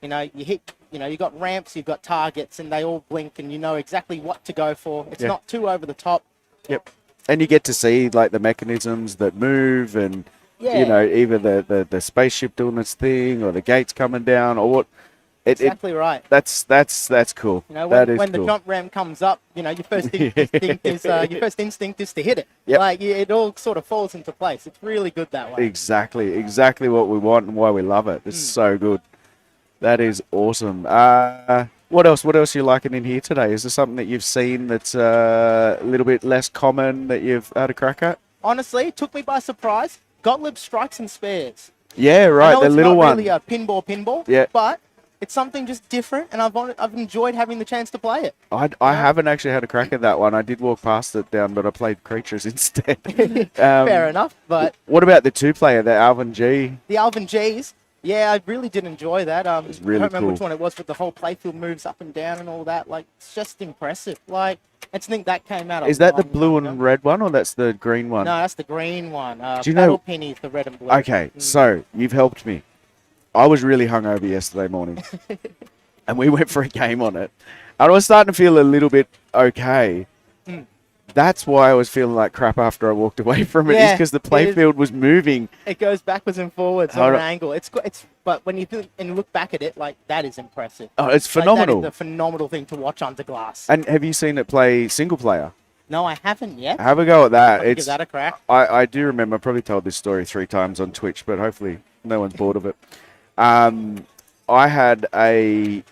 You know, you hit. You know, you got ramps, you've got targets, and they all blink, and you know exactly what to go for. It's not too over the top. Yep. And you get to see like the mechanisms that move and. You know, either the spaceship doing its thing or the gates coming down or what. Exactly right. That's cool. You know, when the cool. jump ramp comes up, you know, your first instinct is to hit it. Yep. Like it all sort of falls into place. It's really good that way. Exactly what we want and why we love it. It's so good. That is awesome. What else? What else are you liking in here today? Is there something that you've seen that's a little bit less common that you've had a crack at? Honestly, it took me by surprise. Gottlieb Strikes and Spares. Yeah, right. I know The it's little not one. really a pinball. Yeah. But it's something just different, and I've enjoyed having the chance to play it. I haven't actually had a crack at that one. I did walk past it down, but I played Creatures instead. Fair enough, but what about the two-player, the Alvin G? the Alvin G's, yeah, I really did enjoy that. It's really I don't remember cool. which one it was, but the whole playfield moves up and down and all that. Like, it's just impressive. Like, I just think that came out. Is that the blue and red one, or that's the green one? No, that's the green one. Do you know? Battle Penny's the red and blue. Okay, so you've helped me. I was really hungover yesterday morning, and we went for a game on it. And I was starting to feel a little bit okay. That's why I was feeling like crap after I walked away from it. Is because the playfield was moving. It goes backwards and forwards on an angle. But when you look back at it, like, that is impressive. Oh, it's phenomenal. Like, that is a phenomenal thing to watch under glass. And have you seen it play single player? No, I haven't yet. Have a go at that. I'll give that a crack. I do remember. I probably told this story 3 times on Twitch, but hopefully no one's bored of it. I had a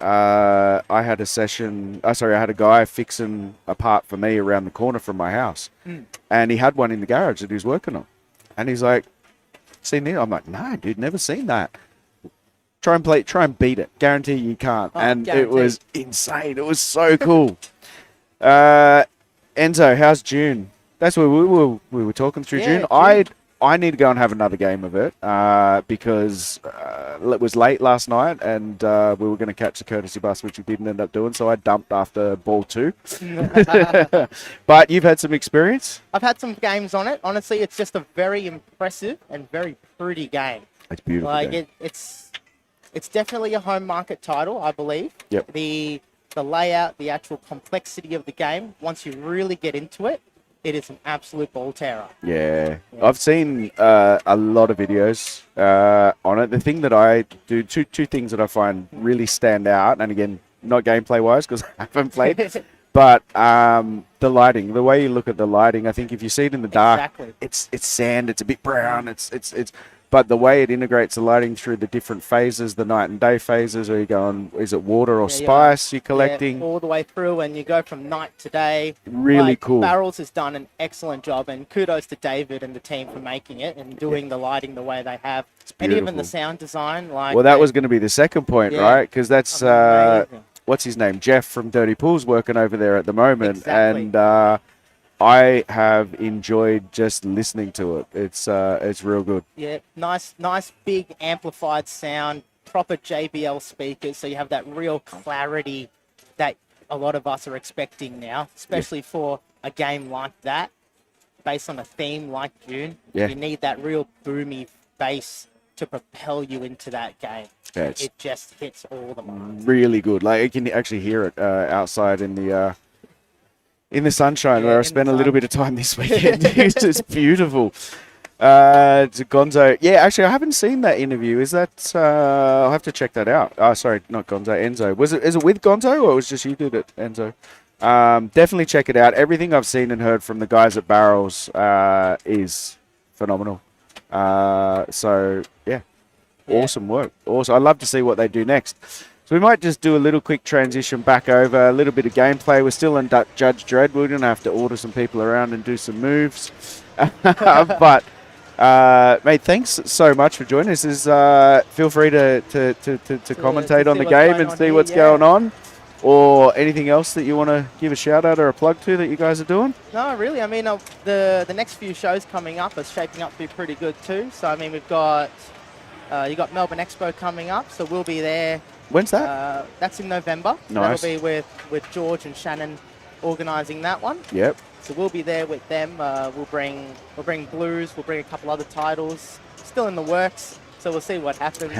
session. I had a guy fixing a part for me around the corner from my house, and he had one in the garage that he was working on, and he's like, "Seen it?" I'm like, "No, dude, never seen that." Try and beat it. Guarantee you can't. And it was insane. It was so cool. Enzo, how's June? That's what we were talking through June. I need to go and have another game of it because it was late last night and we were going to catch the courtesy bus, which we didn't end up doing. So I dumped after ball 2. But you've had some experience? I've had some games on it. Honestly, it's just a very impressive and very pretty game. It's beautiful. Like it's definitely a home market title, I believe. Yep. The layout, the actual complexity of the game, once you really get into it, it is an absolute ball terror. Yeah. I've seen a lot of videos on it. The thing that I do, two things that I find really stand out, and again, not gameplay wise because I haven't played, but the lighting, the way you look at the lighting, I think if you see it in the dark, it's sand, it's a bit brown, it's but the way it integrates the lighting through the different phases, the night and day phases, are you going, is it water or spice you're collecting? Yeah, all the way through, and you go from night to day. Really cool. Barrels has done an excellent job, and kudos to David and the team for making it and doing the lighting the way they have. And even the sound design. Well, that was going to be the second point, right? Because that's, what's his name? Jeff from Dirty Pool's working over there at the moment. Exactly. And I have enjoyed just listening to it. It's real good. Yeah, nice big amplified sound, proper JBL speakers, so you have that real clarity that a lot of us are expecting now, especially for a game like that, based on a theme like June. Yeah. You need that real boomy bass to propel you into that game. Yeah, it just hits all the marks. Really good. Like, you can actually hear it outside in the sunshine, where I spent a little bit of time this weekend. It's just beautiful. It's a Gonzo. Yeah, actually, I haven't seen that interview. Is that? I'll have to check that out. Oh, sorry, not Gonzo. Enzo. Is it with Gonzo, or was it just you did it, Enzo? Definitely check it out. Everything I've seen and heard from the guys at Barrels is phenomenal. So yeah, awesome work. Awesome. I'd love to see what they do next. So we might just do a little quick transition back over, a little bit of gameplay. We're still in Judge Dredd. We're going to have to order some people around and do some moves. But, mate, thanks so much for joining us. Feel free to commentate on the game and see what's going on. Or anything else that you want to give a shout out or a plug to that you guys are doing? No, really. I mean, the next few shows coming up are shaping up to be pretty good too. So, I mean, we've got you got Melbourne Expo coming up, so we'll be there. When's that? That's in November. Nice. That'll be with George and Shannon organising that one. Yep. So we'll be there with them. We'll bring Blues. We'll bring a couple other titles. Still in the works. So we'll see what happens.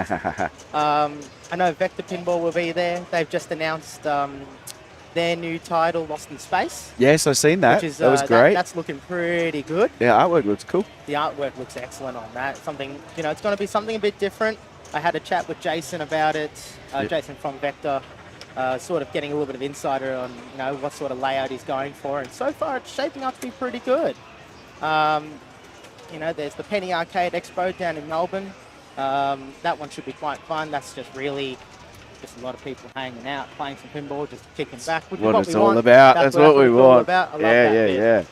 I know Vector Pinball will be there. They've just announced their new title, Lost in Space. Yes, I've seen that. Which is, that was great. That's looking pretty good. Yeah, artwork looks cool. The artwork looks excellent on that. Something, it's going to be something a bit different. I had a chat with Jason about it. Jason from Vector, sort of getting a little bit of insider on, what sort of layout he's going for. And so far, it's shaping up to be pretty good. There's the Penny Arcade Expo down in Melbourne. That one should be quite fun. That's just really just a lot of people hanging out, playing some pinball, just kicking back. Which What is it's we all want. about. That's what we it's all want. about. I love that bit. Yeah.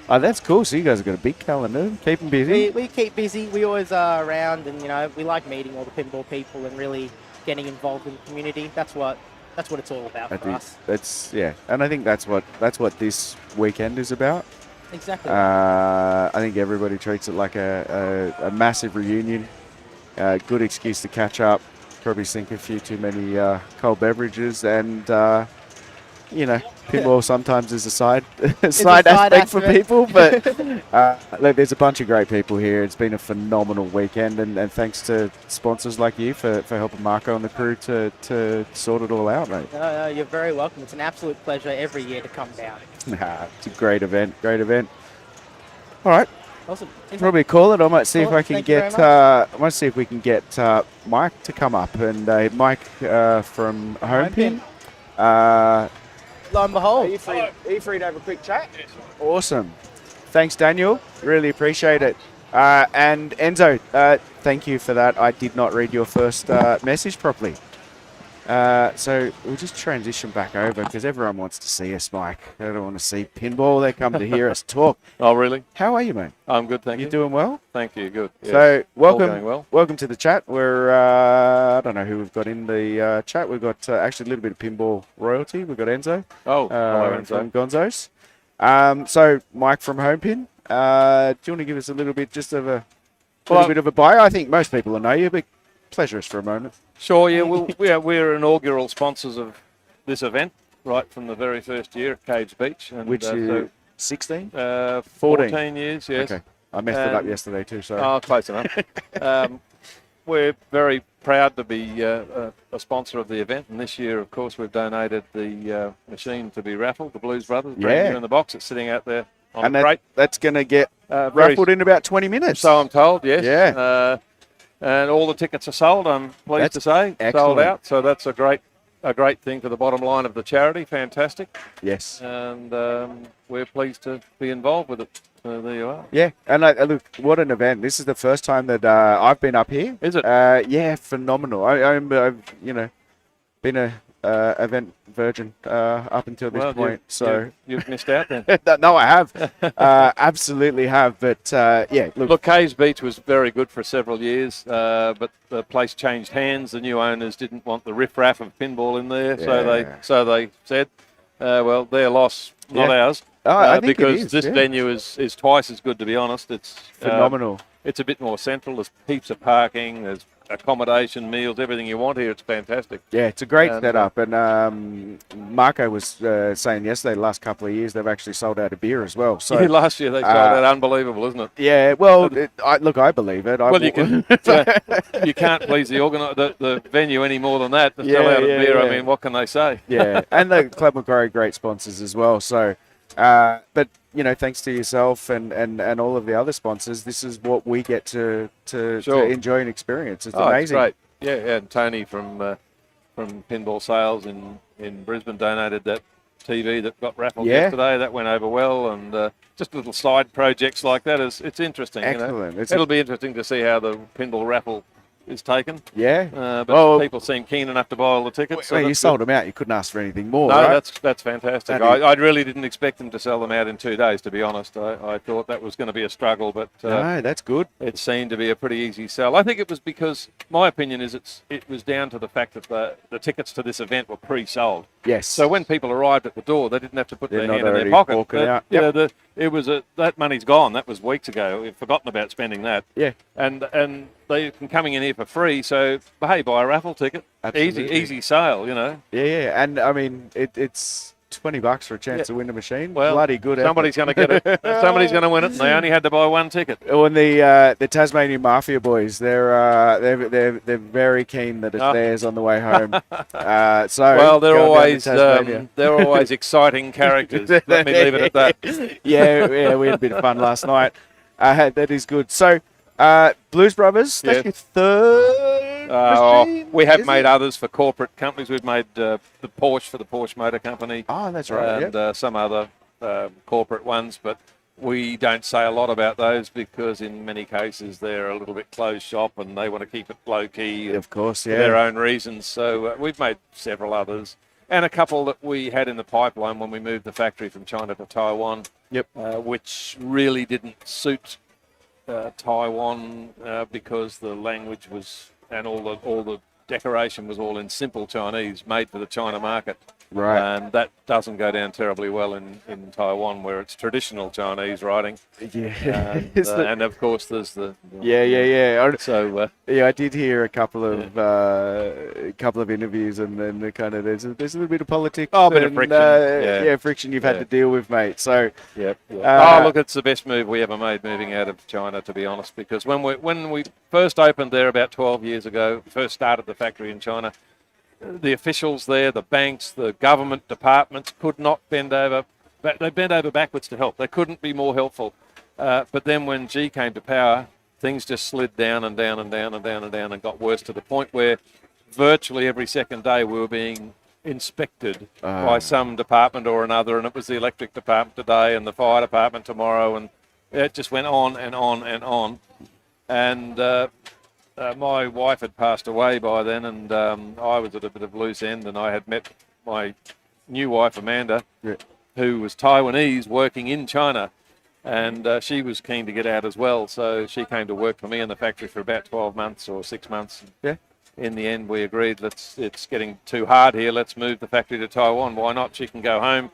Oh, that's cool. So you guys have got a big calendar. Keep them busy. We keep busy. We always are around, and we like meeting all the pinball people and really getting involved in the community. That's what it's all about for us. And I think that's what this weekend is about. Exactly. I think everybody treats it like a massive reunion. Good excuse to catch up. Probably sink a few too many cold beverages, and pinball sometimes is a side aspect for people. But look, there's a bunch of great people here. It's been a phenomenal weekend, and thanks to sponsors like you for helping Marco and the crew to sort it all out, mate. You're very welcome. It's an absolute pleasure every year to come down. It's a great event. All right. Awesome. Probably call it. I might see if I can Thank you get. very much. I might see if we can get Mike to come up, and Mike from Homepin. Lo and behold. Are you free to have a quick chat? Yes. Awesome. Thanks, Daniel. Really appreciate it. And Enzo, thank you for that. I did not read your first message properly. So we'll just transition back over because everyone wants to see us, Mike. They don't want to see pinball. They come to hear us talk. Oh, really? How are you, mate? I'm good, thank you. You doing well? Thank you, good. Yes. So welcome, All going well. welcome to the chat. We're I don't know who we've got in the chat. We've got actually a little bit of pinball royalty. We've got Enzo. Oh, hello, Enzo. From Gonzo's. So Mike from Homepin. Do you want to give us a little bit, just of a bit of a bio? I think most people will know you, but pleasure us for a moment. Sure, yeah. We're inaugural sponsors of this event, right from the very first year at Cage Beach. And, Which is 16? 14 years, yes. Okay. I messed it up yesterday too, so. Oh, close enough. We're very proud to be a sponsor of the event, and this year, of course, we've donated the machine to be raffled, the Blues Brothers, brand new in the box. It's sitting out there on the crate. That's going to get raffled in about 20 minutes. So I'm told, yes. Yeah. And all the tickets are sold, I'm pleased to say. Excellent. Sold out. So that's a great thing for the bottom line of the charity. Fantastic. Yes. And we're pleased to be involved with it. So there you are. Yeah. And look, what an event. This is the first time that I've been up here. Is it? Yeah, phenomenal. I've been a event virgin up until this point. You've missed out then. No, I have. Absolutely have. But yeah, look, Caves Beach was very good for several years, but the place changed hands. The new owners didn't want the riffraff of pinball in there, so they said, well, their loss, not ours. I think because it is, this venue is twice as good, to be honest. It's phenomenal. It's a bit more central. There's heaps of parking. There's accommodation, meals, everything you want here. It's fantastic. Yeah, it's a great setup. And Marco was saying yesterday, the last couple of years, they've actually sold out of beer as well. So last year they sold out. Unbelievable, isn't it? Yeah, well, I believe it. You can't please the venue any more than that. To sell out of beer, I mean, what can they say? Yeah, and the Club Macquarie, great sponsors as well. So But thanks to yourself and all of the other sponsors, this is what we get to enjoy and experience. It's amazing. It's great. Yeah, and Tony from Pinball Sales in Brisbane donated that TV that got raffled yesterday. That went over well, and just little side projects like that it's interesting. Excellent. It'll be interesting to see how the pinball raffle is taken. Yeah. But people seem keen enough to buy all the tickets. Well, you sold them out. You couldn't ask for anything more. No, right? that's fantastic. I really didn't expect them to sell them out in 2 days, to be honest. I thought that was going to be a struggle, but no, that's good. It seemed to be a pretty easy sell. I think it was because, my opinion is it was down to the fact that the tickets to this event were pre-sold. Yes. So when people arrived at the door, they didn't have to put their hand in their pocket. That money's gone. That was weeks ago. We've forgotten about spending that. Yeah. And they can coming in here for free. So hey, buy a raffle ticket. Absolutely. Easy sale. Yeah. And I mean, it's $20 for a chance to win a machine. Well, bloody good. Somebody's going to get it. Somebody's going to win it, and they only had to buy one ticket. Oh, and the Tasmanian Mafia boys, they're very keen that it's theirs on the way home. They're always exciting characters. Let me leave it at that. yeah, we had a bit of fun last night. That is good. So, Blues Brothers, that's your third machine? We have made others for corporate companies. We've made the Porsche for the Porsche Motor Company. Oh, that's right. And some other corporate ones, but we don't say a lot about those because in many cases they're a little bit closed shop and they want to keep it low key. Of course, for their own reasons. So we've made several others. And a couple that we had in the pipeline when we moved the factory from China to Taiwan, which really didn't suit Taiwan because the language was and all the decoration was all in simple Chinese, made for the China market. Right. And that doesn't go down terribly well in Taiwan, where it's traditional Chinese writing. Yeah. And of course, there's the So I did hear a couple of interviews, and then there's a little bit of politics. Oh, a bit of friction. Friction you've had to deal with, mate. So look, it's the best move we ever made moving out of China, to be honest, because when we first opened there about 12 years ago, first started the factory in China, the officials there, the banks, the government departments could not bend over. They bent over backwards to help. They couldn't be more helpful. But then when Xi came to power, things just slid down and down and down and down and down and got worse to the point where virtually every second day we were being inspected by some department or another, and it was the electric department today and the fire department tomorrow, and it just went on and on and on. And my wife had passed away by then, and I was at a bit of loose end, and I had met my new wife, Amanda, who was Taiwanese working in China, and she was keen to get out as well, so she came to work for me in the factory for about 12 months or 6 months. Yeah. In the end, we agreed, it's getting too hard here, let's move the factory to Taiwan. Why not? She can go home,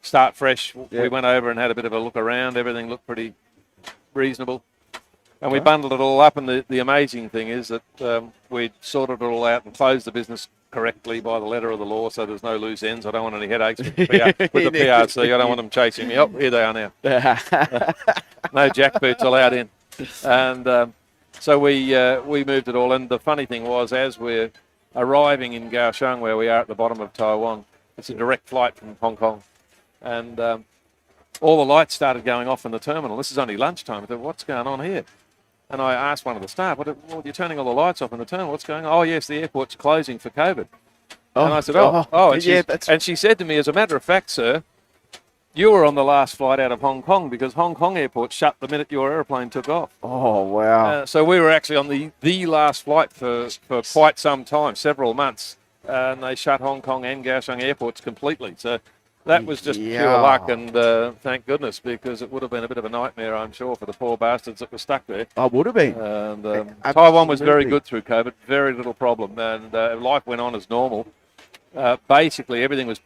start fresh. We went over and had a bit of a look around. Everything looked pretty reasonable. And we bundled it all up, and the amazing thing is that we'd sorted it all out and closed the business correctly by the letter of the law, so there's no loose ends. I don't want any headaches with the PRC. I don't want them chasing me. Oh, here they are now. No jackboots allowed in. And so we moved it all. And the funny thing was, as we're arriving in Kaohsiung, where we are at the bottom of Taiwan, it's a direct flight from Hong Kong. And all the lights started going off in the terminal. This is only lunchtime. I thought, what's going on here? And I asked one of the staff, you're turning all the lights off in the terminal. What's going on? Oh, yes, the airport's closing for COVID. And I said, and she said to me, as a matter of fact, sir, you were on the last flight out of Hong Kong because Hong Kong airport shut the minute your airplane took off. Oh, wow. So we were actually on the last flight for quite some time, several months. And they shut Hong Kong and Kaohsiung airports completely. So that was just pure luck, and thank goodness, because it would have been a bit of a nightmare, I'm sure, for the poor bastards that were stuck there. I would have been. And Taiwan was very good through COVID, very little problem, and life went on as normal. Basically, everything was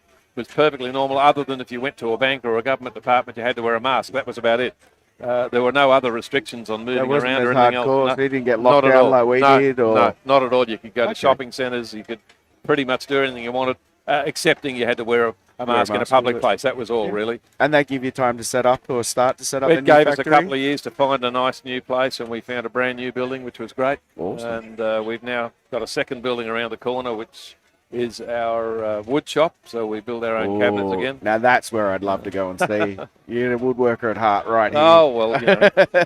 perfectly normal, other than if you went to a bank or a government department, you had to wear a mask. That was about it. There were no other restrictions on moving around or anything else. No, we didn't get locked down like we did. Or... No, not at all. You could go to shopping centres. You could pretty much do anything you wanted, excepting you had to wear a mask in a public place. That was all, really. And they give you time to set up or start to set up. It gave us a couple of years to find a nice new place, and we found a brand new building, which was great. Awesome. And we've now got a second building around the corner, which is our wood shop. So we build our own cabinets Ooh, again. Now that's where I'd love to go and see. You're a woodworker at heart, right here. Oh, well,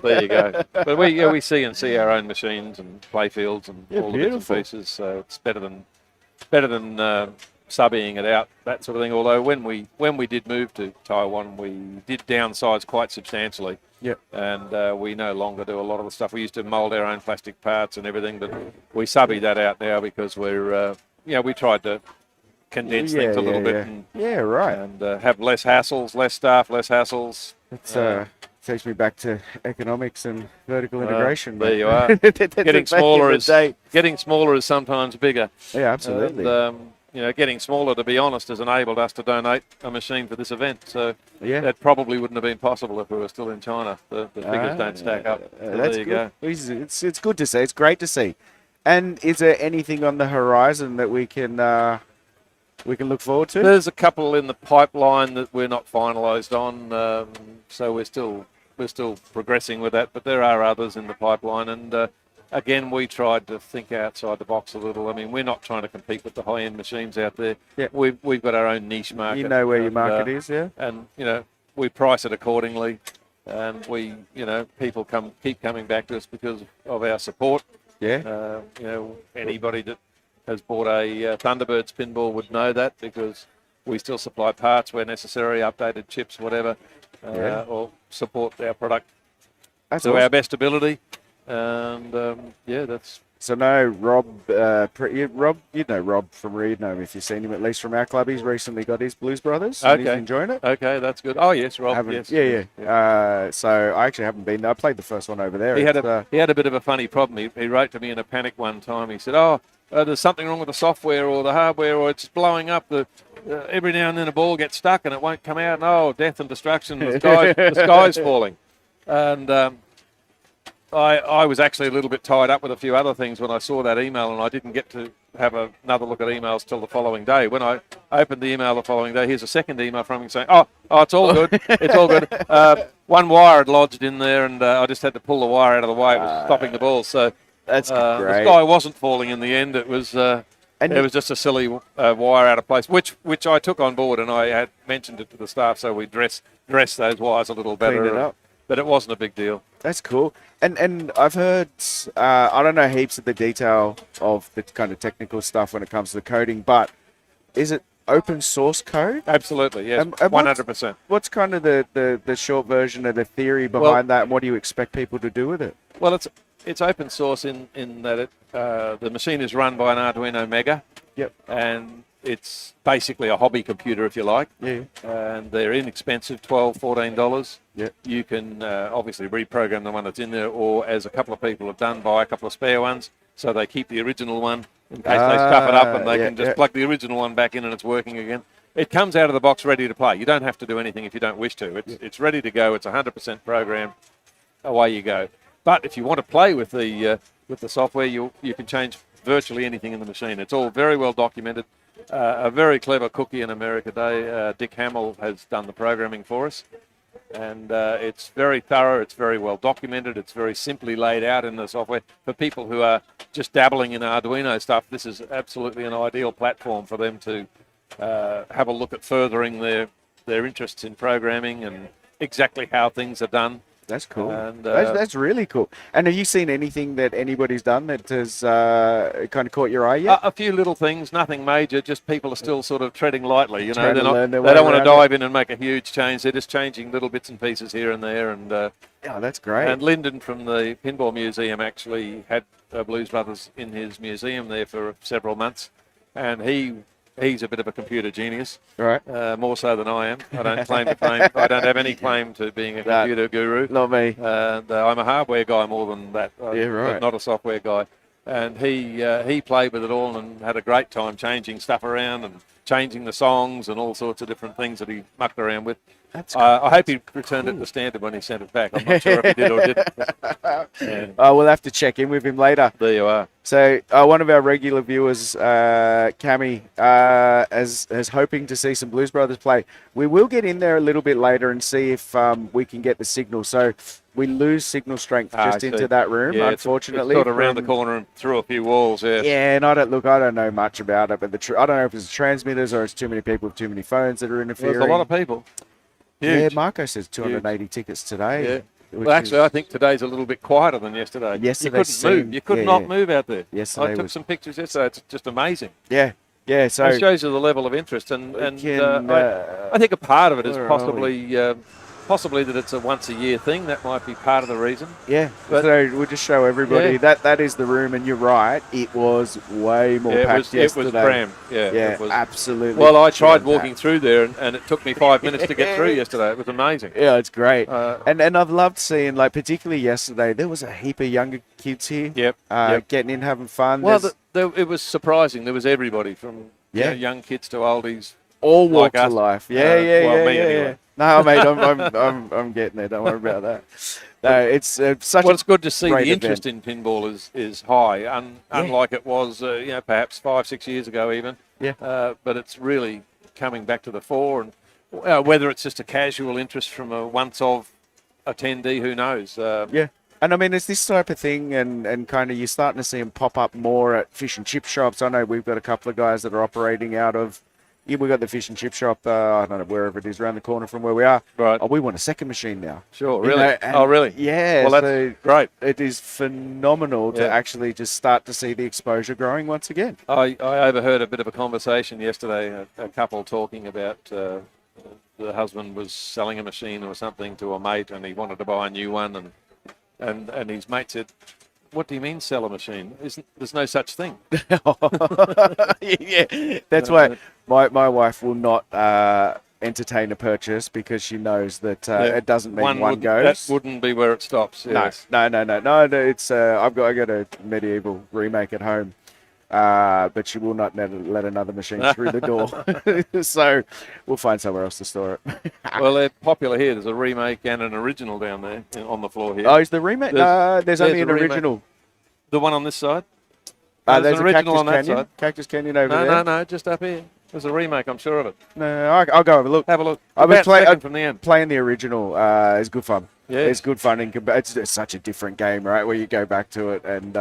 there you go. But we see and see our own machines and play fields and all the bits and pieces. So it's better than subbing it out, that sort of thing. Although when we did move to Taiwan, we did downsize quite substantially. Yep. And we no longer do a lot of the stuff. We used to mould our own plastic parts and everything, but we subby that out now because we're we tried to condense things a little bit and right. and have less hassles, less staff, less hassles. It's takes me back to economics and vertical integration. There you are. Getting smaller is sometimes bigger. Yeah, absolutely. And, getting smaller, to be honest, has enabled us to donate a machine for this event. So yeah, that probably wouldn't have been possible if we were still in China. The figures don't stack up. So that's there you good. go. It's good to see. It's great to see. And is there anything on the horizon that we can look forward to? There's a couple in the pipeline that we're not finalised on, so we're still progressing with that. But there are others in the pipeline, and again, we tried to think outside the box a little. I mean, we're not trying to compete with the high-end machines out there. Yeah. We've got our own niche market. You know where your market is, yeah. And we price it accordingly, and we people keep coming back to us because of our support. Yeah. Anybody that has bought a Thunderbirds pinball would know that because we still supply parts where necessary, updated chips, whatever, or support our product to our best ability. And that's. So no, Rob, Rob, Rob from Reednome, if you've seen him at least from our club. He's recently got his Blues Brothers. Okay. And he's enjoying it. Okay, that's good. Oh yes, Rob. Yes. Yeah. So I actually haven't been there. I played the first one over there. He had a bit of a funny problem. He wrote to me in a panic one time. He said, there's something wrong with the software or the hardware, or it's blowing up. Every now and then a ball gets stuck and it won't come out. And, death and destruction. The sky's falling. And I was actually a little bit tied up with a few other things when I saw that email, and I didn't get to have another look at emails till the following day. When I opened the email the following day, here's a second email from him saying, it's all good. It's all good. One wire had lodged in there, and I just had to pull the wire out of the way. It was stopping the ball. So that's great. The sky wasn't falling in the end. It was was just a silly wire out of place, which I took on board, and I had mentioned it to the staff, so we dressed those wires a little better. Cleaned it up. But it wasn't a big deal. That's cool. And I've heard, I don't know heaps of the detail of the kind of technical stuff when it comes to the coding, but is it open source code? Absolutely, yes, 100%. What's kind of the short version of the theory behind that, and what do you expect people to do with it? Well, it's open source in that the machine is run by an Arduino Mega. Yep. And it's basically a hobby computer, if you like. Yeah. And they're inexpensive, $12, $14. Yeah. You can obviously reprogram the one that's in there, or as a couple of people have done, buy a couple of spare ones, so they keep the original one in case they stuff it up, and they can just plug the original one back in and it's working again. It comes out of the box ready to play. You don't have to do anything if you don't wish to. It's ready to go. It's 100% programmed. Away you go. But if you want to play with the software, you can change virtually anything in the machine. It's all very well documented. A very clever cookie in America, Dick Hamill, has done the programming for us. And it's very thorough, it's very well documented, it's very simply laid out in the software. For people who are just dabbling in Arduino stuff, this is absolutely an ideal platform for them to have a look at furthering their interests in programming and exactly how things are done. That's cool. And, that's really cool. And have you seen anything that anybody's done that has kind of caught your eye yet? A few little things, nothing major. Just people are still sort of treading lightly. They Trying to learn their they way don't want to around dive in and make a huge change. They're just changing little bits and pieces here and there. And that's great. And Lyndon from the Pinball Museum actually had Blues Brothers in his museum there for several months, and he's a bit of a computer genius, right? More so than I am. I don't claim to claim. I don't have any claim to being a computer guru. Not me. I'm a hardware guy more than that. Yeah, right. But not a software guy. And he played with it all and had a great time changing stuff around and changing the songs and all sorts of different things that he mucked around with. I hope he returned it to standard when he sent it back. I'm not sure if he did or didn't. Yeah. We'll have to check in with him later. There you are. So one of our regular viewers, Cami, is hoping to see some Blues Brothers play. We will get in there a little bit later and see if we can get the signal. So we lose signal strength just into that room, unfortunately. It's sort of around the corner and through a few walls, yeah. Yeah, and I don't know much about it, but I don't know if it's transmitters or it's too many people with too many phones that are interfering. There's a lot of people. Huge. Yeah, Marco says 280 tickets today. Yeah. Well, actually, I think today's a little bit quieter than yesterday. Yesterday you couldn't move. You could not move out there. Yesterday I took some pictures yesterday. It's just amazing. Yeah. So it shows you the level of interest, and I think a part of it is possibly that it's a once-a-year thing. That might be part of the reason. Yeah, but so we'll just show everybody that is the room, and you're right. It was way more packed yesterday. It was crammed. Yeah, it was absolutely. Well, I tried walking through there, and it took me 5 minutes to get through yesterday. It was amazing. Yeah, it's great. And I've loved seeing, like, particularly yesterday, there was a heap of younger kids here. Yep. Getting in, having fun. Well, it was surprising. There was everybody from young kids to oldies. All walks of life. Me anyway. No, mate, I'm getting there. Don't worry about that. No, it's such. Well, it's good to see the interest in pinball is high, unlike it was, perhaps 5-6 years ago even. Yeah. But it's really coming back to the fore, and whether it's just a casual interest from a once-off attendee, who knows? Yeah. And I mean, it's this type of thing, and kind of you're starting to see them pop up more at fish and chip shops. I know we've got a couple of guys that are operating out of. Yeah, we got the fish and chip shop. I don't know wherever it is, around the corner from where we are. Right. Oh, we want a second machine now. Sure. Really? Oh, really? Yeah. Well, that's great. It is phenomenal to actually just start to see the exposure growing once again. I overheard a bit of a conversation yesterday. A couple talking about the husband was selling a machine or something to a mate, and he wanted to buy a new one, and his mate said, "What do you mean sell a machine? There's no such thing." Yeah, that's why my wife will not entertain a purchase, because she knows that it doesn't mean one goes. That wouldn't be where it stops. Yes. No. It's I got a medieval remake at home, but she will not let another machine through the door. So we'll find somewhere else to store it. Well, they're popular here. There's a remake and an original down there on the floor here. Oh, is the remake? There's only an original. The one on this side? There's an original on that side. Cactus Canyon over there. No, just up here. There's a remake, I'm sure of it. No, I'll go have a look. Have a look. I was from the end. Playing the original is good fun. Yeah, it's good fun. It's such a different game, right? Where you go back to it and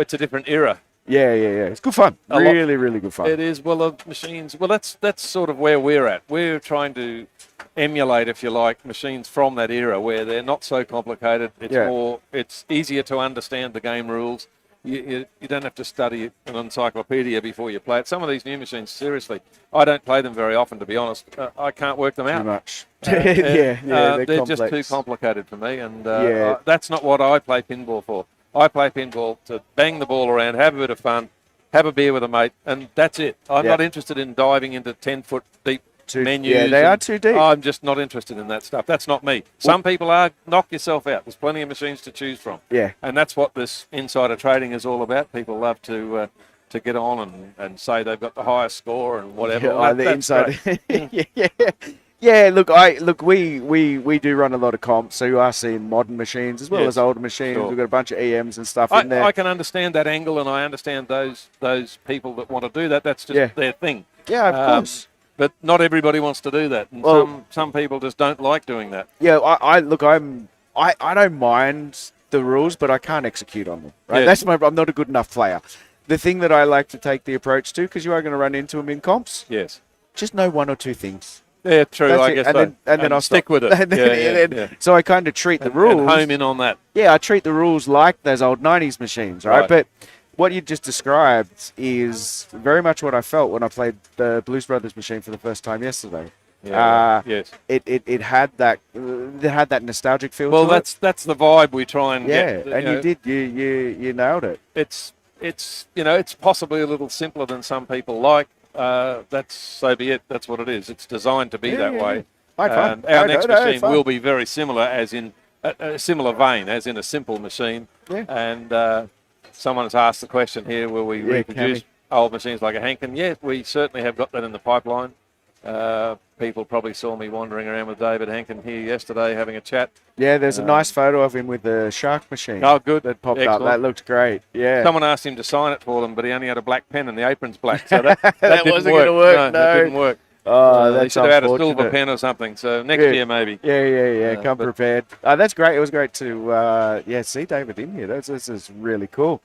it's a different era. Yeah. It's good fun. Really good fun. It is. Well, the machines. Well, that's sort of where we're at. We're trying to emulate, if you like, machines from that era where they're not so complicated. It's it's easier to understand the game rules. You don't have to study an encyclopedia before you play it. Some of these new machines, seriously, I don't play them very often, to be honest. I can't work them out. Too much. They're just too complicated for me, and that's not what I play pinball for. I play pinball to bang the ball around, have a bit of fun, have a beer with a mate, and that's it. I'm not interested in diving into 10-foot deep menus. Yeah, they are too deep. I'm just not interested in that stuff. That's not me. Some people are. Knock yourself out. There's plenty of machines to choose from. Yeah. And that's what this insider trading is all about. People love to get on and say they've got the highest score and whatever. The insider. Yeah, look, we do run a lot of comps, so you are seeing modern machines as well as older machines. We've got a bunch of EMs and stuff in there. I can understand that angle, and I understand those people that want to do that. That's just their thing. Yeah, of course. But not everybody wants to do that, and some people just don't like doing that. Yeah, I don't mind the rules, but I can't execute on them. Right? Yes. I'm not a good enough player. The thing that I like to take the approach to, because you are going to run into them in comps. Yes. Just know one or two things. Yeah, true. That's I guess and so. Then I'll stick with it. So I kind of treat the rules. And home in on that. Yeah, I treat the rules like those old 90s machines, right? But what you just described is very much what I felt when I played the Blues Brothers machine for the first time yesterday. Yeah, yes. It had that nostalgic feel. Well, to that's the vibe we try and get. And you nailed it. It's possibly a little simpler than some people like. That's so be it. That's what it is. It's designed to be that way. Our next machine will be very similar, as in a similar vein, as in a simple machine. Yeah. And someone has asked the question here: will we reproduce old machines like a Hankin? Yeah, we certainly have got that in the pipeline. People probably saw me wandering around with David Hankin here yesterday having a chat. Yeah, there's a nice photo of him with the shark machine. Oh, good. That popped Excellent. up. That looked great. Yeah. Someone asked him to sign it for them, but he only had a black pen and the apron's black, so that That didn't wasn't work. gonna work, No, no. that didn't work. Oh, He that's should have had a silver unfortunate. pen or something. So next year maybe. Yeah. Come but- prepared. That's great. It was great to see David in here. This is really cool.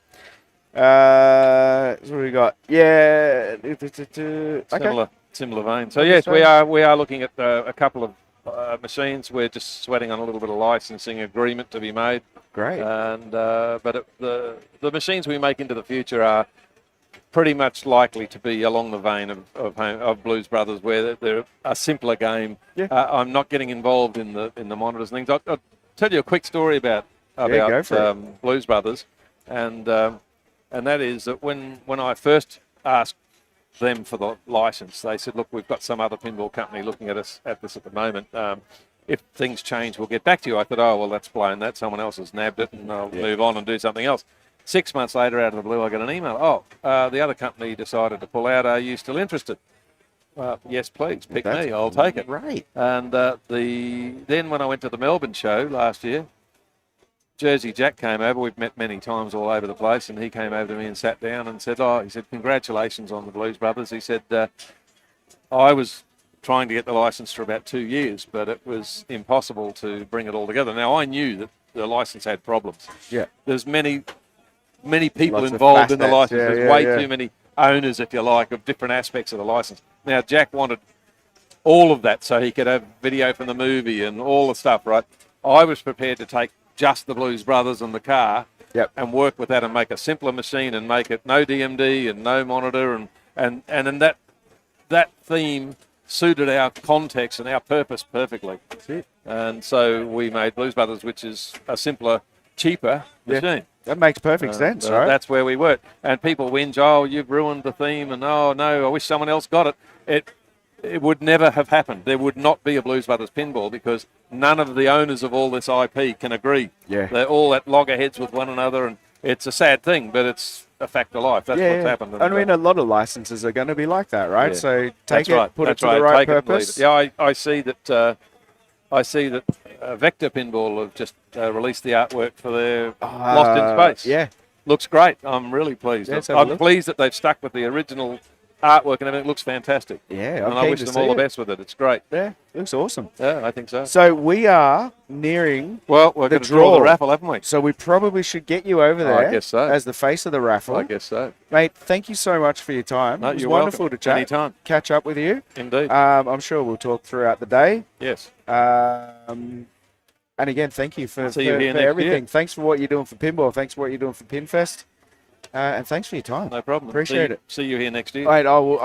So what do we got? Yeah. Okay. Similar vein. So yes, we are looking at a couple of machines. We're just sweating on a little bit of licensing agreement to be made. Great. And the machines we make into the future are pretty much likely to be along the vein of Blues Brothers, where they're a simpler game. Yeah. I'm not getting involved in the monitors and things. I'll tell you a quick story about go for Blues Brothers, and that is that when I first asked them for the license, they said, look, we've got some other pinball company looking at us at this at the moment. If things change, we'll get back to you. I thought, oh, well, that's blown that. Someone else has nabbed it, and I'll move on and do something else. 6 months later, out of the blue, I got an email. The other company decided to pull out. Are you still interested? Yes, please. Pick me. I'll take it. Right. And then when I went to the Melbourne show last year, Jersey Jack came over. We've met many times all over the place, and he came over to me and sat down and said, he said, congratulations on the Blues Brothers. He said, I was trying to get the license for about 2 years, but it was impossible to bring it all together. Now, I knew that the license had problems. Yeah. There's many people Lots of involved in the facets. license. Yeah, There's yeah, way yeah. too many owners, if you like, of different aspects of the license. Now, Jack wanted all of that so he could have video from the movie and all the stuff, right? I was prepared to take just the Blues Brothers and the car and work with that and make a simpler machine and make it no DMD and no monitor and then that theme suited our context and our purpose perfectly. That's it. And so we made Blues Brothers, which is a simpler, cheaper machine. That makes perfect sense, right? That's where we were. And people whinge, you've ruined the theme, and no, I wish someone else got it. It would never have happened. There would not be a Blues Brothers pinball because none of the owners of all this IP can agree. Yeah. They're all at loggerheads with one another, and it's a sad thing, but it's a fact of life. That's what's happened. I mean, a lot of licenses are going to be like that, right? Yeah. So take That's put That's it to the right Take it and leave purpose. it. Yeah, I see that. Vector Pinball have just released the artwork for their Lost in Space. Yeah. Looks great. I'm really pleased. Yeah, let's have a I'm look. pleased that they've stuck with the original artwork and everything. It looks fantastic. Yeah, and I keen wish to them see all the it. best with it. It's great. Yeah, looks awesome. Yeah, I think so. So we are nearing Well, we're the going to draw the draw. raffle, haven't we? So we probably should get you over there I guess so. as the face of the raffle. I guess so. Mate, thank you so much for your time. No, it was you're wonderful welcome. to chat. Anytime. Catch up with you. Indeed. I'm sure we'll talk throughout the day. Yes. And again, thank you for, See you here for next everything. year. Thanks for what you're doing for pinball. Thanks for what you're doing for Pinfest. And thanks for your time. No problem. Appreciate it. See you here next year. Right, I'll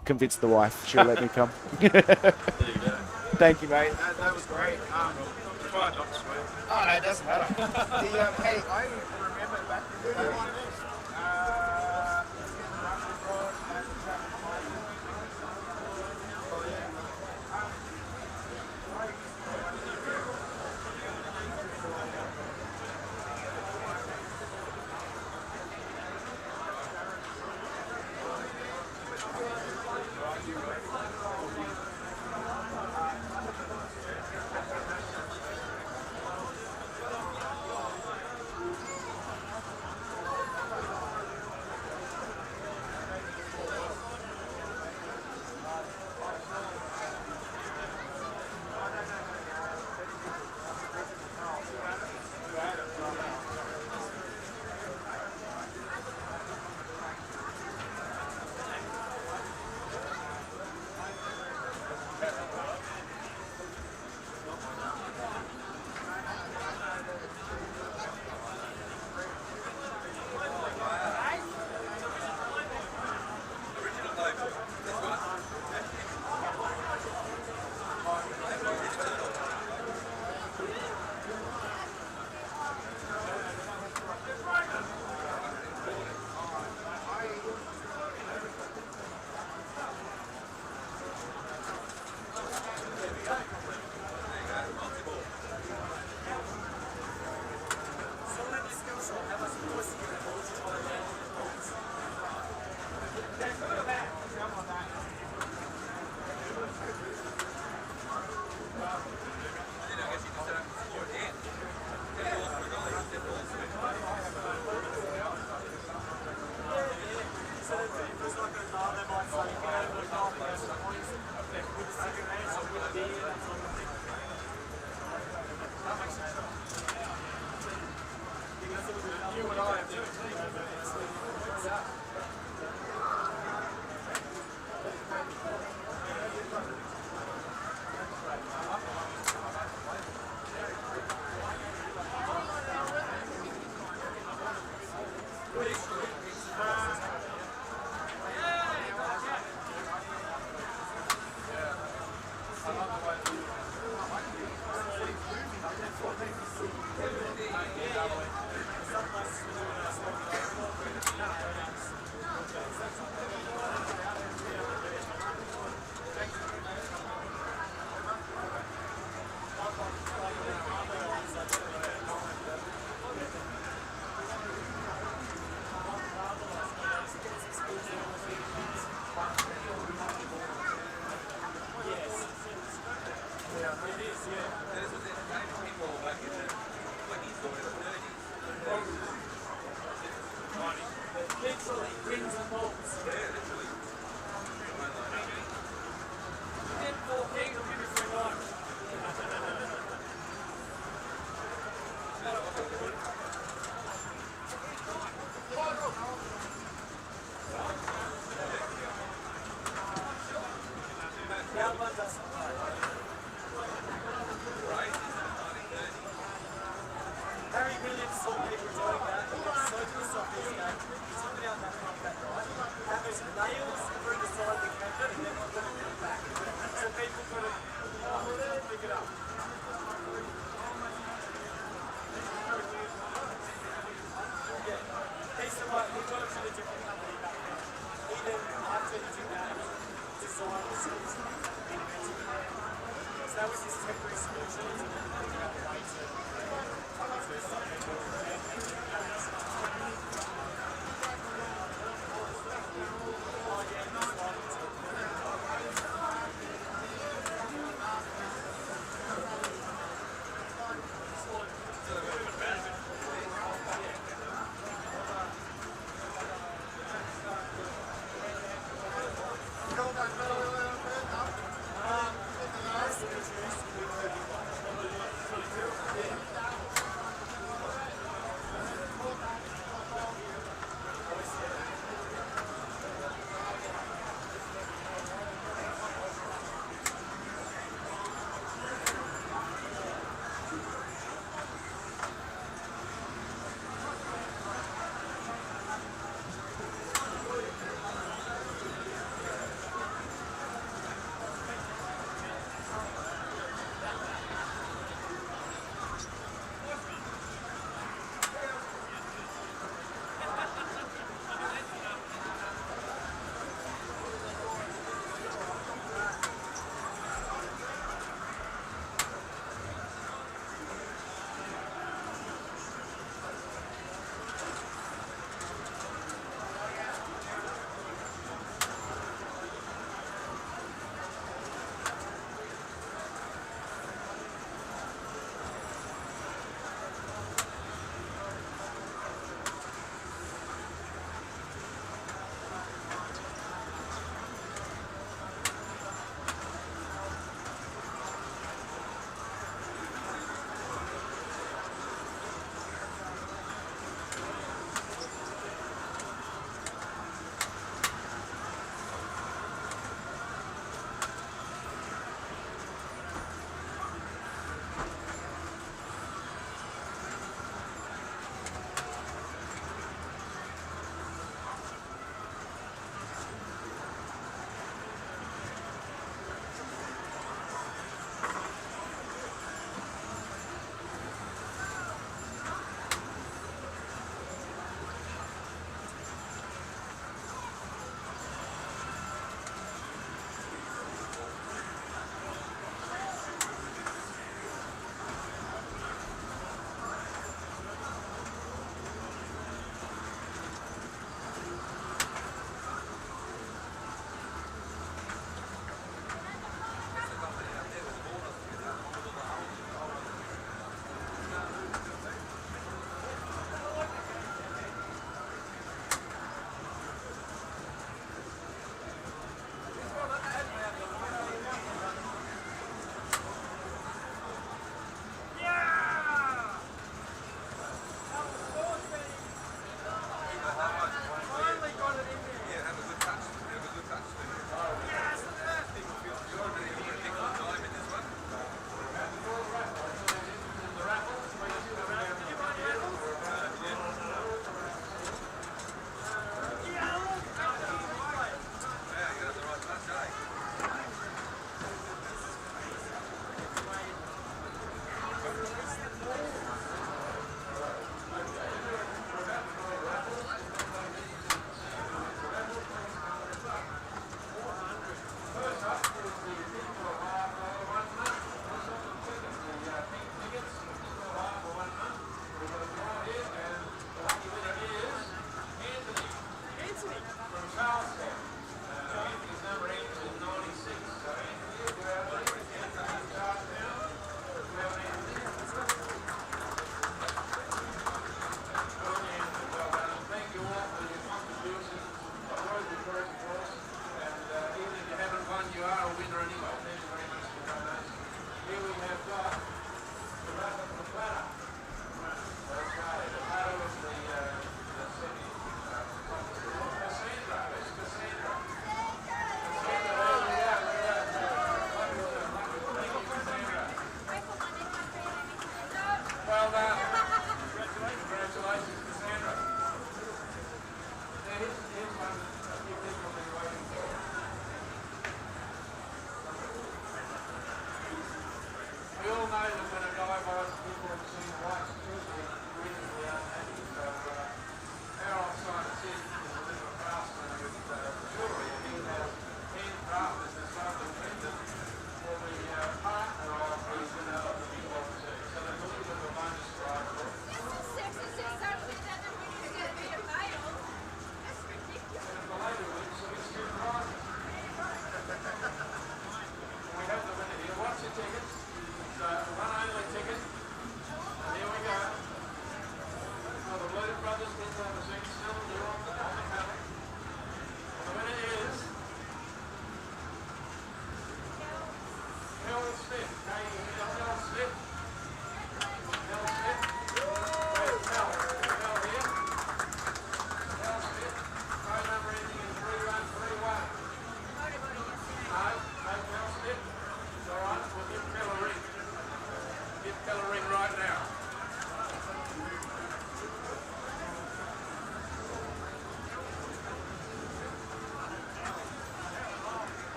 convince the wife. She'll let me come. Thank you, mate. That was great. Try not to swear. Oh, no, it doesn't matter. Hey, I remember back in the day.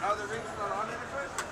Oh, the ring's not on anything?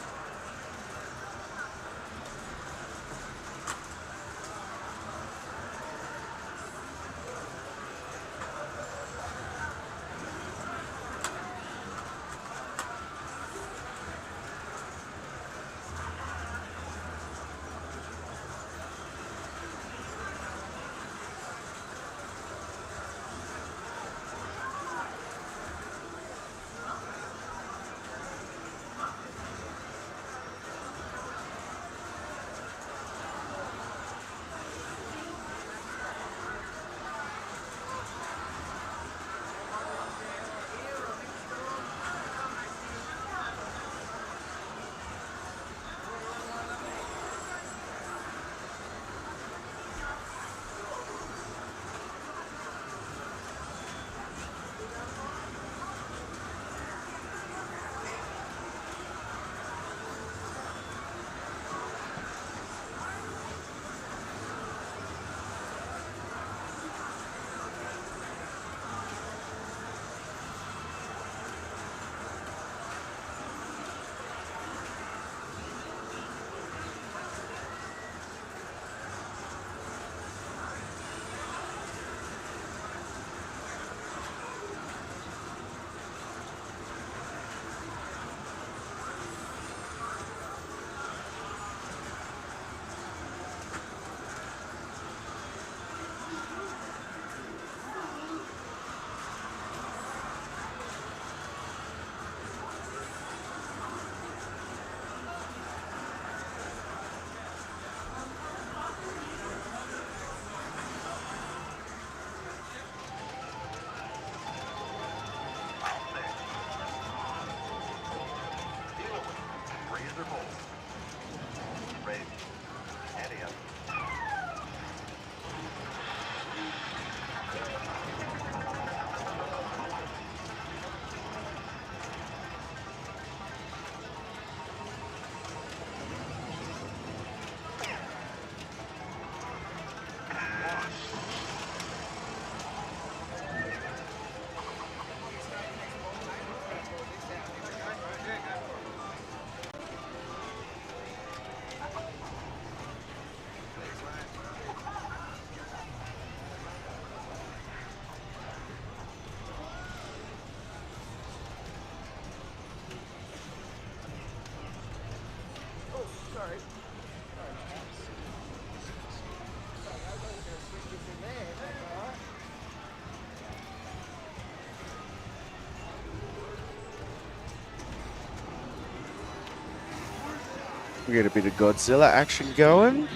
We get a bit of Godzilla action going.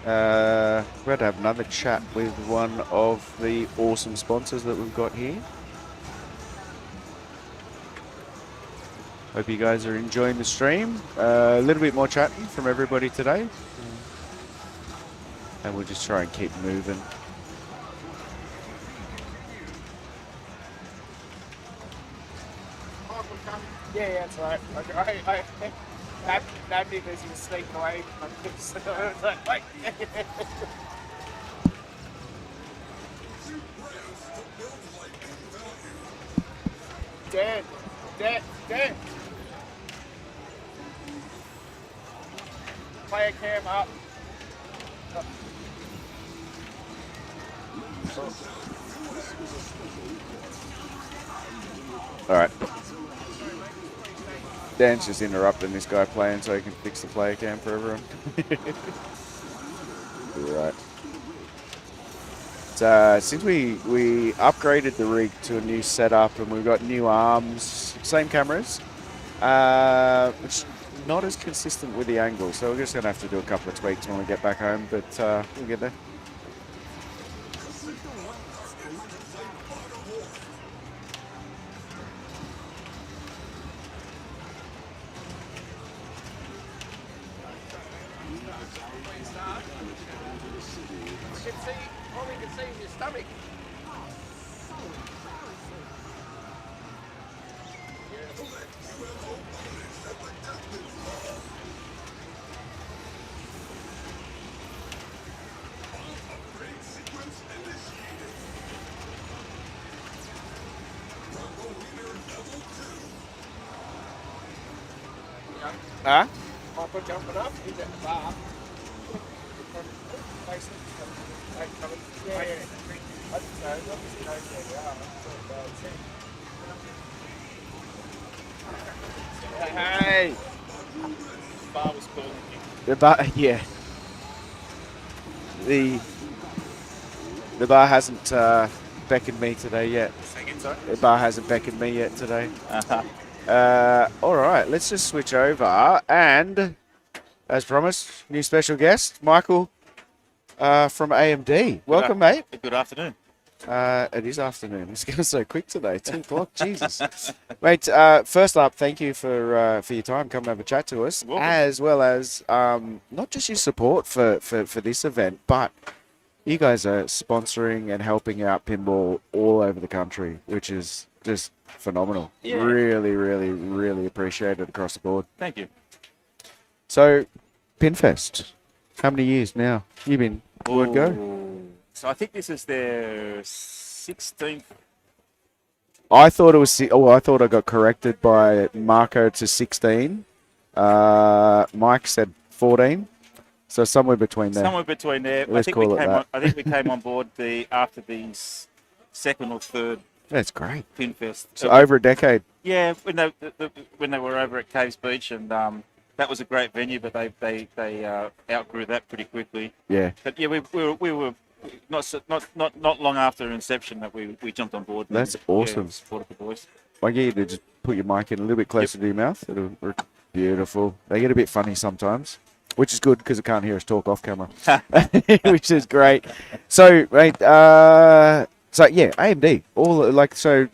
We're going to have another chat with one of the awesome sponsors that we've got here. Hope you guys are enjoying the stream. A little bit more chatting from everybody today. And we'll just try and keep moving. Yeah, that's right. That'd be busy sneaking away from this. So I was like, wait. Dan. Player cam up. All right. Dan's just interrupting this guy playing so he can fix the player cam for everyone. Right. Since we upgraded the rig to a new setup and we've got new arms, same cameras, it's not as consistent with the angle, so we're just going to have to do a couple of tweaks when we get back home, but we'll get there. All we can see is your stomach. Huh? Michael jumping up, he's at the bar. Hey! Bar was calling you. The bar, yeah. The bar hasn't beckoned me today yet. Second, sorry? The bar hasn't beckoned me yet today. Uh-huh. All right, let's just switch over. And, as promised, new special guest, Michael from AMD. Welcome, mate. Good afternoon. It is afternoon. It's going so quick today. 2 o'clock. Jesus, mate. First up, thank you for your time. Come and have a chat to us, as well as not just your support for this event, but you guys are sponsoring and helping out pinball all over the country, which is just phenomenal. Yeah. Really, really, really appreciate it across the board. Thank you. So, Pinfest. How many years now? You've been word go. So I think this is their 16th. I thought it was. I thought I got corrected by Marco to 16. Mike said 14. So somewhere between there. Somewhere between there. Let's call it that. I think we came on board after the second or third. That's great. Pinfest. So over a decade. Yeah, when they were over at Caves Beach, and that was a great venue, but they outgrew that pretty quickly. Yeah. But yeah, we were not long after inception that we jumped on board. That's awesome. Yeah, supported the boys. I get you to just put your mic in a little bit closer to your mouth. It'll work beautiful. They get a bit funny sometimes, which is good because it can't hear us talk off camera, which is great. So, mate, so yeah, AMD.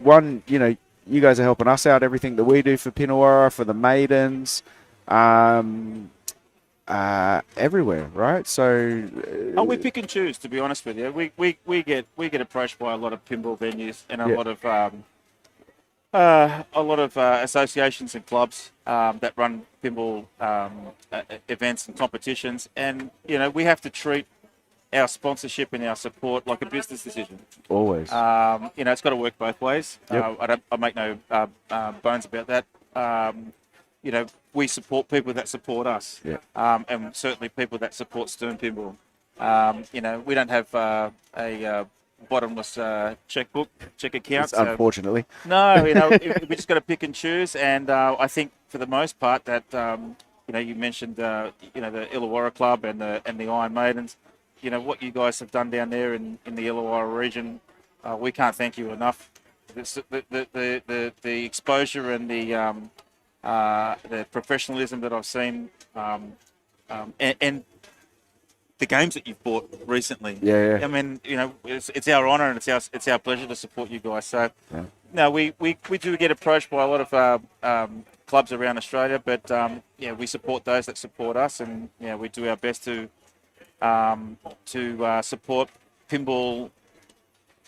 One, you guys are helping us out. Everything that we do for Illawarra, for the maidens, everywhere, right? So, we pick and choose. To be honest with you, we get approached by a lot of pinball venues and a lot of associations and clubs that run pinball events and competitions, and we have to treat our sponsorship and our support like a business decision. Always. It's got to work both ways. Yep. I make no bones about that. We support people that support us, and certainly people that support Stern Pinball. We don't have a bottomless check account. Unfortunately. No, we just got to pick and choose, and I think for the most part that you mentioned the Illawarra Club and the Iron Maidens. What you guys have done down there in the Illawarra region, we can't thank you enough. The exposure and the professionalism that I've seen, and the games that you've bought recently. Yeah. I mean, it's our honour and it's our pleasure to support you guys. So, no, we do get approached by a lot of clubs around Australia, but we support those that support us, and we do our best to support pinball,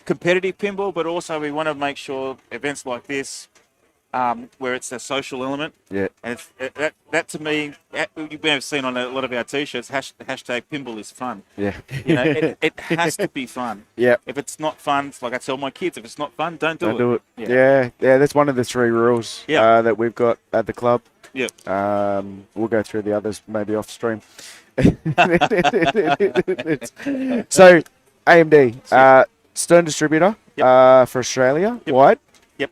competitive pinball, but also we want to make sure events like this where it's a social element. Yeah. And that to me, you may have seen on a lot of our T-shirts, hashtag pinball is fun. Yeah. It has to be fun. Yeah. If it's not fun, it's like I tell my kids, if it's not fun, don't do it. Yeah. That's one of the 3 rules that we've got at the club. Yeah. We'll go through the others maybe off stream. So, AMD, Stern distributor for Australia wide. Yep.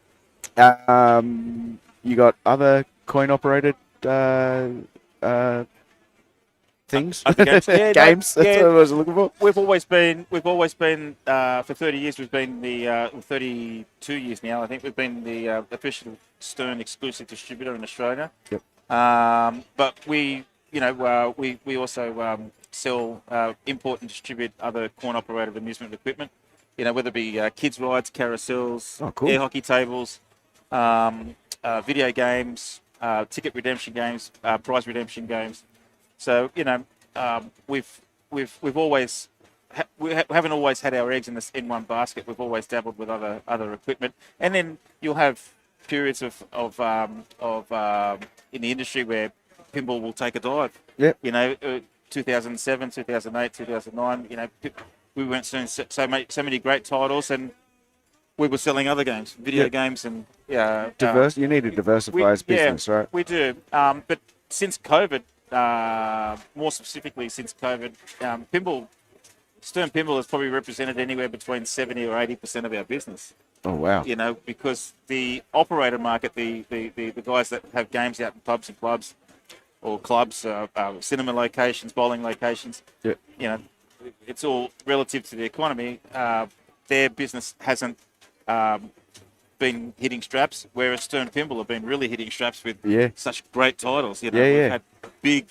You got other coin operated things, games. Games. That's what I was looking for. We've always been for 30 years. We've been the 32 years now. I think we've been the official Stern exclusive distributor in Australia. Yep. But we also sell, import and distribute other coin operated amusement equipment. Whether it be kids rides, carousels, air hockey tables, video games, ticket redemption games, prize redemption games. So we've always we haven't always had our eggs in one basket. We've always dabbled with other equipment, and then you'll have periods of in the industry where pinball will take a dive. Yep. 2007, 2008, 2009. We weren't seeing so many great titles, and we were selling other games, video games, and You need to diversify as business, right? We do. But since COVID, more specifically since COVID, Stern Pinball has probably represented anywhere between 70 or 80% of our business. Oh wow! Because the operator market, the guys that have games out in pubs and clubs, or clubs, cinema locations, bowling locations. Yeah. It's all relative to the economy. Their business hasn't been hitting straps, whereas Stern Pinball have been really hitting straps with such great titles. We've had big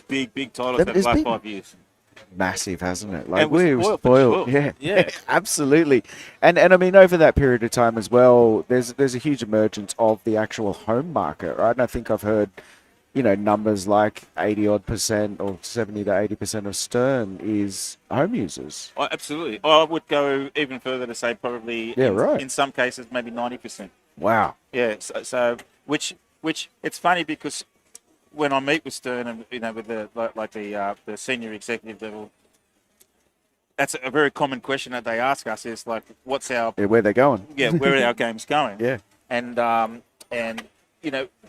titles over the last 5 years. Massive, hasn't it? And we're we're spoiled. Yeah, absolutely. And I mean, over that period of time as well, there's a huge emergence of the actual home market, right? And I think I've heard, numbers like 80% or 70 to 80% of Stern is home users. Oh, absolutely. I would go even further to say probably in some cases maybe 90%. Wow. Yeah. So which it's funny because when I meet with Stern and with the senior executive level, that's a very common question that they ask us is like, what's our where they're going? Yeah, where are our games going? Yeah. And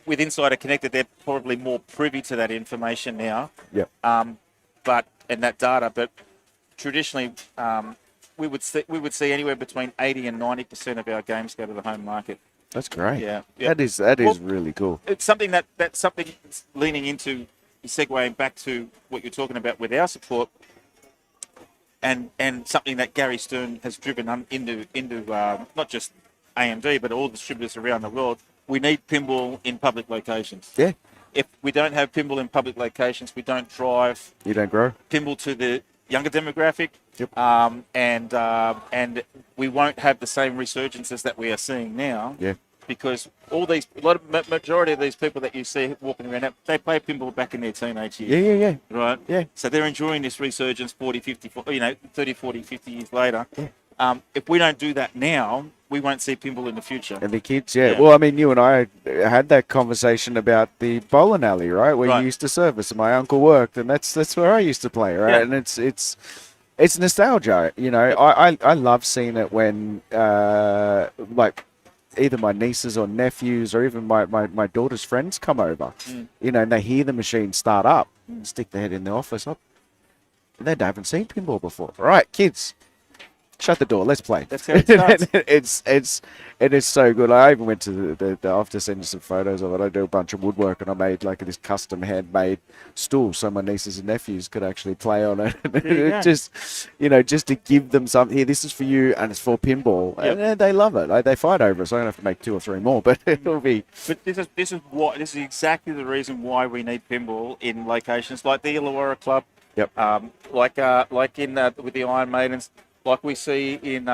with Insider Connected, they're probably more privy to that information now. Yep. And that data, but traditionally, we would see anywhere between 80 and 90% of our games go to the home market. That's great. Yeah. That is really cool. It's something that's something that's leaning into, segueing back to what you're talking about with our support, and something that Gary Stern has driven into not just AMD but all distributors around the world. We need pinball in public locations. Yeah. If we don't have pinball in public locations, we don't drive. You don't grow pinball to the younger demographic. Yep. And we won't have the same resurgences that we are seeing now. Yeah. Because majority of these people that you see walking around, they play pinball back in their teenage years. Yeah. Right? Yeah. So they're enjoying this resurgence 40, 50, 30, 40, 50 years later. Yeah. If we don't do that now, we won't see pinball in the future. And the kids, Well, I mean, you and I had that conversation about the bowling alley, right? Where you used to service, and my uncle worked, and that's where I used to play, right? Yeah. And it's nostalgia, I love seeing it when either my nieces or nephews or even my daughter's friends come over, and they hear the machine start up, stick their head in the office up, and they haven't seen pinball before. All right, kids, shut the door. Let's play. That's how it starts. It is so good. I even went to the I have to send you some photos of it. I do a bunch of woodwork, and I made this custom handmade stool so my nieces and nephews could actually play on it. just to give them something. Here, this is for you, and it's for pinball, and they love it. They fight over it. So I'm gonna have to make 2 or 3 more, but it'll be. But this is exactly the reason why we need pinball in locations like the Illawarra Club. Yep. Like in with the Iron Maidens. Like we see in,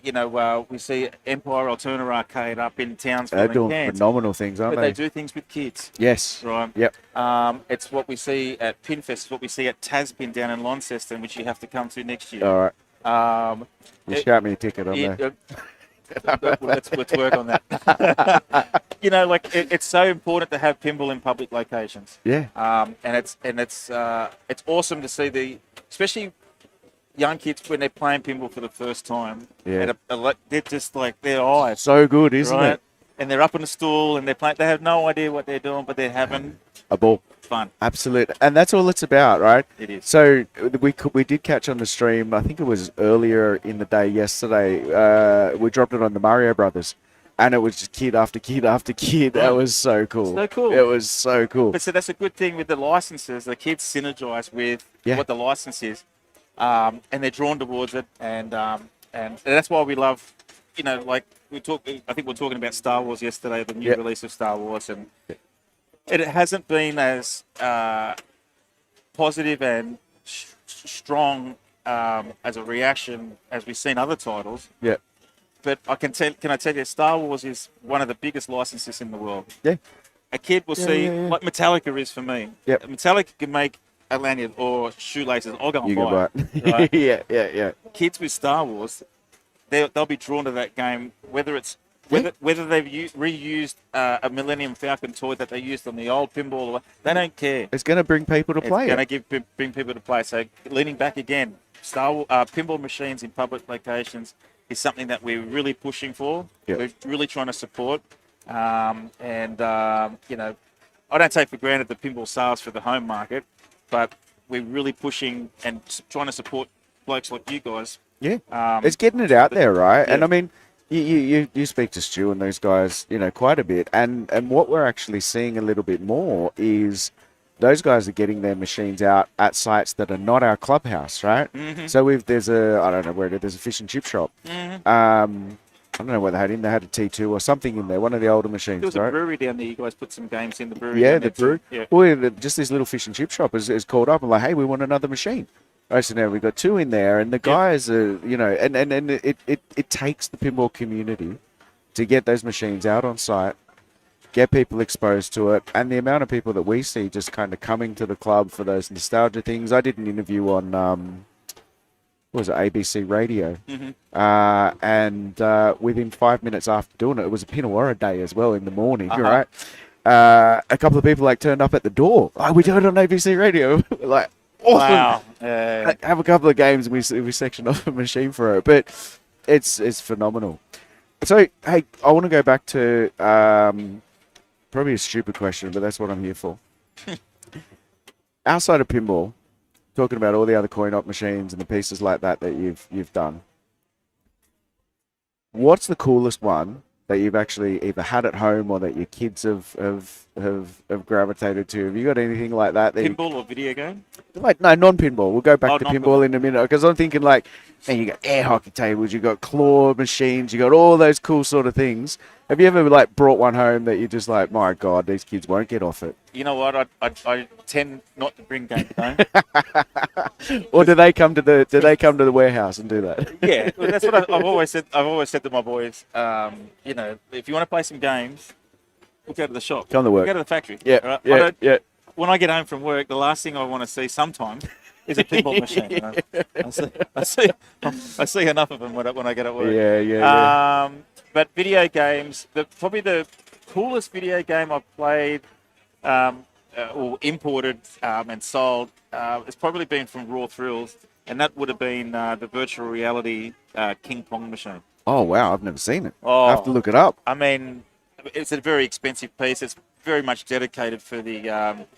we see Empire Alterna Arcade up in Townsville. They're doing Cairns, phenomenal things, aren't but they? they do things with kids. Yes. Right. Yep. It's what we see at Pinfest. It's what we see at Taspin down in Launceston, which you have to come to next year. All right. You shout me a ticket on there. Let's work on that. you know, like it's so important to have pinball in public locations. Yeah. And it's awesome to see especially young kids when they're playing pinball for the first time. Yeah. And they're just like their eyes. So good, isn't it? And they're up on the stool and they're playing. They have no idea what they're doing, but they're having a ball. Fun. Absolutely. And that's all it's about, right? It is. So we did catch on the stream, I think it was earlier in the day yesterday, we dropped it on the Mario Brothers. And it was just kid after kid after kid. That was so cool. So cool. It was so cool. But so that's a good thing with the licenses. The kids synergize with what the license is. And they're drawn towards it. And that's why we love, you know, like I think we were talking about Star Wars yesterday, the new release of Star Wars. And it hasn't been as positive and strong as a reaction as we've seen other titles. Yeah. But can I tell you, Star Wars is one of the biggest licenses in the world. Yeah. A kid will see, like Metallica is for me. Yep. Metallica can make a lanyard or shoelaces. I'll go and buy it. Right? Right? Yeah. Kids with Star Wars, they'll be drawn to that game, whether they've reused a Millennium Falcon toy that they used on the old pinball. They don't care. It's going to bring people to play. It's going to bring people to play. So leaning back again, pinball machines in public locations is something that we're really pushing for. Yep. We're really trying to support. You know, I don't take for granted the pinball sales for the home market, but we're really pushing and trying to support blokes like you guys. Yeah. It's getting it out there, right? Yeah. And I mean, you speak to Stu and those guys, you know, quite a bit. And what we're actually seeing a little bit more is those guys are getting their machines out at sites that are not our clubhouse, right? Mm-hmm. So there's a fish and chip shop. Mm-hmm. I don't know what they had in. They had a T2 or something in there, one of the older machines, There was right? a brewery down there. You guys put some games in the brewery. Yeah, down the there brewery. too. Yeah. Well, just this little fish and chip shop is called up and like, hey, we want another machine. I said, now we've got two in there, and the guys are, you know, and it takes the pinball community to get those machines out on site, get people exposed to it, and the amount of people that we see just kind of coming to the club for those nostalgia things. I did an interview on, what was it, ABC Radio, and within 5 minutes after doing it, it was a Pinawara day as well in the morning, right? A couple of people turned up at the door. Oh, we do it on ABC Radio. Like, awesome. Wow. Have a couple of games and we section off a machine for it, but it's phenomenal. So, hey, I want to go back to probably a stupid question, but that's what I'm here for. Outside of pinball, talking about all the other coin-op machines and the pieces like that you've done, what's the coolest one that you've actually either had at home or that your kids have gravitated to? Have you got anything like that? Pinball or video game? Like, no, non-pinball. We'll go back to non-pinball. pinball in a minute, because I'm thinking like, man, you got air hockey tables, you got claw machines, you got all those cool sort of things. Have you ever like brought one home that you're just like, my God, these kids won't get off it? You know what? I tend not to bring games home. Or do they come to the warehouse and do that? Yeah, well, that's what I've always said. I've always said to my boys, you know, if you want to play some games, we'll go to the shop. Come to work. We'll go to the factory. Yeah, right? yeah. When I get home from work, the last thing I want to see sometimes is a pinball machine. You know? I see enough of them when I get at work. Yeah. But video games, probably the coolest video game I've played or imported and sold has probably been from Raw Thrills, and that would have been the virtual reality King Pong machine. Oh, wow, I've never seen it. Oh, I have to look it up. I mean, it's a very expensive piece. It's very much dedicated for the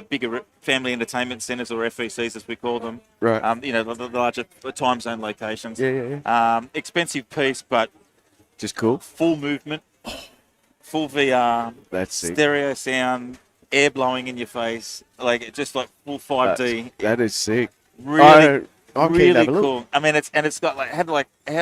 bigger family entertainment centres, or FECs as we call them. Right. You know, the larger time zone locations. Yeah. Expensive piece, but just cool. Full movement, full VR. That's sick. Stereo sound, air blowing in your face, like just like full 5D. That is sick. Really, I'm really cool. I mean, it's got it had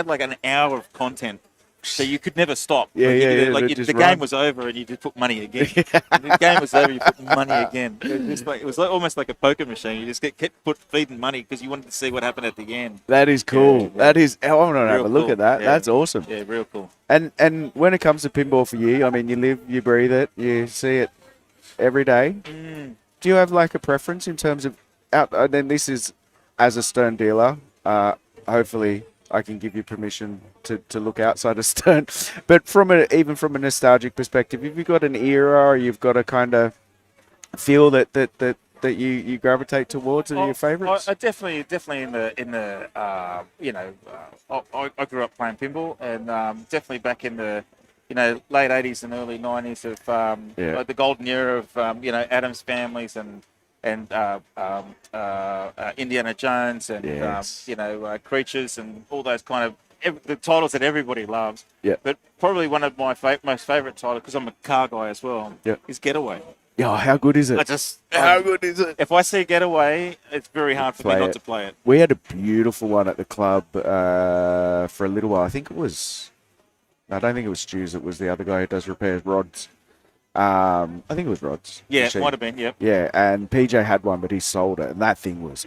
like an hour of content. So you could never stop. The game was over and you just put money again. The game was over, you put money again. It was almost like a poker machine. You just kept feeding money because you wanted to see what happened at the end. That is cool. Yeah. That is. I want to have a look cool. at that. Yeah. That's awesome. Yeah, real cool. And when it comes to pinball for you, I mean, you live, you breathe it, you see it every day. Do you have like a preference in terms of out? And then this is as a Stern dealer, hopefully I can give you permission to look outside of Stern. But even from a nostalgic perspective, have you got an era, or you've got a kind of feel that you gravitate towards? Are your favourites? I definitely in the I grew up playing pinball, and definitely back in the late 80s and early 90s of like the golden era of Addams Families and Indiana Jones and Creatures and all those kind of the titles that everybody loves. Yeah. But probably one of my most favourite titles, because I'm a car guy as well, is Getaway. Yeah, how good is it? How good is it? If I see Getaway, it's very hard for me not to play it. We had a beautiful one at the club for a little while. I think it was. I don't think it was Stu's. It was the other guy who does repairs, Rods. I think it was Rods. Yeah, it might have been. Yep. Yeah, and PJ had one, but he sold it, and that thing was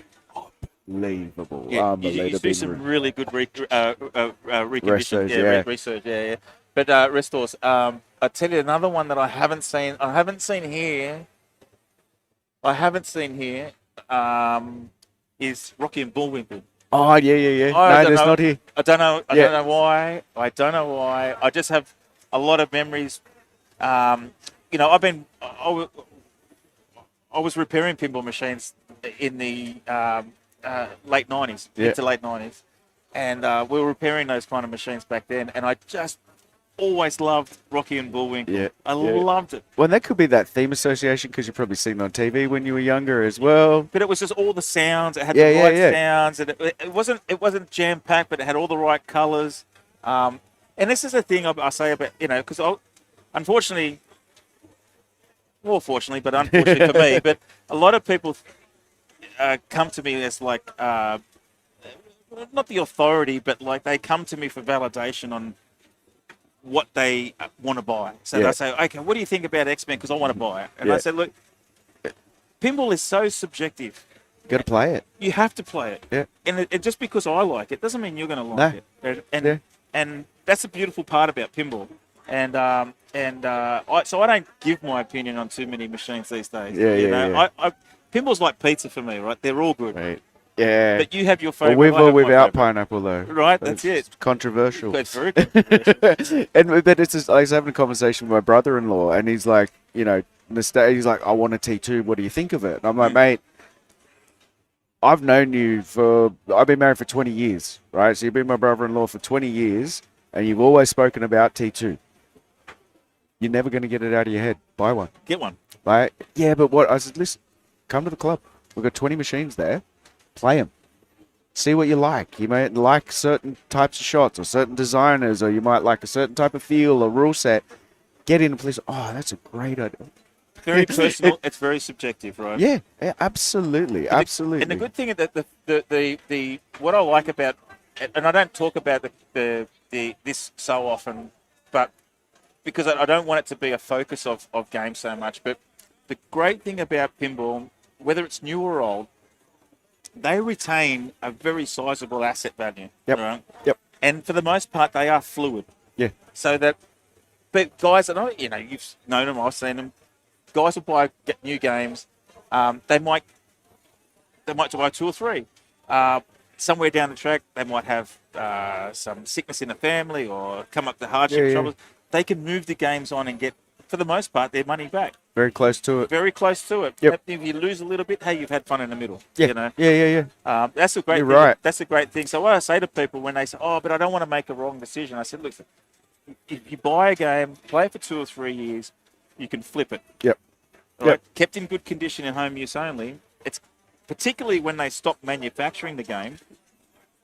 unbelievable. Yeah, you do some really good reconditioning, research. Yeah. But restores. I tell you another one that I haven't seen here. Is Rocky and Bullwinkle. Oh yeah. No, there's not here. I don't know why. I just have a lot of memories. I was repairing pinball machines in the late 90s, mid to late 90s, and we were repairing those kind of machines back then. And I just always loved Rocky and Bullwinkle. Yeah, I loved it. Well, that could be that theme association, because you've probably seen it on TV when you were younger as well. But it was just all the sounds. It had the right sounds, and it wasn't jam packed, but it had all the right colours. And this is the thing I say about because unfortunately, for me, but a lot of people come to me as like not the authority, but like they come to me for validation on what they want to buy. So they say, okay, what do you think about X-Men? Because I want to buy it. And I said, look, pinball is so subjective. You got to play it. You have to play it. Yeah. And just because I like it doesn't mean you're going to like it. And that's the beautiful part about pinball. And so I don't give my opinion on too many machines these days. Pinball's like pizza for me, right? They're all good. Right. Yeah. But you have your favourite. Well, with or without pineapple, though. Right, that's it. Controversial. It's very controversial. But it's just, I was having a conversation with my brother-in-law, and he's like, he's like, I want a T2. What do you think of it? And I'm like, mate, I've known you I've been married for 20 years, right? So you've been my brother-in-law for 20 years, and you've always spoken about T2. You're never going to get it out of your head. Buy one. Get one. Right? Yeah, but what? I said, listen, come to the club. We've got 20 machines there. Play them. See what you like. You might like certain types of shots or certain designers, or you might like a certain type of feel or rule set. Get in and please. Oh, that's a great idea. Very personal. It's very subjective, right? Yeah, absolutely. Absolutely. And the good thing that the what I like about, and I don't talk about this so often, but because I don't want it to be a focus of games so much, but the great thing about pinball, whether it's new or old, they retain a very sizable asset value. Yep. Right? Yep. And for the most part, they are fluid. Yeah. So that, but guys, you've known them, I've seen them. Guys will get new games. They might buy 2 or 3. Somewhere down the track, they might have some sickness in the family or come up to hardship troubles. They can move the games on and get, for the most part, their money back. Very close to it. Very close to it. Yep. If you lose a little bit, hey, you've had fun in the middle. Yeah. Yeah. That's a great You're thing. right. That's a great thing. So what I say to people when they say, oh, but I don't want to make a wrong decision, I said, look, if you buy a game, play it for 2 or 3 years, you can flip it. Yep. Right? Yep. Kept in good condition in home use only. It's particularly when they stop manufacturing the game,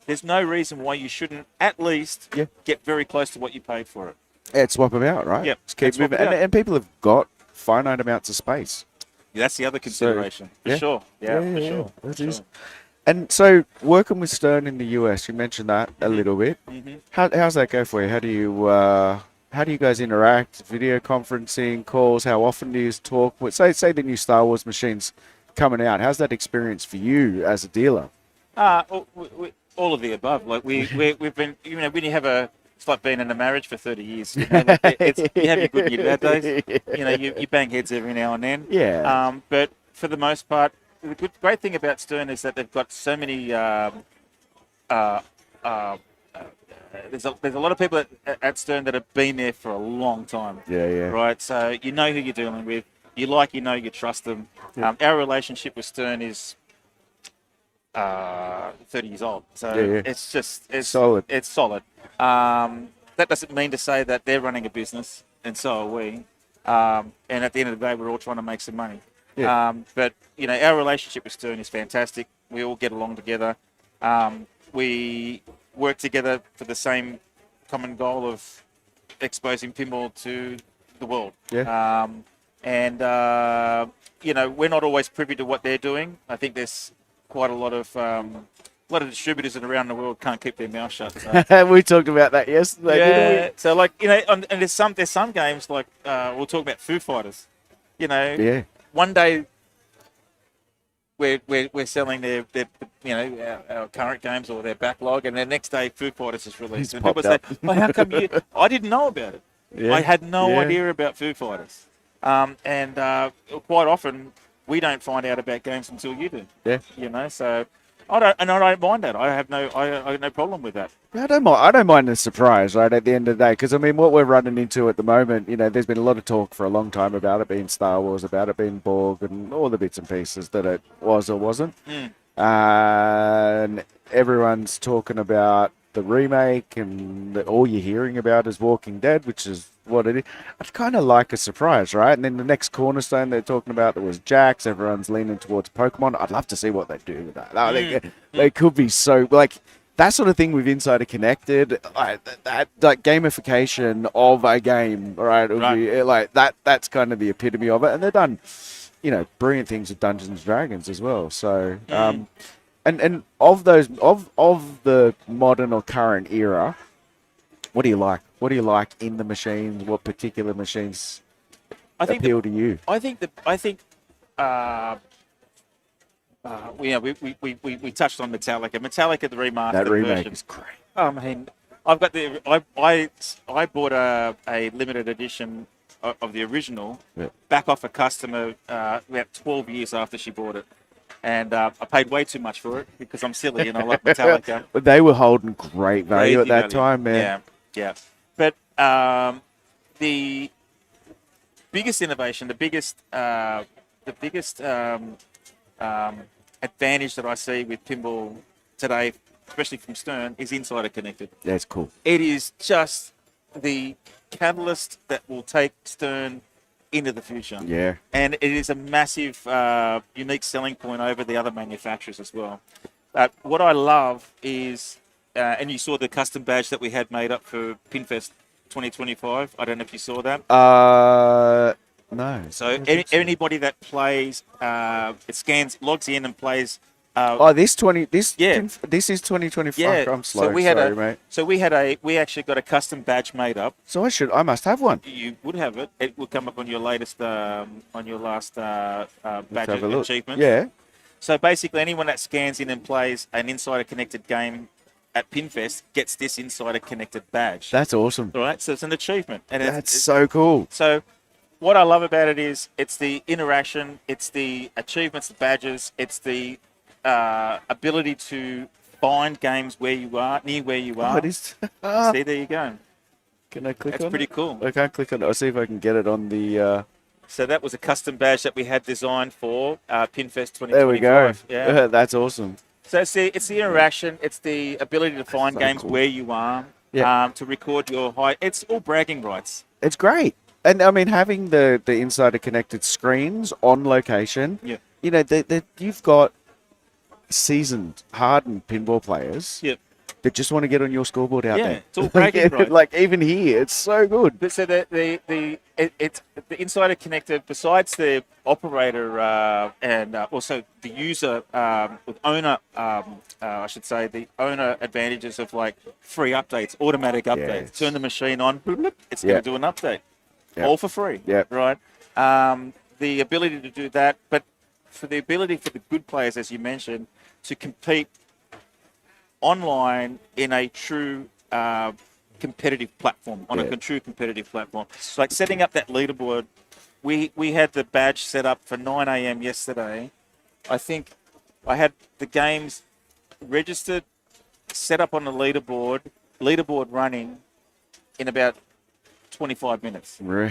there's no reason why you shouldn't at least get very close to what you paid for it. Yeah, swap them out, right? Yep. Just keep moving. And people have got finite amounts of space. Yeah, that's the other consideration. For sure. Yeah, for sure. That is. And so, working with Stern in the US, you mentioned that a little bit. Mm-hmm. How's that go for you? How do you guys interact? Video conferencing, calls? How often do you talk? Say the new Star Wars machines coming out. How's that experience for you as a dealer? All of the above. Like we've been, when you have it's like being in a marriage for 30 years. You have your good and your bad days. You bang heads every now and then. Yeah. But for the most part, the great thing about Stern is that they've got so many there's a lot of people at Stern that have been there for a long time. Yeah, yeah. Right, so you know who you're dealing with. You trust them. Yeah. Our relationship with Stern is 30 years old, so it's solid. It's solid. That doesn't mean to say that they're running a business, and so are we. And at the end of the day, we're all trying to make some money. Yeah. But our relationship with Stern is fantastic. We all get along together. We work together for the same common goal of exposing pinball to the world. Yeah. We're not always privy to what they're doing. I think there's quite a lot of distributors around the world can't keep their mouth shut. So. We talked about that yesterday. Yeah. Didn't So and there's some games like we'll talk about Foo Fighters. Yeah. One day we're selling their our current games or their backlog, and the next day Foo Fighters is released. And people say, "Well, how come you?" I didn't know about it. Yeah. I had no idea about Foo Fighters. Quite often we don't find out about games until you do. Yeah. So I don't mind that. I have no problem with that. Yeah, I don't mind the surprise, right, at the end of the day. Because, I mean, what we're running into at the moment, there's been a lot of talk for a long time about it being Star Wars, about it being Borg, and all the bits and pieces that it was or wasn't. And everyone's talking about the remake, and all you're hearing about is Walking Dead, which is what it is. I'd kind of like a surprise, right? And then the next cornerstone they're talking about that was Jax. Everyone's leaning towards Pokemon. I'd love to see what they do with that. I think they could be so that sort of thing with Insider Connected, that gamification of a game, right? Be, that's kind of the epitome of it. And they've done, brilliant things with Dungeons and Dragons as well. So, and of those of the modern or current era, what do you like? What do you like in the machines? What particular machines appeal to you? I think we touched on Metallica. Metallica, the remastered that remake version is great. I mean, I've got I bought a limited edition of the original back off a customer about 12 years after she bought it. And I paid way too much for it because I'm silly and I love Metallica. But they were holding great value at that time, man. Yeah. But the biggest innovation, the biggest advantage that I see with pinball today, especially from Stern, is Insider Connected. That's cool. It is just the catalyst that will take Stern into the future. Yeah. And it is a massive, unique selling point over the other manufacturers as well. What I love is, and you saw the custom badge that we had made up for Pinfest 2025. I don't know if you saw that. No. So anybody that plays, it logs in and plays. This is 2025. Yeah. I'm slow. Mate. So we actually got a custom badge made up. So I must have one. You would have it. It will come up on your latest, on your last badge achievement. Yeah. So basically, anyone that scans in and plays an Insider Connected game at Pinfest gets this Insider Connected badge. That's awesome. All right, so it's an achievement. And that's so cool. So what I love about it is it's the interaction, it's the achievements, the badges, it's the ability to find games where you are, near where you are. It is. See, there you go. Can I click on it? That's pretty cool. I can't click on it. I'll see if I can get it on the... So that was a custom badge that we had designed for Pinfest 2025. There we go. Yeah. That's awesome. So it's the interaction, it's the ability to find games where you are, to record your height. It's all bragging rights. It's great. And, I mean, having the Insider Connected screens on location, you've got seasoned, hardened pinball players that just want to get on your scoreboard out there. It's all bragging rights. Even here, it's so good. But so the Insider Connected, besides the operator and also the user, with owner, I should say, the owner advantages of free updates, automatic updates. Turn the machine on, it's going to do an update, all for free. Right. The ability to do that, but for the ability for the good players, as you mentioned, to compete online in a true competitive platform, on a true competitive platform. Like setting up that leaderboard, we had the badge set up for 9 a.m. yesterday. I think I had the games registered, set up on the leaderboard leaderboard running in about 25 minutes. Real.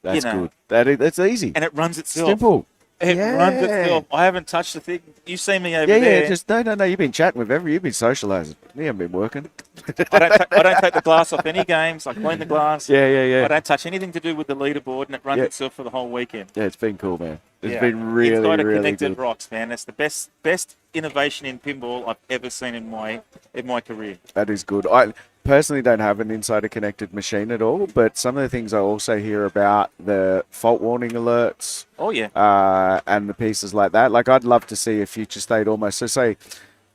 That's You know. good. That's easy. And it runs itself. Simple. It runs itself. I haven't touched the thing. You see me over Yeah, there. yeah. Just no. You've been chatting with you've been socialising. You haven't been working. I don't take the glass off any games. I clean the glass. Yeah. I don't touch anything to do with the leaderboard, and it runs itself for the whole weekend. Yeah, it's been cool, man. It's been really, Inside of really Connected good. Rocks, man. It's the best innovation in pinball I've ever seen in my career. That is good. I personally don't have an insider connected machine at all, but some of the things I also hear about, the fault warning alerts. Oh, yeah. And the pieces like that. Like, I'd love to see a future state almost. So, say,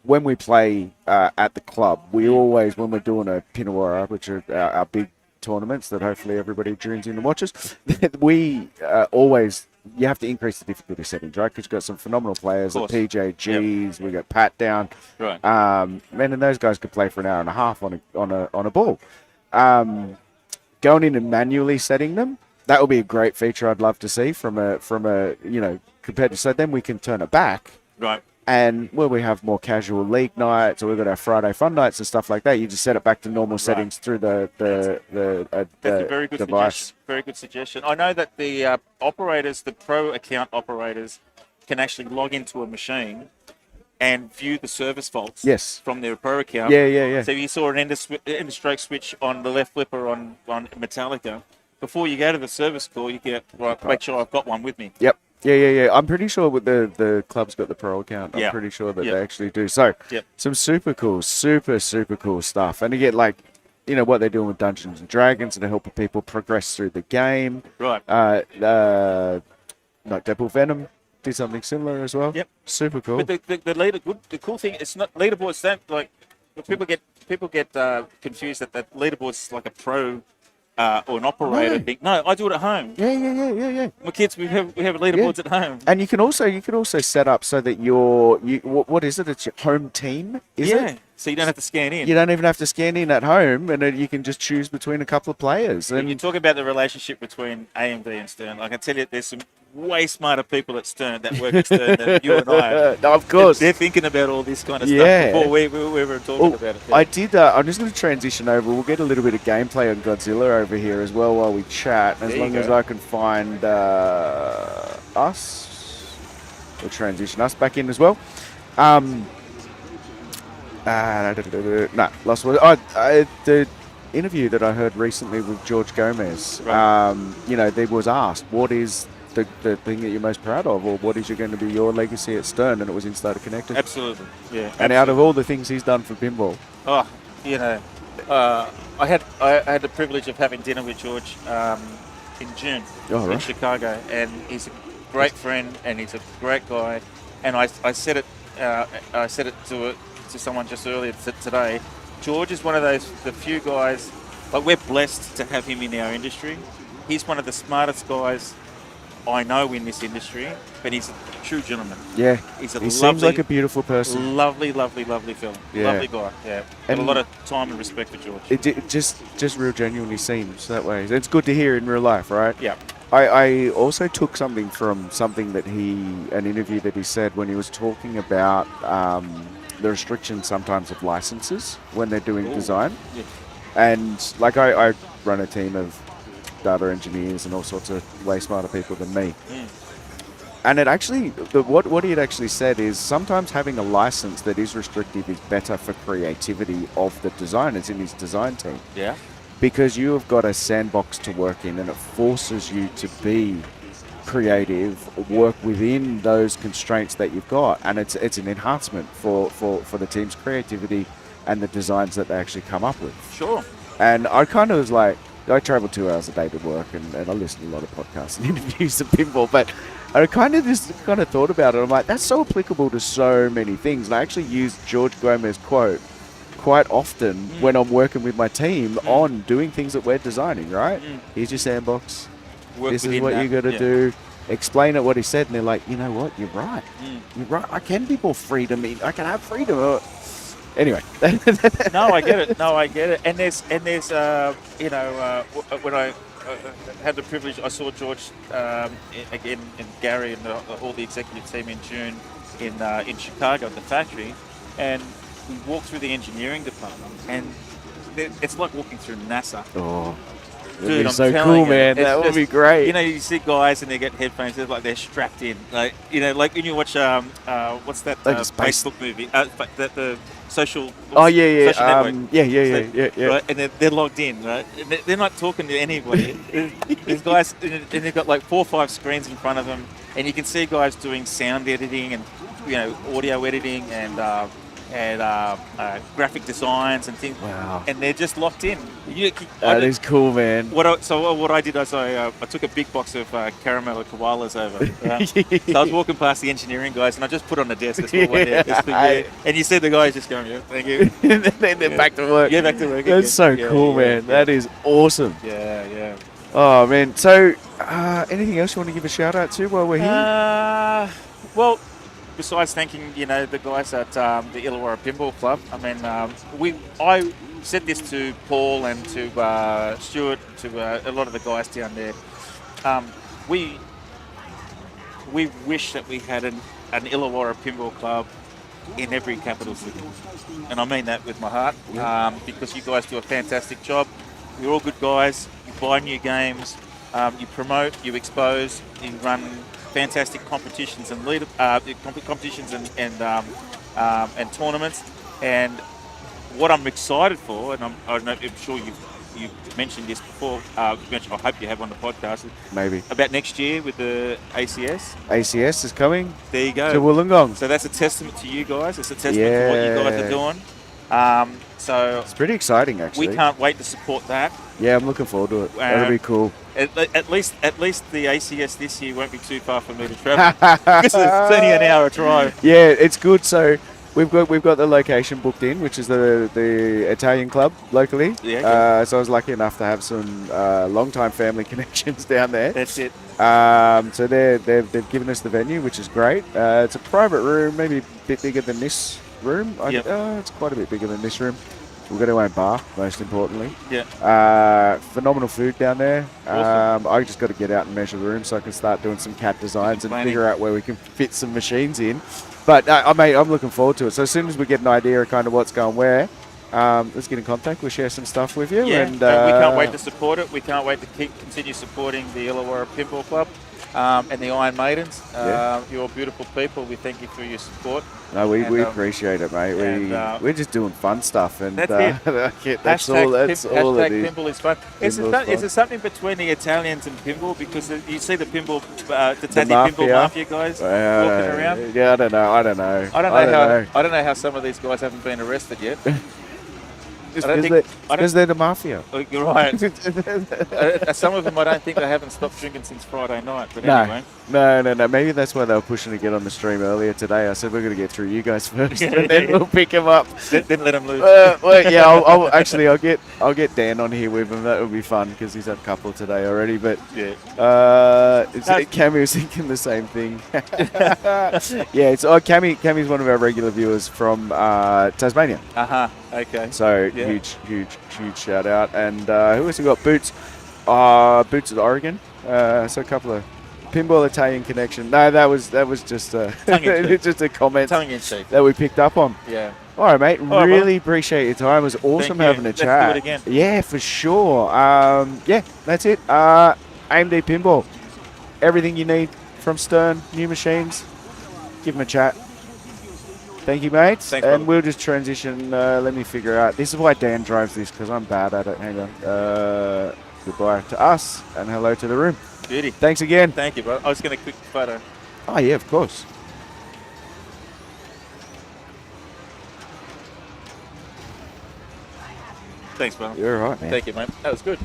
when we play at the club, we always, when we're doing a Illawarra, which are our big tournaments that hopefully everybody tunes in and watches, we always, you have to increase the difficulty settings, right? Because you've got some phenomenal players like PJGs, we got Pat down. Right. Man, and those guys could play for an hour and a half on a ball. Going in and manually setting them, that would be a great feature I'd love to see from a compared to, so then we can turn it back. Right. And where we have more casual league nights, or we've got our Friday fun nights and stuff like that, you just set it back to normal settings through the That's a very good device. suggestion. Very good suggestion. I know that the operators, the pro account operators, can actually log into a machine and view the service faults from their pro account. Yeah. So if you saw an end of stroke switch on the left flipper on Metallica, before you go to the service call, you get, make sure I've got one with me. Yep. Yeah. I'm pretty sure with the club's got the pro account. I'm pretty sure that they actually do. So some super cool stuff. And again, like, you know, what they're doing with Dungeons and Dragons and helping people progress through the game. Right. Like Devil Venom do something similar as well. Yep. Super cool. But the cool thing, it's not leaderboards. Don't like people get confused that leaderboard's like a pro. Or an operator thing. No, I do it at home. Yeah. My kids, we have leaderboards at home. And you can also set up so that what is it? It's your home team, is it? So you don't have to scan in. You don't even have to scan in at home, and then you can just choose between a couple of players. And you talk about the relationship between AMD and Stern. I can tell you, there's some way smarter people at Stern that work at Stern than you and I. No, of course. They're thinking about all this kind of stuff before we were talking about it. I did. I'm just going to transition over. We'll get a little bit of gameplay on Godzilla over here as well while we chat. As long as I can find us, we'll transition us back in as well. No, lost one. The interview that I heard recently with George Gomez, there was asked, what is the thing that you're most proud of, or what is going to be your legacy at Stern? And it was Insider Connected. Absolutely, yeah. And out of all the things he's done for pinball, I had the privilege of having dinner with George in June in Chicago, and he's a great friend and he's a great guy. And I said it to someone just earlier today. George is one of the few guys, like, we're blessed to have him in our industry. He's one of the smartest guys I know in this industry, but he's a true gentleman. Yeah, he seems like a beautiful person. Lovely fella. Yeah. Lovely guy. Yeah, got a lot of time and respect for George. It just real genuinely seems that way. It's good to hear in real life, right? Yeah. I also took something from an interview that he said when he was talking about the restrictions sometimes of licenses when they're doing design. Yeah. And like I run a team of data engineers and all sorts of way smarter people than me. And it actually, what he had actually said is sometimes having a license that is restrictive is better for creativity of the designers in his design team. Yeah. Because you have got a sandbox to work in, and it forces you to be creative, work within those constraints that you've got, and it's an enhancement for the team's creativity and the designs that they actually come up with. Sure. And I kind of was like, I travel 2 hours a day to work, and I listen to a lot of podcasts and interviews of pinball, but I kind of thought about it. I'm like, that's so applicable to so many things. And I actually use George Gomez's quote quite often when I'm working with my team on doing things that we're designing, right? Here's your sandbox. This is what you got to do. Explain it what he said, and they're like, you know what? You're right. You're right. I can be more freedom. I can have freedom. Anyway. No, I get it. And there's when I had the privilege, I saw George again, and Gary and all the executive team in June in Chicago at the factory, and we walked through the engineering department, and it's like walking through NASA. Oh, Dude, that'd be I'm so telling cool, you, man. it's That would just- be great. You know, you see guys and they get headphones, it's like they're strapped in. Like, you know, like when you watch what's that Like a space- Facebook movie? The social. Oh, yeah. Social network. Yeah. Right, and they're logged in, right? And they're not talking to anybody. There's guys, and they've got like 4 or 5 screens in front of them, and you can see guys doing sound editing and audio editing and graphic designs and things. Wow. And they're just locked in. That is cool, man. What I did is I took a big box of caramel koalas over. So I was walking past the engineering guys, and I just put on the desk. That's what I did, just for you. And you see the guys just going, "Yeah, thank you." And then they're back to work. Yeah, back to work. That's so cool, man. That is awesome. Yeah. Oh, man. So, anything else you want to give a shout out to while we're here? Well, besides thanking the guys at the Illawarra Pinball Club, I mean, I said this to Paul and to Stuart, to a lot of the guys down there. We wish that we had an Illawarra Pinball Club in every capital city, and I mean that with my heart, because you guys do a fantastic job. You're all good guys. You buy new games, you promote, you expose, you run fantastic competitions and competitions and tournaments. And what I'm excited for, and I'm sure you've mentioned this before. I hope you have on the podcast. Maybe about next year with the ACS. ACS is coming. There you go. To Wollongong. So that's a testament to you guys. It's a testament to what you guys are doing. So it's pretty exciting, actually. We can't wait to support that. Yeah, I'm looking forward to it. That'll be cool. At least the ACS this year won't be too far for me to travel, because it's only an hour drive. Yeah, it's good. So we've got the location booked in, which is the Italian club locally. Yeah. So I was lucky enough to have some long-time family connections down there. That's it. So they've given us the venue, which is great. It's a private room, maybe a bit bigger than this room. It's quite a bit bigger than this room. We've got our own bar, most importantly. Yeah. Phenomenal food down there. Awesome. I just got to get out and measure the room so I can start doing some CAD designs and figure out where we can fit some machines in. But I'm looking forward to it. So as soon as we get an idea of kind of what's going where, let's get in contact. We'll share some stuff with you. Yeah, and we can't wait to support it. We can't wait to continue supporting the Illawarra Pinball Club and the Iron Maidens. You're beautiful people. We thank you for your support. No, we appreciate it, mate. We're just doing fun stuff, and that's it. that's all it is. Pinball is fun. Is there something between the Italians and pinball? Because you see the pinball, the Tassie pinball mafia guys walking around. Yeah, I don't know. I don't know how some of these guys haven't been arrested yet. Because they're the mafia. You're right. Some of them, I don't think they haven't stopped drinking since Friday night. But anyway. No. Maybe that's why they were pushing to get on the stream earlier today. I said we're going to get through you guys first, and then we'll pick them up. Then let them loose. I'll get Dan on here with him. That would be fun because he's had a couple today already. But Cammy was thinking the same thing. Cammy's one of our regular viewers from Tasmania. Okay. So huge shout out. And who else we got? Boots. Boots of Oregon. So a couple of pinball Italian connection. No, that was just just a comment that we picked up on. Yeah. All right, mate. Really appreciate your time. It was awesome having a chat. Let's do it again. Yeah, for sure. That's it. AMD Pinball. Everything you need from Stern, new machines. Give them a chat. Thank you, mates. Thanks, and we'll just transition. Let me figure out. This is why Dan drives this, because I'm bad at it. Hang on. Goodbye to us, and hello to the room. Beauty. Thanks again. Thank you, bro. I was going to quick photo. Oh, yeah, of course. Thanks, bro. You're all right, man. Thank you, mate. That was good.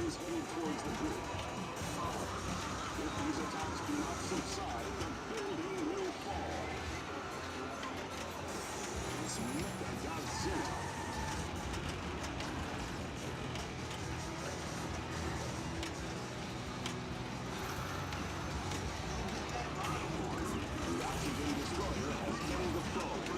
is headed towards the grid. If these attacks do not subside, the building will fall. It's Mecha Godzilla. The Oxygen Destroyer has killed the foe.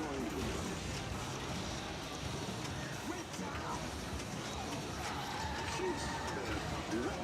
9, 1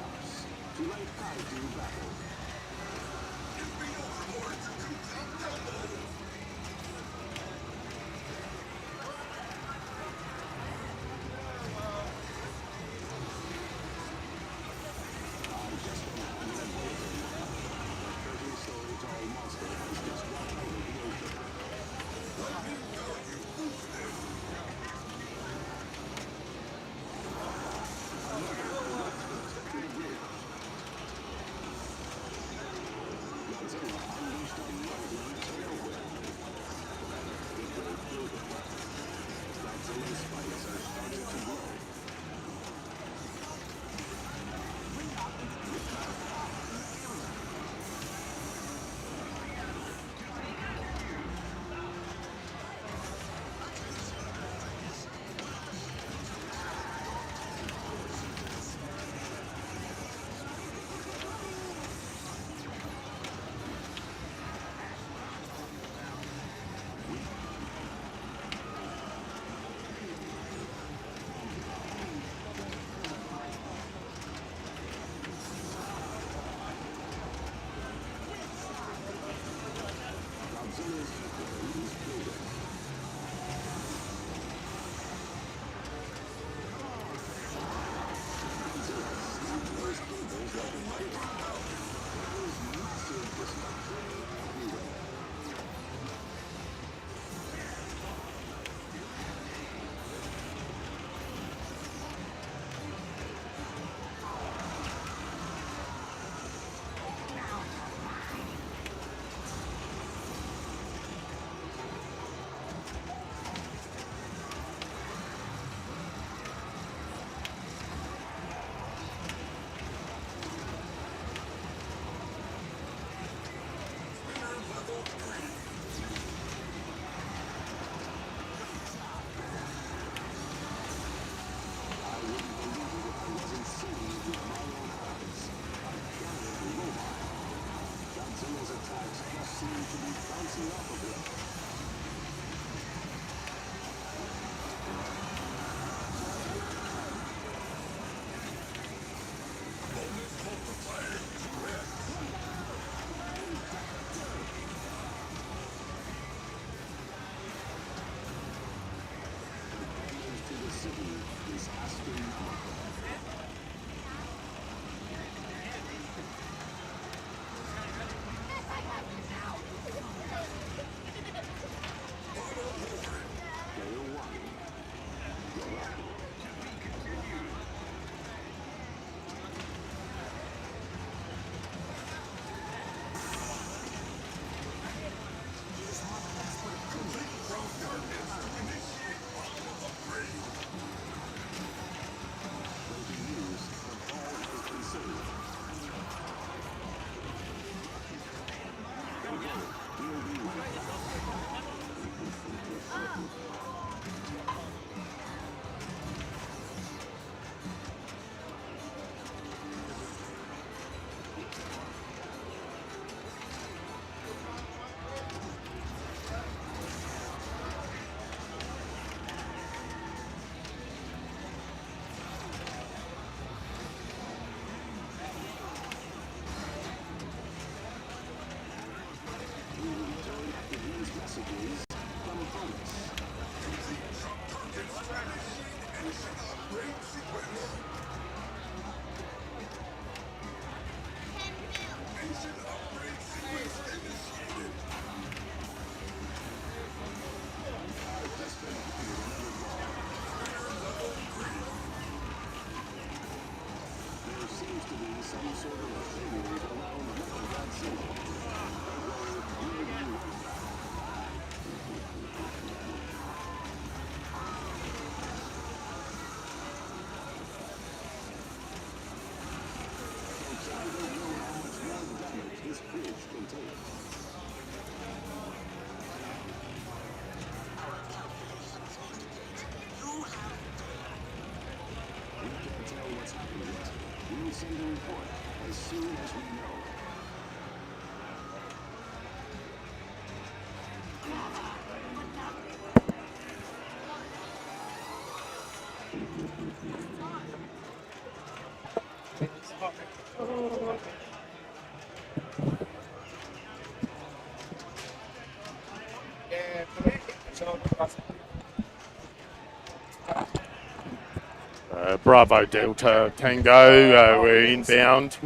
Bravo Delta Tango, we're inbound.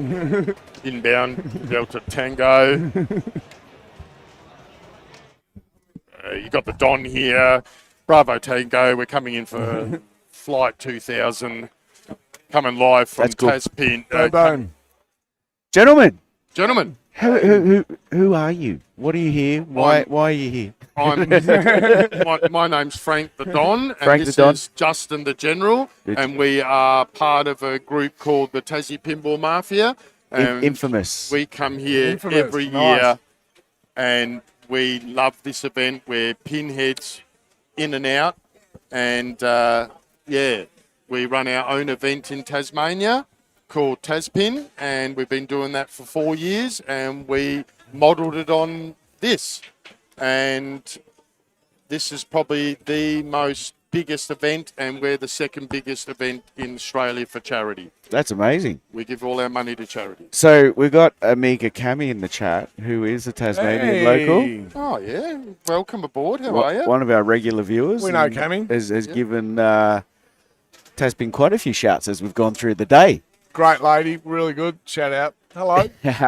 Inbound Delta Tango. You got the Don here. Bravo Tango, we're coming in for Flight 2000. Coming live from Taspin. Gentlemen. Who are you? What are you here? Why are you here? My name's Frank the Don, and Frank this the Don. is Justin the General, and we are part of a group called the Tassie Pinball Mafia. Infamous. We come here every nice. year, and we love this event. We're pinheads in and out, and we run our own event in Tasmania called Taspin, and we've been doing that for 4 years, and we modelled it on this. And this is probably the most biggest event, and we're the second biggest event in Australia for charity. That's amazing. We give all our money to charity. So we've got Amiga Cami in the chat, who is a Tasmanian local. Oh, yeah. Welcome aboard. How are you? One of our regular viewers. We know and Cami. Has given Taspin quite a few shouts as we've gone through the day. Great lady, really good. Shout out. Hello. Just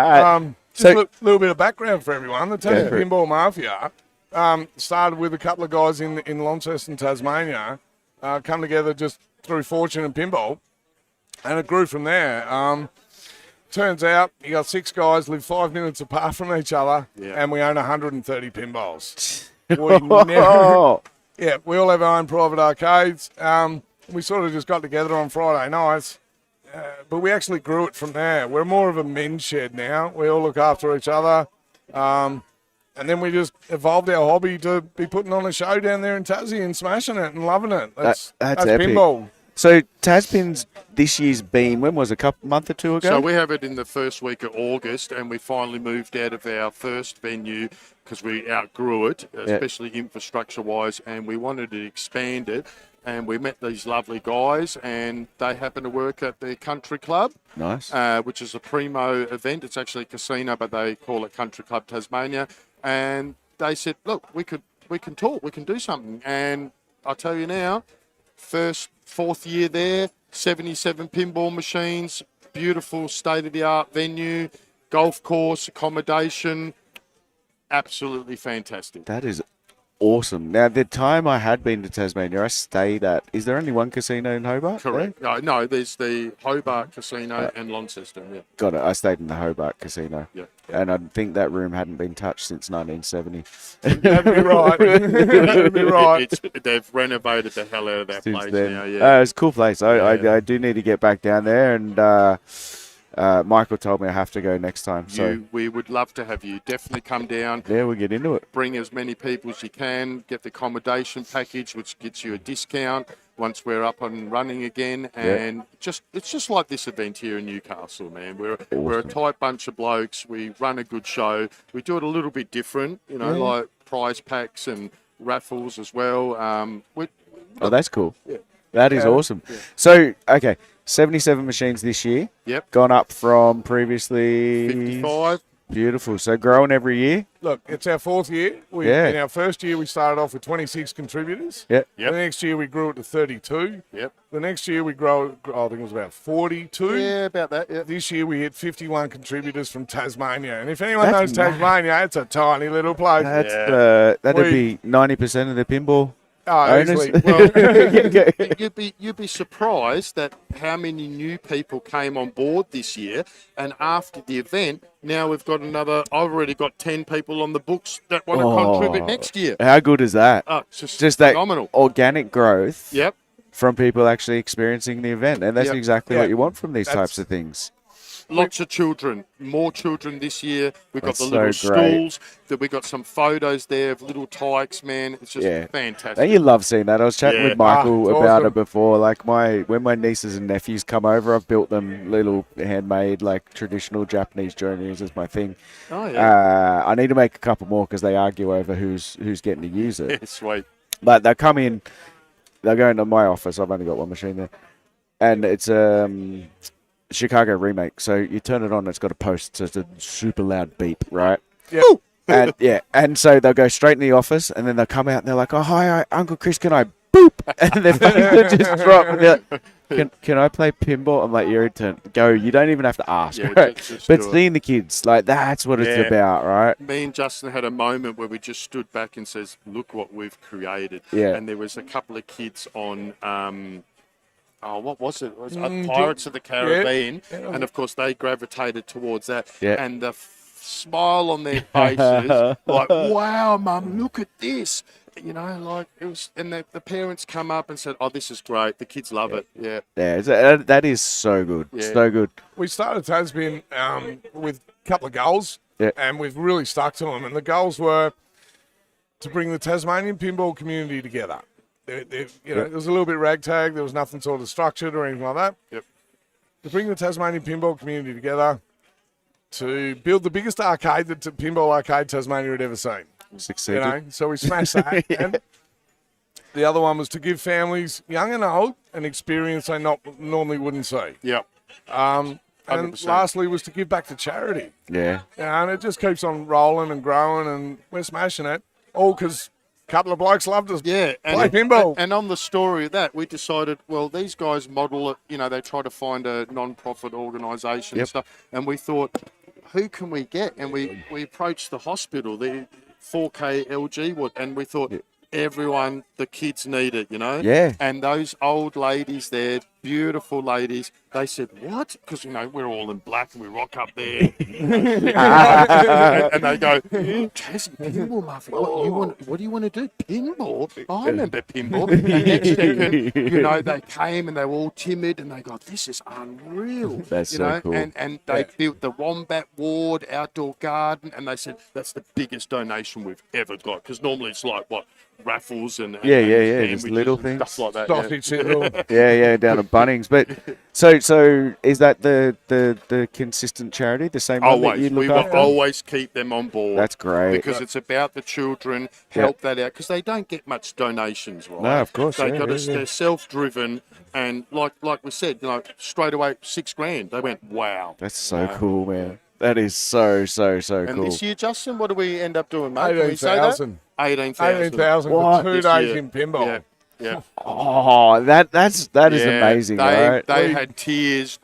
So- a little bit of background for everyone. The Tassie for it. Pinball Mafia started with a couple of guys in Launceston, Tasmania, come together just through fortune and pinball, and it grew from there. Turns out you got 6 guys, live 5 minutes apart from each other, and we own 130 pinballs. We all have our own private arcades. We sort of just got together on Friday nights. But we actually grew it from there. We're more of a men's shed now. We all look after each other. And then we just evolved our hobby to be putting on a show down there in Tassie and smashing it and loving it. That's epic. pinball. So Taspin's this year's been, when was it, a month or two ago? So we have it in the first week of August, and we finally moved out of our first venue because we outgrew it, especially infrastructure-wise, and we wanted to expand it. And we met these lovely guys, and they happen to work at the country club. Nice. Which is a primo event. It's actually a casino, but they call it Country Club Tasmania. And they said, look, we can talk, we can do something. And I'll tell you now, fourth year there, 77 pinball machines, beautiful state-of-the-art venue, golf course, accommodation, absolutely fantastic. That is awesome. Now, the time I had been to Tasmania, I stayed at, is there only one casino in Hobart? Correct. No, there's the Hobart Casino and Launceston, yeah. Got it. I stayed in the Hobart Casino. Yeah. And I think that room hadn't been touched since 1970. That'd be right. That'd be right. They've renovated the hell out of that place then. now, yeah. It's a cool place. I do need to get back down there, and Michael told me I have to go next time. So We would love to have you. Definitely come down. Yeah, we'll get into it. Bring as many people as you can. Get the accommodation package, which gets you a discount once we're up and running again. And it's just like this event here in Newcastle, man. We're a tight bunch of blokes. We run a good show. We do it a little bit different, like prize packs and raffles as well. Oh, that's cool. Yeah. That is awesome. Yeah. So, okay, 77 machines this year. Yep. Gone up from previously 55. Beautiful. So growing every year. Look, it's our 4th year. In our first year, we started off with 26 contributors. Yep. The next year, we grew it to 32. Yep. The next year, we grew, I think it was about 42. Yeah, about that, yeah. This year, we hit 51 contributors from Tasmania. And if anyone That's knows Tasmania, it's a tiny little place. That'd be 90% of the pinball. Oh, owners. easily. Well, you'd be surprised at how many new people came on board this year, and after the event, now we've got I've already got 10 people on the books that want to contribute next year. How good is that? Oh, it's just that phenomenal. Organic growth. Yep. From people actually experiencing the event, and that's Yep. exactly Yeah. what you want from these types of things. Lots of children, more children this year. We've got That's the little so great. schools. That we got some photos there of little tykes, man. It's just fantastic. And you love seeing that. I was chatting Yeah. with Michael it's about awesome. it before. Like when my nieces and nephews come over, I've built them little handmade, like traditional Japanese journeys as my thing. Oh, yeah. I need to make a couple more because they argue over who's getting to use it. Yeah, sweet. But they come in they'll go into my office. I've only got one machine there, and it's Chicago remake. So you turn it on, it's got a post, so it's a super loud beep, right? Yeah. And and so they'll go straight in the office, and then they'll come out and they're like, "Oh, hi, Uncle Chris, can I boop?" And their face will just drop. And they're like, can I play pinball? I'm like, "Your turn. Go." You don't even have to ask. Yeah, right? just But do it. seeing the kids, like that's what it's about, right? Me and Justin had a moment where we just stood back and says, "Look what we've created." Yeah. And there was a couple of kids on. What was it? It was Pirates of the Caribbean, and of course they gravitated towards that. Yeah. And the smile on their faces, like, "Wow, Mum, look at this!" You know, like it was. And the parents come up and said, "Oh, this is great. The kids love it." Yeah. Yeah, that is so good. Yeah. So good. We started Tasman with a couple of goals, and we've really stuck to them. And the goals were to bring the Tasmanian pinball community together. There was a little bit ragtag. There was nothing sort of structured or anything like that. Yep. To bring the Tasmanian pinball community together, to build the biggest pinball arcade Tasmania had ever seen. Succeeded. So we smashed that. And the other one was to give families, young and old, an experience they normally wouldn't see. Yep. And 100%. lastly was to give back to charity. Yeah. And it just keeps on rolling and growing, and we're smashing it. All because a couple of blokes loved us. Yeah, play pinball. And on the story of that, we decided, well, these guys model it. You know, they try to find a non-profit organisation and stuff. And we thought, who can we get? And we approached the hospital, the 4K LG, and we thought, everyone, the kids need it, you know? Yeah. And those old ladies there, beautiful ladies, they said, what? Because, you know, we're all in black and we rock up there. and they go, Tassie, pinball, Muffy, what do you want to do? Pinball? I remember pinball. And next second, you know, they came and they were all timid and they go, this is unreal. That's you so know? cool. And they built the Wombat Ward outdoor garden, and they said, that's the biggest donation we've ever got. Because normally it's like, what? Raffles and just sandwiches little and things, stuff like that. Sausage down at Bunnings. But so is that the consistent charity, the same one that you we look will after? always keep them on board. That's great. Because it's about the children, help that out, because they don't get much donations, right? No, of course, They're self-driven, and like we said, you know, straight away $6,000. They went, wow. That's so cool, man. That is so And cool. this year, Justin, what do we end up doing, mate? 18,000. 18,000. 18,000 for 2 days in pinball. Yeah. Yeah. Oh, that is amazing, right? They had tears.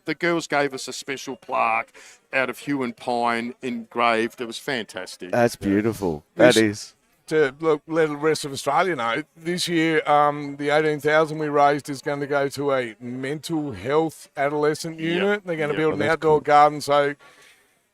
The girls gave us a special plaque out of hue and pine engraved. It was fantastic. That's beautiful. That is. To let the rest of Australia know, this year the 18,000 we raised is going to go to a mental health adolescent unit. They're going to build an outdoor garden so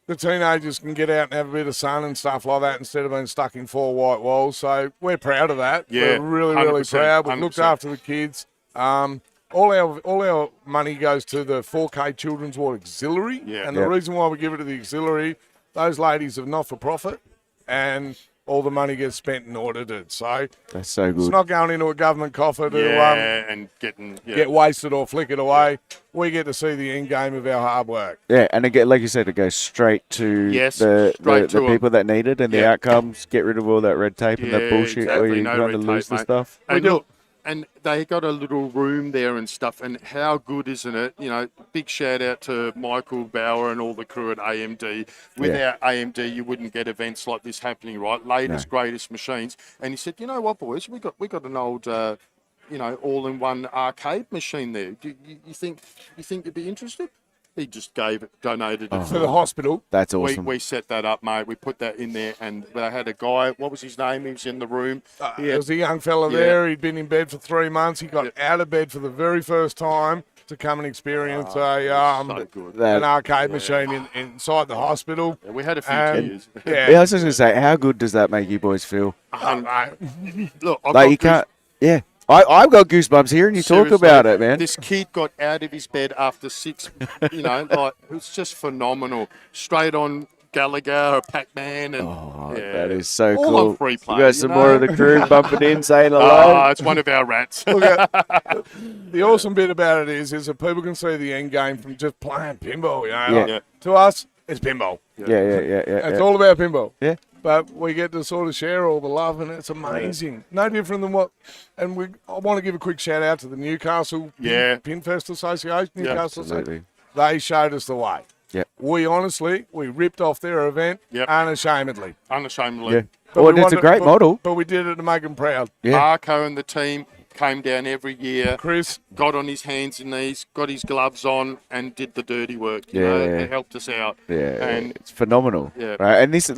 the teenagers can get out and have a bit of sun and stuff like that instead of being stuck in 4 white walls. So we're proud of that. Yeah, we're really 100%, proud. We've 100%. looked after the kids. All our money goes to the 4K Children's Ward Auxiliary. Yeah. And the reason why we give it to the auxiliary, those ladies are not for profit, and all the money gets spent and audited. So that's so good. It's not going into a government coffer to and get wasted or flick it away. We get to see the end game of our hard work. Yeah, and again, like you said, it goes straight to the people that need it, and the outcomes. Get rid of all that red tape and that bullshit where you kind of lose the stuff. And look, and they got a little room there and stuff, and how good isn't it? You know, big shout out to Michael Bauer and all the crew at AMD. Without AMD, you wouldn't get events like this happening, right? Latest, greatest machines. And he said, you know what, boys, we got an old, all-in-one arcade machine there. You think you'd be interested? He just donated it for the hospital. That's awesome. We set that up, mate. We put that in there, and they had a guy. What was his name? He was in the room. There was a young fella there. He'd been in bed for 3 months. He got out of bed for the very first time to come and experience an arcade machine inside the hospital. Yeah, we had a few tears. Yeah, I was just going to say, how good does that make you boys feel? Look, like you can't. Yeah. I've got goosebumps here, and you talk about it, man. This kid got out of his bed after 6, it was just phenomenal. Straight on Gallagher or Pac-Man. And, that is so all cool. on free play, You got some more of the crew bumping in, saying hello. It's one of our rats. The awesome bit about it is that people can see the end game from just playing pinball. To us, it's pinball. Yeah. It's all about pinball. Yeah. but we get to sort of share all the love, and it's amazing. No different than what. And I want to give a quick shout out to the Newcastle Pinfest Association. Newcastle, absolutely. They showed us the way. Yep. We ripped off their event unashamedly. Unashamedly. Yeah. Well, it's a great model. But we did it to make them proud. Yeah. Marco and the team came down every year. Chris got on his hands and knees, got his gloves on, and did the dirty work. You Yeah. know, they helped us out. Yeah, and it's phenomenal. Yeah. Right, and this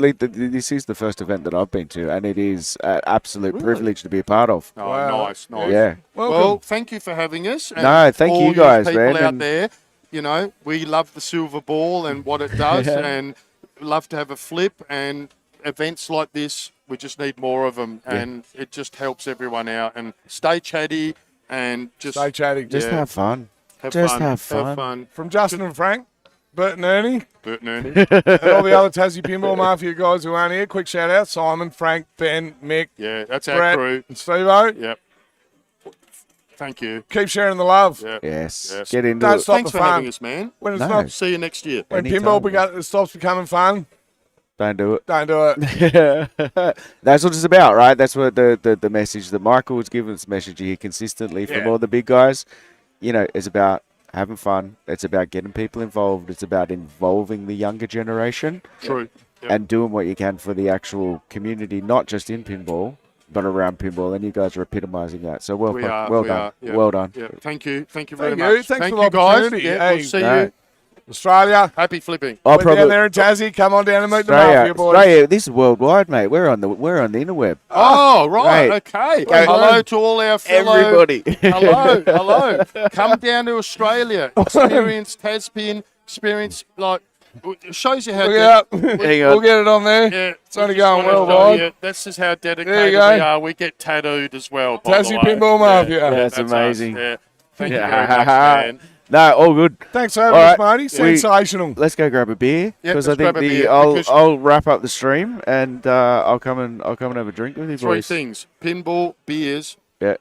is the first event that I've been to, and it is an absolute privilege to be a part of. Oh, nice. Yeah. Well, thank you for having us. And No, thank all you guys, people man, out and- there. You know, we love the silver ball and what it does, Yeah. and love to have a flip. And events like this, we just need more of them, and it just helps everyone out. And stay chatty and just stay chatty. Just have fun. Have Just fun. have fun. From Justin and Frank, Bert and Ernie, Bert and Ernie, and all the other Tassie Pinball Mafia guys who aren't here. Quick shout out: Simon, Frank, Ben, Mick. Yeah, that's our Brett, crew. and Steve-O. Yep. Thank you. Keep sharing the love. Yep. Yes. Yes. Get into Don't it. stop Thanks the for fun. having us, man. When it's No. not, See you next year. when Anytime, pinball stops becoming fun, Don't do it. don't do it. That's what it's about, right? That's what the message that Michael was giving us, message you hear consistently from all the big guys. You know, it's about having fun. It's about getting people involved. It's about involving the younger generation. True. Yep. And doing what you can for the actual community, not just in pinball, but around pinball. And you guys are epitomising that. So well We done. are, Well we done. are, yeah. Well done. Yeah. Thank you. Thank you very Thank you. much. Thanks Thank for you the guys. opportunity. Yeah, Hey, we'll see no. you. Australia. Happy flipping. I'll We're down there in Tassie. Come on down and meet the Mafia boys. Australia, this is worldwide, mate. We're on the interweb. Oh, right. Mate. Okay. Go Hello on. to all our fellow. Everybody. Hello. Come down to Australia. Experience Taspin. Experience, like, it shows you how Look out. Hang on. We'll get it on there. Yeah, It's only we just going wanna show worldwide. you, this is how There dedicated you we go. are. We get tattooed as well. By Tassie the way. Pinball Mafia. That's us, amazing. yeah. Thank Yeah. you very much, man. No, all good. Thanks for having All us, right, matey. Sensational. Let's go grab a beer Yep, because I let's think grab a beer, I'll because- I'll wrap up the stream and I'll come and have a drink with you Three boys. things: pinball, beers. Yeah.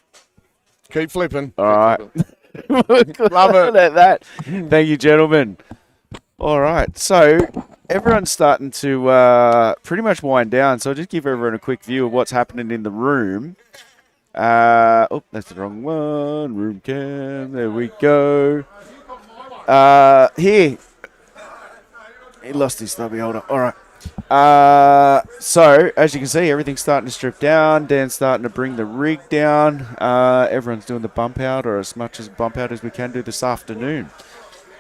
Keep flipping. All right. Love it. At that. Thank you, gentlemen. All right. So everyone's starting to pretty much wind down. So I'll just give everyone a quick view of what's happening in the room. Oh, that's the wrong one. Room cam. There we go. Here. He lost his stubby holder. All right. So, as you can see, everything's starting to strip down. Dan's starting to bring the rig down. Everyone's doing the bump out, or as much as bump out as we can do this afternoon.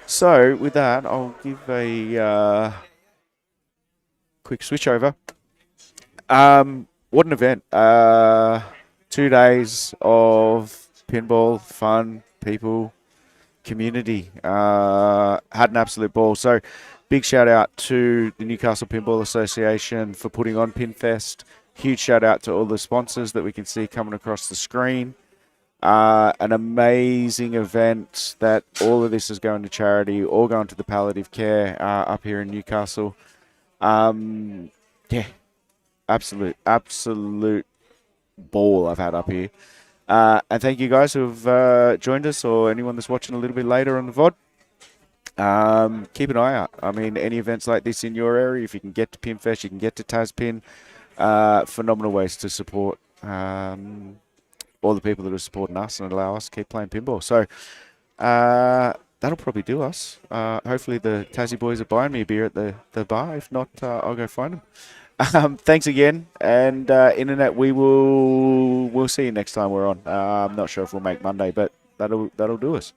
So, with that, I'll give a quick switch over. What an event. 2 days of pinball, fun, people, community. Had an absolute ball. So, big shout out to the Newcastle Pinball Association for putting on Pinfest. Huge shout out to all the sponsors that we can see coming across the screen. An amazing event that all of this is going to charity, all going to the palliative care up here in Newcastle. Yeah, absolute ball I've had up here. And thank you guys who've joined us, or anyone that's watching a little bit later on the VOD. Keep an eye out. I mean, any events like this in your area, if you can get to Pinfest, you can get to Taspin. Phenomenal ways to support all the people that are supporting us and allow us to keep playing pinball. So that'll probably do us. Hopefully the Tassie boys are buying me a beer at the bar. If not, I'll go find them. Thanks again, and Internet, we'll see you next time we're on. I'm not sure if we'll make Monday, but that'll do us.